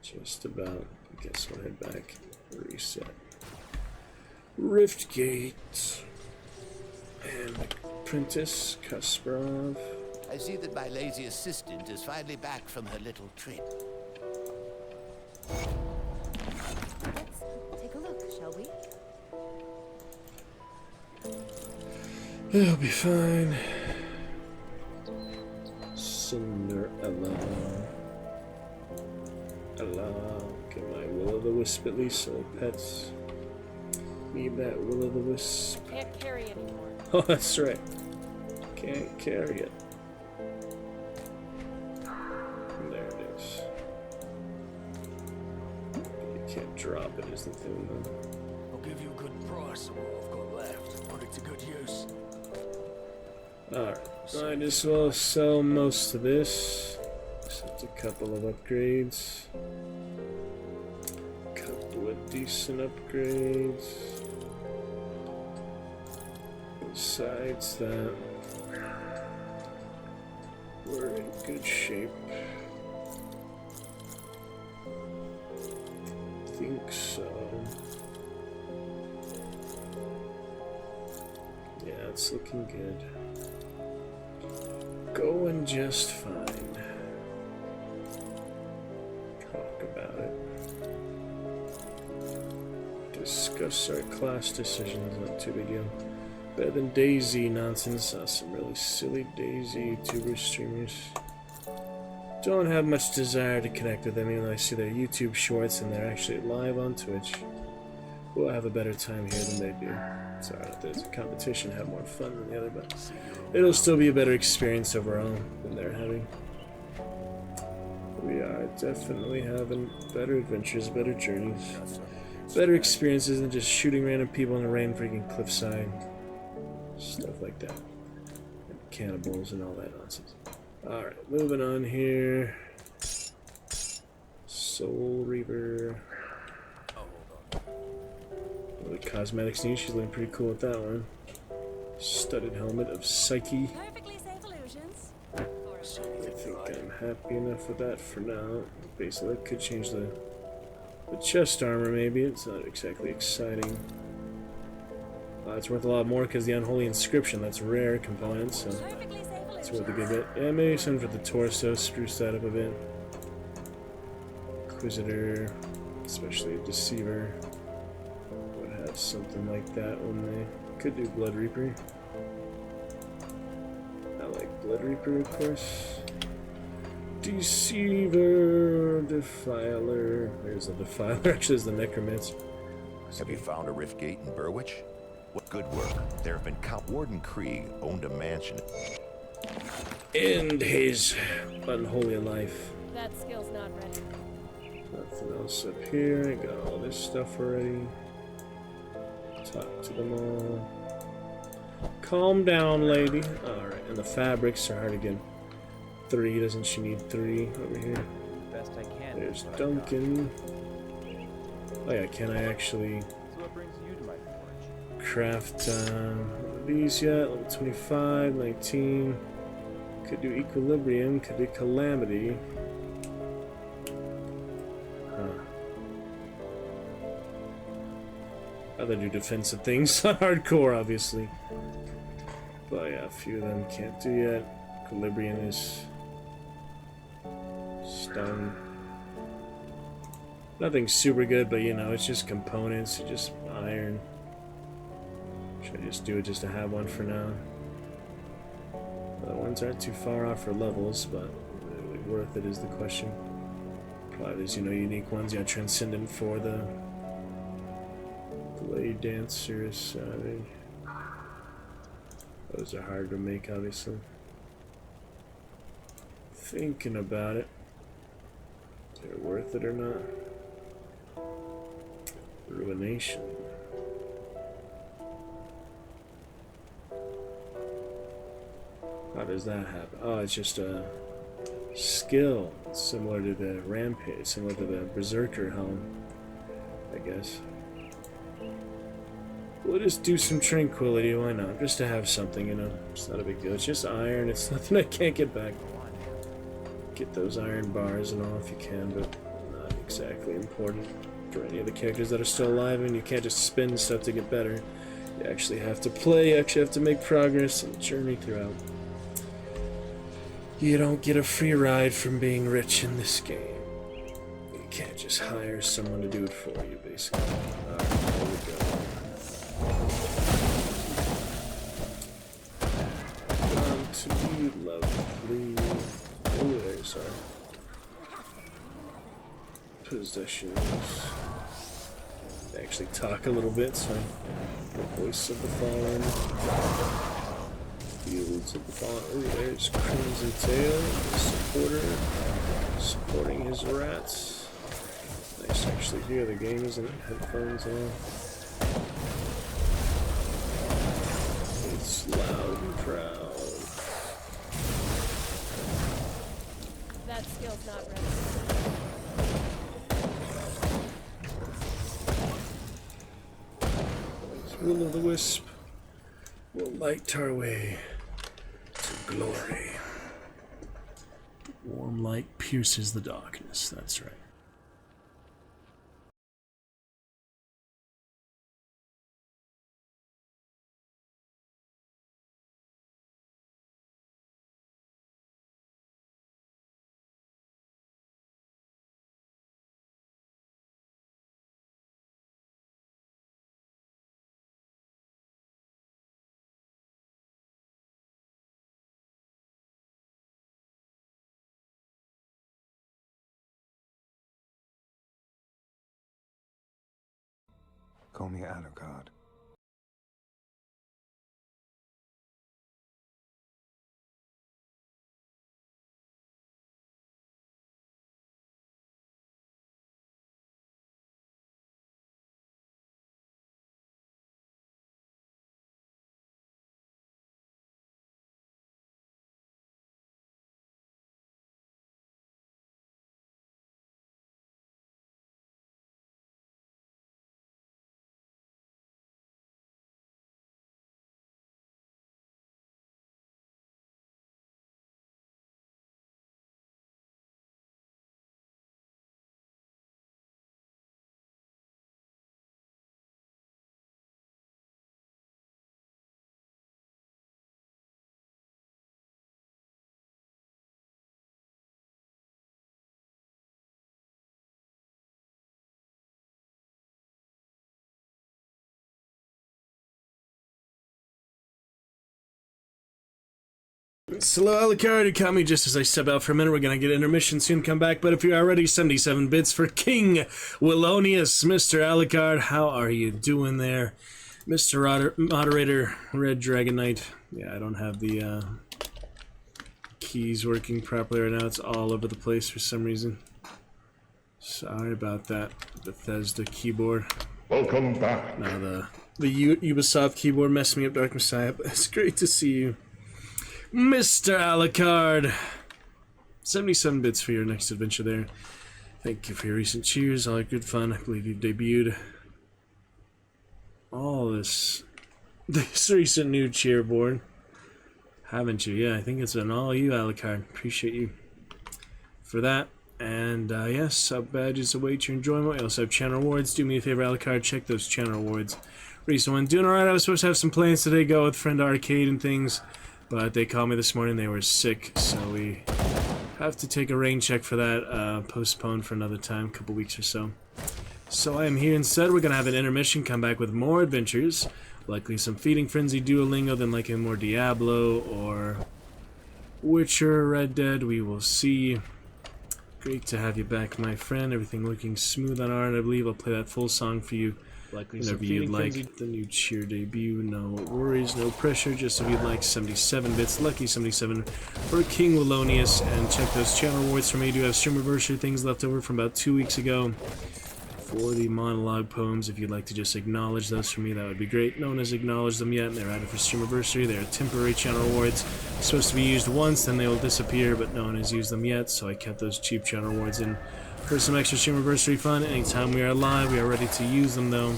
Just about. I guess we'll head back. Reset. Riftgate. And Apprentice Kasparov. I see that my lazy assistant is finally back from her little trip. Let's take a look, shall we? It'll be fine. Cinderella. Get my will-o'-the-wisp at least, so pets. Need that will-o'-the-wisp. Can't carry anymore. Oh, that's right. Can't carry it. There it is. You can't drop it, is the thing, though. I'll give you a good price for what I've got left. Put it to good use. Alright, might as well sell most of this. Except a couple of upgrades. Couple of decent upgrades. Besides that, we're in good shape. Think so. Yeah, it's looking good. Going just fine. Talk about it. Discuss our class decisions, not too big deal. Better than DayZ nonsense. Some really silly DayZ YouTuber streamers. Don't have much desire to connect with them, even though I see their YouTube shorts and they're actually live on Twitch. We'll have a better time here than they do. Sorry that there's a competition, have more fun than the other, but it'll still be a better experience overall than they're having. We are definitely having better adventures, better journeys, better experiences than just shooting random people on a random freaking cliffside. Stuff like that. And cannibals and all that nonsense. Alright, moving on here. Soul Reaver. What the cosmetics need? She's looking pretty cool with that one. Studded helmet of Psyche. Perfectly safe illusions. I think I'm happy enough with that for now. Basically, that could change the chest armor, maybe. It's not exactly exciting. It's worth a lot more because the Unholy Inscription, that's a rare component, so it's worth a good bit. Yeah, maybe something for the torso, spruce that up a bit. Inquisitor, especially a Deceiver, would have something like that when they could do Blood Reaper. I like Blood Reaper, of course. Deceiver, Defiler. There's the Defiler, actually, there's the Necromancer. Have you found a rift gate in Burwich? What good work. There have been Warden Krieg owned a mansion. End his unholy life. That skill's not ready. Nothing else up here. I got all this stuff already. Talk to them all. Calm down, lady. Alright, and the fabrics are hard to get. 3, doesn't she need 3 over here? Best I can. There's Duncan. Oh yeah, can I actually... craft one of these yet. Level 25, 19. Could do Equilibrium, could do Calamity. Other do defensive things on hardcore, obviously. But yeah, a few of them can't do yet. Equilibrium is stun. Nothing super good, but you know, it's just components, it's just iron. Should I just do it just to have one for now? The ones aren't too far off for levels, but really worth it is the question. Probably there's, you know, unique ones. Yeah, Transcendent for the Blade Dancers. Those are hard to make, obviously. Thinking about it. If they're worth it or not. Ruination. How does that happen? Oh, it's just a skill. It's similar to the Rampage, similar to the Berserker Helm, I guess. We'll just do some Tranquility, why not? Just to have something, you know. It's not a big deal. It's just iron. It's nothing I can't get back. Get those iron bars and all if you can, but not exactly important for any of the characters that are still alive. And you can't just spin stuff to get better. You actually have to play, you actually have to make progress and journey throughout. You don't get a free ride from being rich in this game. You can't just hire someone to do it for you, basically. Alright, there we go. On to you, lovely. Oh, there, sorry. Possessions. They actually talk a little bit, so the voice of the fallen. Fields of the fallen. Oh, there's Crimson Tail, the supporter, supporting his rats. Nice to actually hear the game, isn't it? Headphones on. It's loud and proud. That skill's not ready. Will of the Wisp will light our way to glory. Warm light pierces the darkness, that's right. Call me Alucard. Hello, Alucard. You caught me just as I step out for a minute. We're gonna get intermission soon, come back. But if you're already 77 bits for King Willonius, Mr. Alucard, how are you doing there? Mr. Moderator, Red Dragon Knight. Yeah, I don't have the keys working properly right now. It's all over the place for some reason. Sorry about that, Bethesda keyboard. Welcome back. Now the Ubisoft keyboard messed me up, Dark Messiah, but it's great to see you. Mr. Alucard! 77 bits for your next adventure there. Thank you for your recent cheers, all good fun. I believe you've debuted all this this recent new cheerboard. Haven't you? Yeah, I think it's an all you, Alucard. Appreciate you for that. And yes, sub badges await your enjoyment. We also have channel awards. Do me a favor, Alucard, check those channel awards. Recent one. Doing alright. I was supposed to have some plans today, go with friend arcade and things, but they called me this morning, they were sick, so we have to take a rain check for that, postponed for another time, a couple weeks or so. So I am here instead. We're gonna have an intermission, come back with more adventures, likely some Feeding Frenzy Duolingo, then likely more Diablo or Witcher, Red Dead, we will see. Great to have you back, my friend. Everything looking smooth on our end. I believe I'll play that full song for you whenever you'd like. The new cheer debut, no worries, no pressure, just if you'd like 77 bits, lucky 77 for King Wallonius, and check those channel awards for me. I do have Streamiversary things left over from about 2 weeks ago for the monologue poems. If you'd like to just acknowledge those for me, that would be great. No one has acknowledged them yet, and they're added for Streamiversary. They're temporary channel awards, supposed to be used once, then they will disappear, but no one has used them yet, so I kept those cheap channel awards in for some extra Streamiversary fun. Anytime we are live, we are ready to use them, though.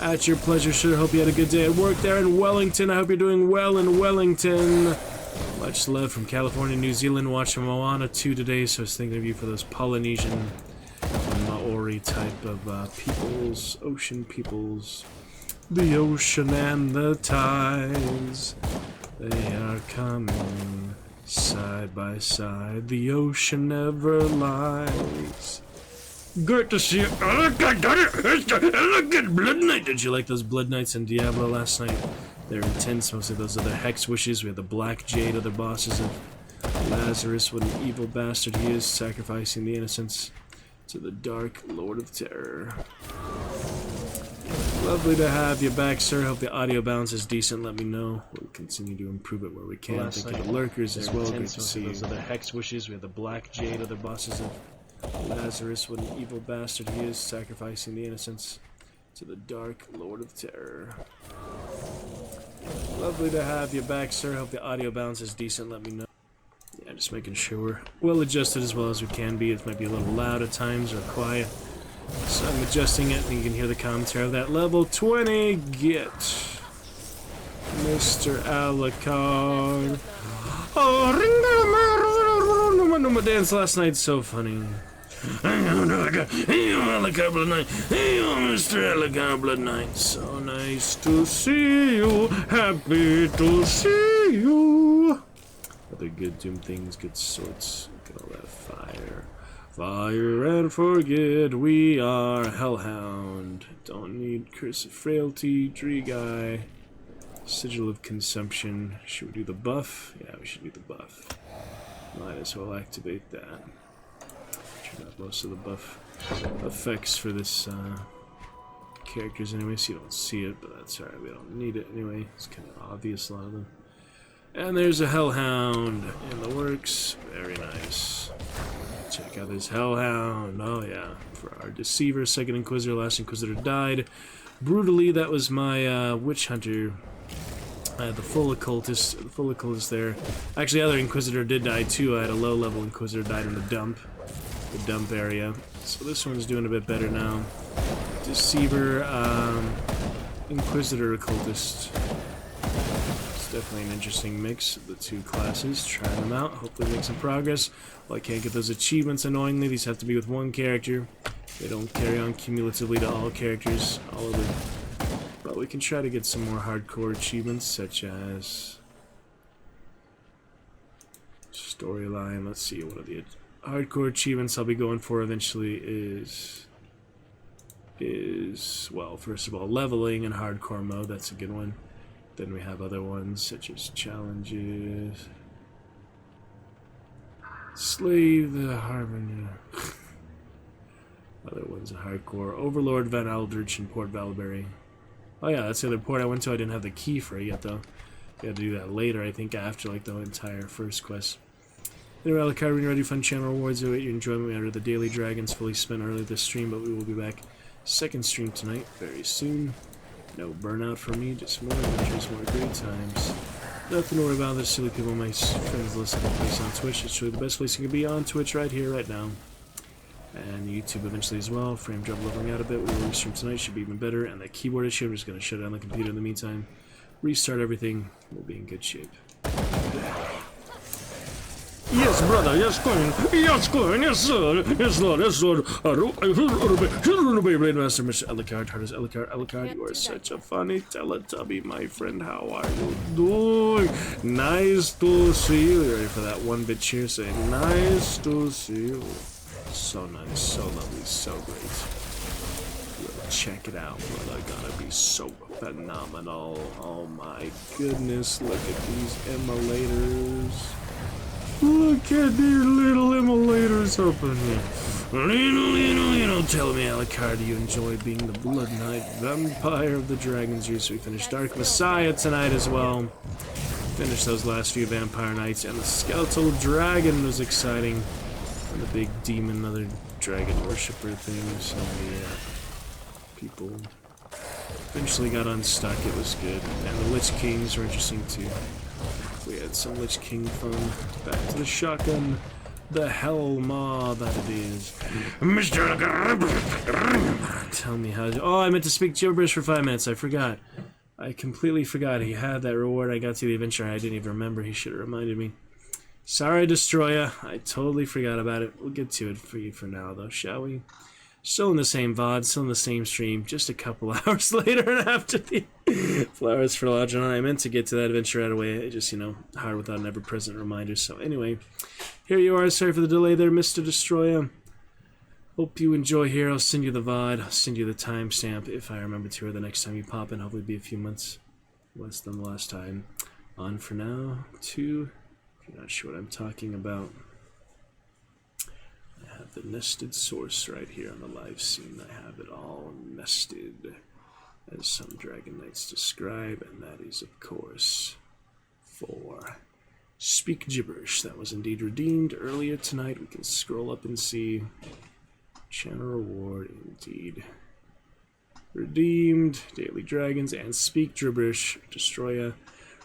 At your pleasure, sure. Hope you had a good day at work there in Wellington. I hope you're doing well in Wellington. Much love from California, New Zealand. Watching Moana 2 today, so I was thinking of you for those Polynesian Maori type of peoples, ocean peoples. The ocean and the tides, they are coming side by side. The ocean never lies. Great to see you. Look at Blood Knight. Did you like those Blood Knights in Diablo last night? They're intense. Mostly those other Hex Wishes. We had the Black Jade, other bosses of Lazarus. What an evil bastard he is, sacrificing the innocents to the Dark Lord of Terror. Lovely to have you back, sir. Hope the audio balance is decent. Let me know. We'll continue to improve it where we can. Thank you to lurkers as well. Great to see you. Those other Hex Wishes. We have the Black Jade, other bosses of Lazarus. What an evil bastard he is, sacrificing the innocents to the Dark Lord of Terror. Lovely to have you back, sir. Hope the audio balance is decent. Let me know. Yeah, just making sure we're well adjusted as well as we can be. It might be a little loud at times or quiet, so I'm adjusting it, and you can hear the commentary of that. Level 20, get Mr. Alucard. Oh, my dance last night, so funny. Alucard Blood Knight. Mr. Alucard Blood Knight. So nice to see you. Happy to see you. Other good doom things, good sorts. Look at all that fire. Fire and forget, we are Hellhound. Don't need Curse of Frailty, Tree Guy. Sigil of Consumption. Should we do the buff? Yeah, we should do the buff. Might as well activate that. Turn out most of the buff effects for this characters anyway, so you don't see it, but that's alright, we don't need it anyway. It's kind of obvious, a lot of them. And there's a Hellhound in the works. Very nice. Check out this Hellhound. Oh yeah, for our Deceiver, second Inquisitor, last Inquisitor died brutally. That was my Witch Hunter. I had the full occultist there. Actually, the other Inquisitor did die too. I had a low-level Inquisitor died in the dump area. So this one's doing a bit better now. Deceiver, Inquisitor, Occultist. It's definitely an interesting mix of the two classes. Trying them out, hopefully make some progress. Well, I can't get those achievements annoyingly. These have to be with one character. They don't carry on cumulatively to all characters, all of them. But we can try to get some more hardcore achievements, such as storyline. Let's see, what are the hardcore achievements I'll be going for eventually is well, first of all, leveling in hardcore mode. That's a good one. Then we have other ones such as challenges, Slave the Harbinger. Other ones in hardcore, Overlord Van Aldrich and Port Valberry. Oh yeah, that's the other port I went to. I didn't have the key for it yet though. You gotta do that later, I think, after like the entire first quest. Anyway, Alucard, when you're ready, fun channel awards. Await your enjoyment. We entered the Daily Dragons fully spent earlier this stream, but we will be back second stream tonight very soon. No burnout for me, just more adventures, more great times. Nothing to worry about. There's silly people, my friends listen to place on Twitch. It's really the best place you can be on Twitch right here, right now. And YouTube eventually as well. Frame drop leveling out a bit. We will restream tonight, should be even better. And that keyboard issue, I'm just going to shut down the computer in the meantime. restart everything, we'll be in good shape. Yes, brother, yes, Queen, yes, sir, yes, Lord, yes, Lord. Blade Master, Mr. Alucard, how does Alucard, you are such a funny Teletubby, my friend. How are you doing? Nice to see you. You ready for that 1-bit cheer? Say, nice to see you. So nice, so lovely, so great. Check it out, brother. Gonna be so phenomenal. Oh my goodness, look at these immolators. Look at these little immolators up in here. Tell me, Alucard, do you enjoy being the Blood Knight Vampire of the Dragon's Year? So we finished Dark Messiah tonight as well. Finished those last few Vampire Knights, and the Skeletal Dragon was exciting. And the big demon, another dragon worshipper thing. So yeah, people eventually got unstuck. It was good, and the Lich Kings were interesting too. We had some Lich King fun. Back to the shotgun. The hell maw that it is. Mr. Tell me how. Oh, I meant to speak gibberish for 5 minutes. I forgot. I completely forgot. He had that reward. I got to the adventure. I didn't even remember. He should have reminded me. Sorry, Destroya. I totally forgot about it. We'll get to it for you for now, though, shall we? Still in the same VOD, still in the same stream, just a couple hours later and after the Flowers for Algernon. I meant to get to that adventure right away. It just, hard without an ever-present reminder. So anyway, here you are. Sorry for the delay there, Mr. Destroyer. Hope you enjoy here. I'll send you the VOD. I'll send you the timestamp if I remember to, or the next time you pop in. Hopefully it'll be a few months less than the last time. On for now, 2. If you're not sure what I'm talking about. I have the nested source right here on the live scene. I have it all nested, as some Dragon Knights describe, and that is, of course, for Speak Gibberish. That was indeed redeemed earlier tonight. We can scroll up and see. Channel reward, indeed. Redeemed, Daily Dragons, and Speak Gibberish. Destroya,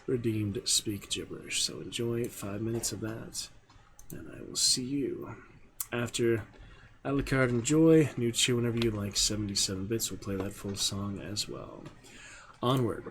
redeemed, Speak Gibberish. So enjoy 5 minutes of that, and I will see you after Alucard. Enjoy. New cheer whenever you like. 77 bits. We'll play that full song as well. Onward.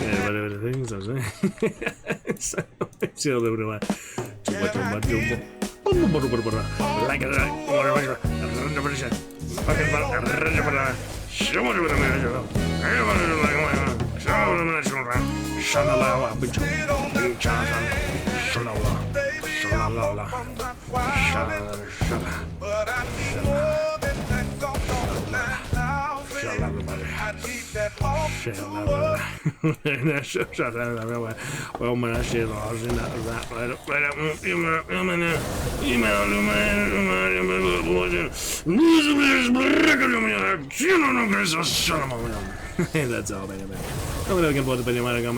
Yeah, whatever the things I was saying. That's all, baby. I'm looking for the video. I'm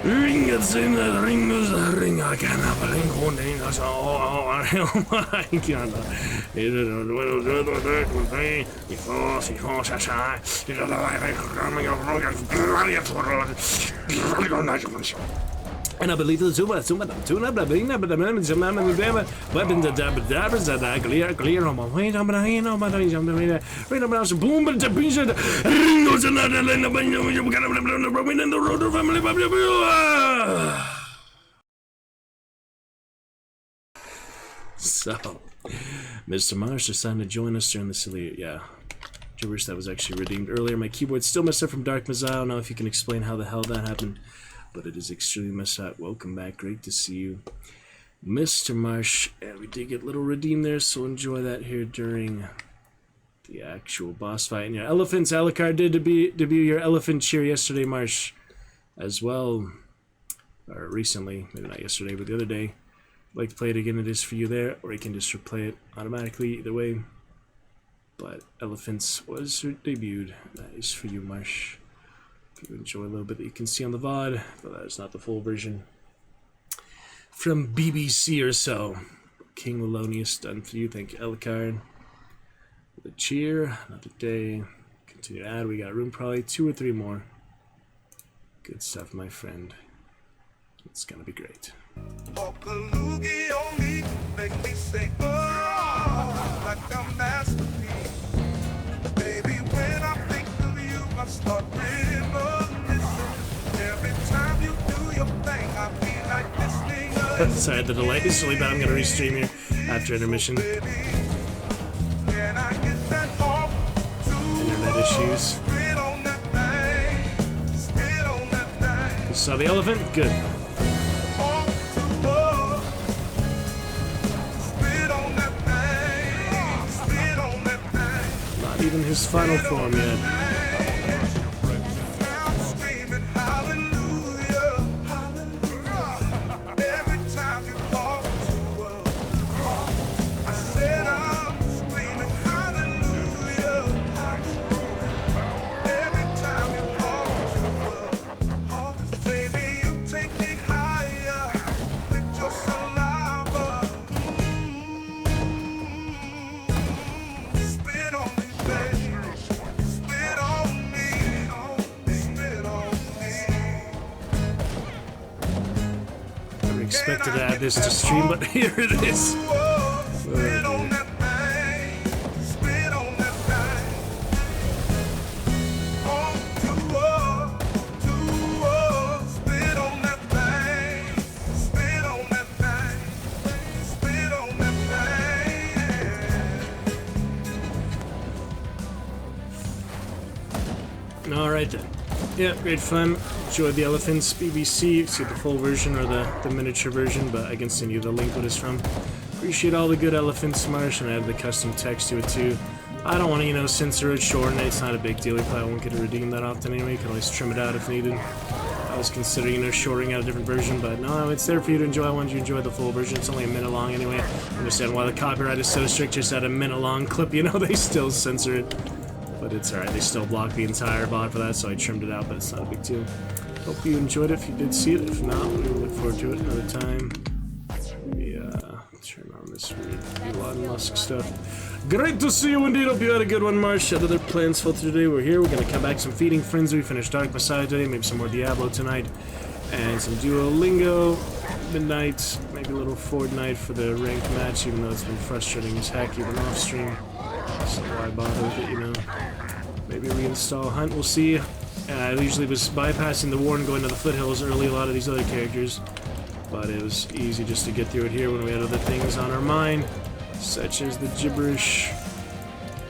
Ring it's in the ring is the ring. I cannot believe one thing. That's all. I cannot. It is a little thing. Before she falls aside, it's a life coming of and I believe the Zuma, Tuna, Babina, but the moment the man with them, weapons that dabbers that are clear on my way. I'm not here, no, but I'm the right about the boom, but the piece of Ringo's another line of you got a in the road of family. So, Mr. Marsh decided to join us during the silly, yeah. Gibberish that was actually redeemed earlier. My keyboard's still messed up from Dark Messiah. I don't know if you can explain how the hell that happened, but it is extremely messed up. Welcome back. Great to see you, Mr. Marsh. And we did get a little redeemed there, so enjoy that here during the actual boss fight. And your elephants, Alucard did debut your elephant cheer yesterday, Marsh, as well. Or recently, maybe not yesterday, but the other day. Like to play it again, it is for you there, or you can just replay it automatically, either way. But Elephants was debuted. That is for you, Marsh. If you enjoy a little bit that you can see on the VOD, but that is not the full version. From BBC or so. King Lelonius done for you. Thank you, Alucard. The cheer, another day. Continue to add. We got room probably 2 or 3 more. Good stuff, my friend. It's gonna be great. Walk a loogie on me, make me say, like a masterpiece. Baby, when I think of you, I start reminiscing. Every time you do your thing, I feel like listening. Sorry, the delay is really bad. I'm gonna restream here after intermission. Internet issues. You saw the elephant? Good. Even his final form yet. Expected to add this to stream, but here it is. Alright then. Yeah, great fun. Enjoyed the elephants, BBC. See the full version or the miniature version, but I can send you the link what it's from. Appreciate all the good elephants, Marsh, and I have the custom text to it too. I don't want to, you know, censor it, shorten it. It's not a big deal. You probably won't get to redeem that often anyway. You can always trim it out if needed. I was considering, you know, shortening out a different version, but no, it's there for you to enjoy. I want you to enjoy the full version. It's only a minute long anyway. I understand why the copyright is so strict. Just at a minute long clip, you know, they still censor it. But it's alright. They still block the entire bot for that, so I trimmed it out, but it's not a big deal. Hope you enjoyed it if you did see it. If not, we will look forward to it another time. Turn on this weird Elon Musk stuff. Great to see you indeed. Hope you had a good one, Marsh. Had other plans for today. We're here. We're gonna come back to some Feeding Frenzy. We finished Dark Messiah today. Maybe some more Diablo tonight. And some Duolingo. Midnight. Maybe a little Fortnite for the ranked match, even though it's been frustrating as heck even off stream. So why bother with it, you know? Maybe reinstall Hunt. We'll see. I usually was bypassing the war and going to the foothills early, a lot of these other characters. But it was easy just to get through it here when we had other things on our mind, such as the gibberish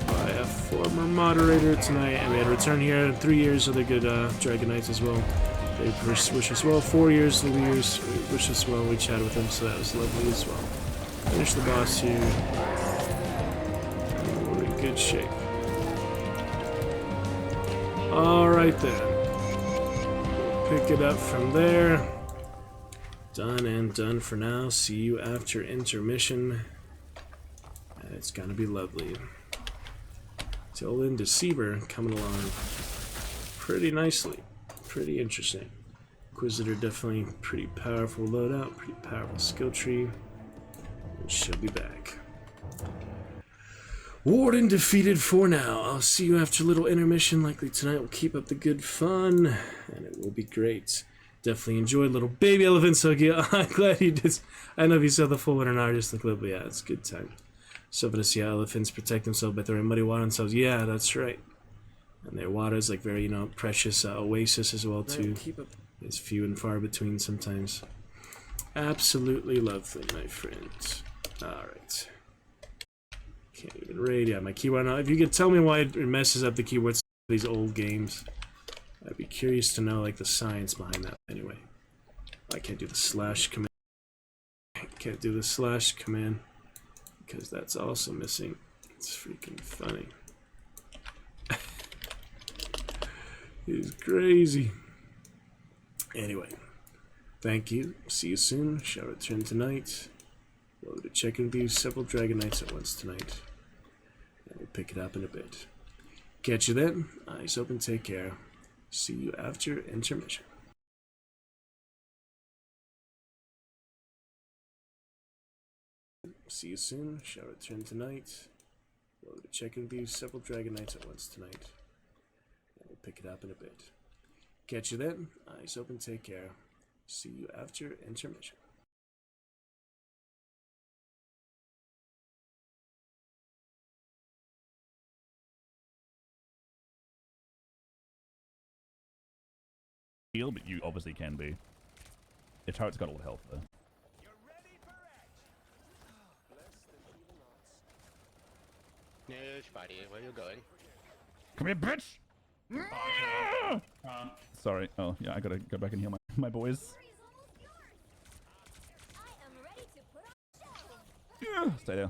by a former moderator tonight, and we had a return here in 3 years of the good Dragon Knights as well. They wish us well. 4 years, the years wish us well. We chatted with them, so that was lovely as well. Finish the boss here. And we're in good shape. Alright then. Pick it up from there. Done and done for now. See you after intermission. It's gonna be lovely. Till then, Deceiver coming along pretty nicely. Pretty interesting. Inquisitor definitely pretty powerful loadout, pretty powerful skill tree. And she'll be back. Warden defeated for now. I'll see you after a little intermission. Likely tonight we'll keep up the good fun, and it will be great. Definitely enjoyed little baby elephants, Huggy. I'm glad you did. I don't know if you saw the full one or not, just the clip, but yeah, it's a good time. So to see how elephants protect themselves by throwing muddy water on themselves. Yeah, that's right. And their water is like very, you know, precious oasis as well too. It's few and far between sometimes. Absolutely lovely, my friends. Alright. Can't even raid. Yeah, my keyboard now. If you could tell me why it messes up the keyboards for these old games, I'd be curious to know, like, the science behind that. Anyway, I can't do the slash command. Can't do the slash command because that's also missing. It's freaking funny. It's crazy. Anyway, thank you. See you soon. Shall return tonight. Load to check and view several Dragon Knights at once tonight. And we'll pick it up in a bit. Catch you then. Eyes open. Take care. See you after intermission. See you soon. Shall return tonight. Load to check and view several Dragon Knights at once tonight. And we'll pick it up in a bit. Catch you then. Eyes open. Take care. See you after intermission. But you obviously can be. Your turret's got all the health though. You're ready for action. Yes, buddy, where you going? Come here, bitch! Sorry. Oh, yeah, I gotta go back and heal my boys. Yeah, stay there.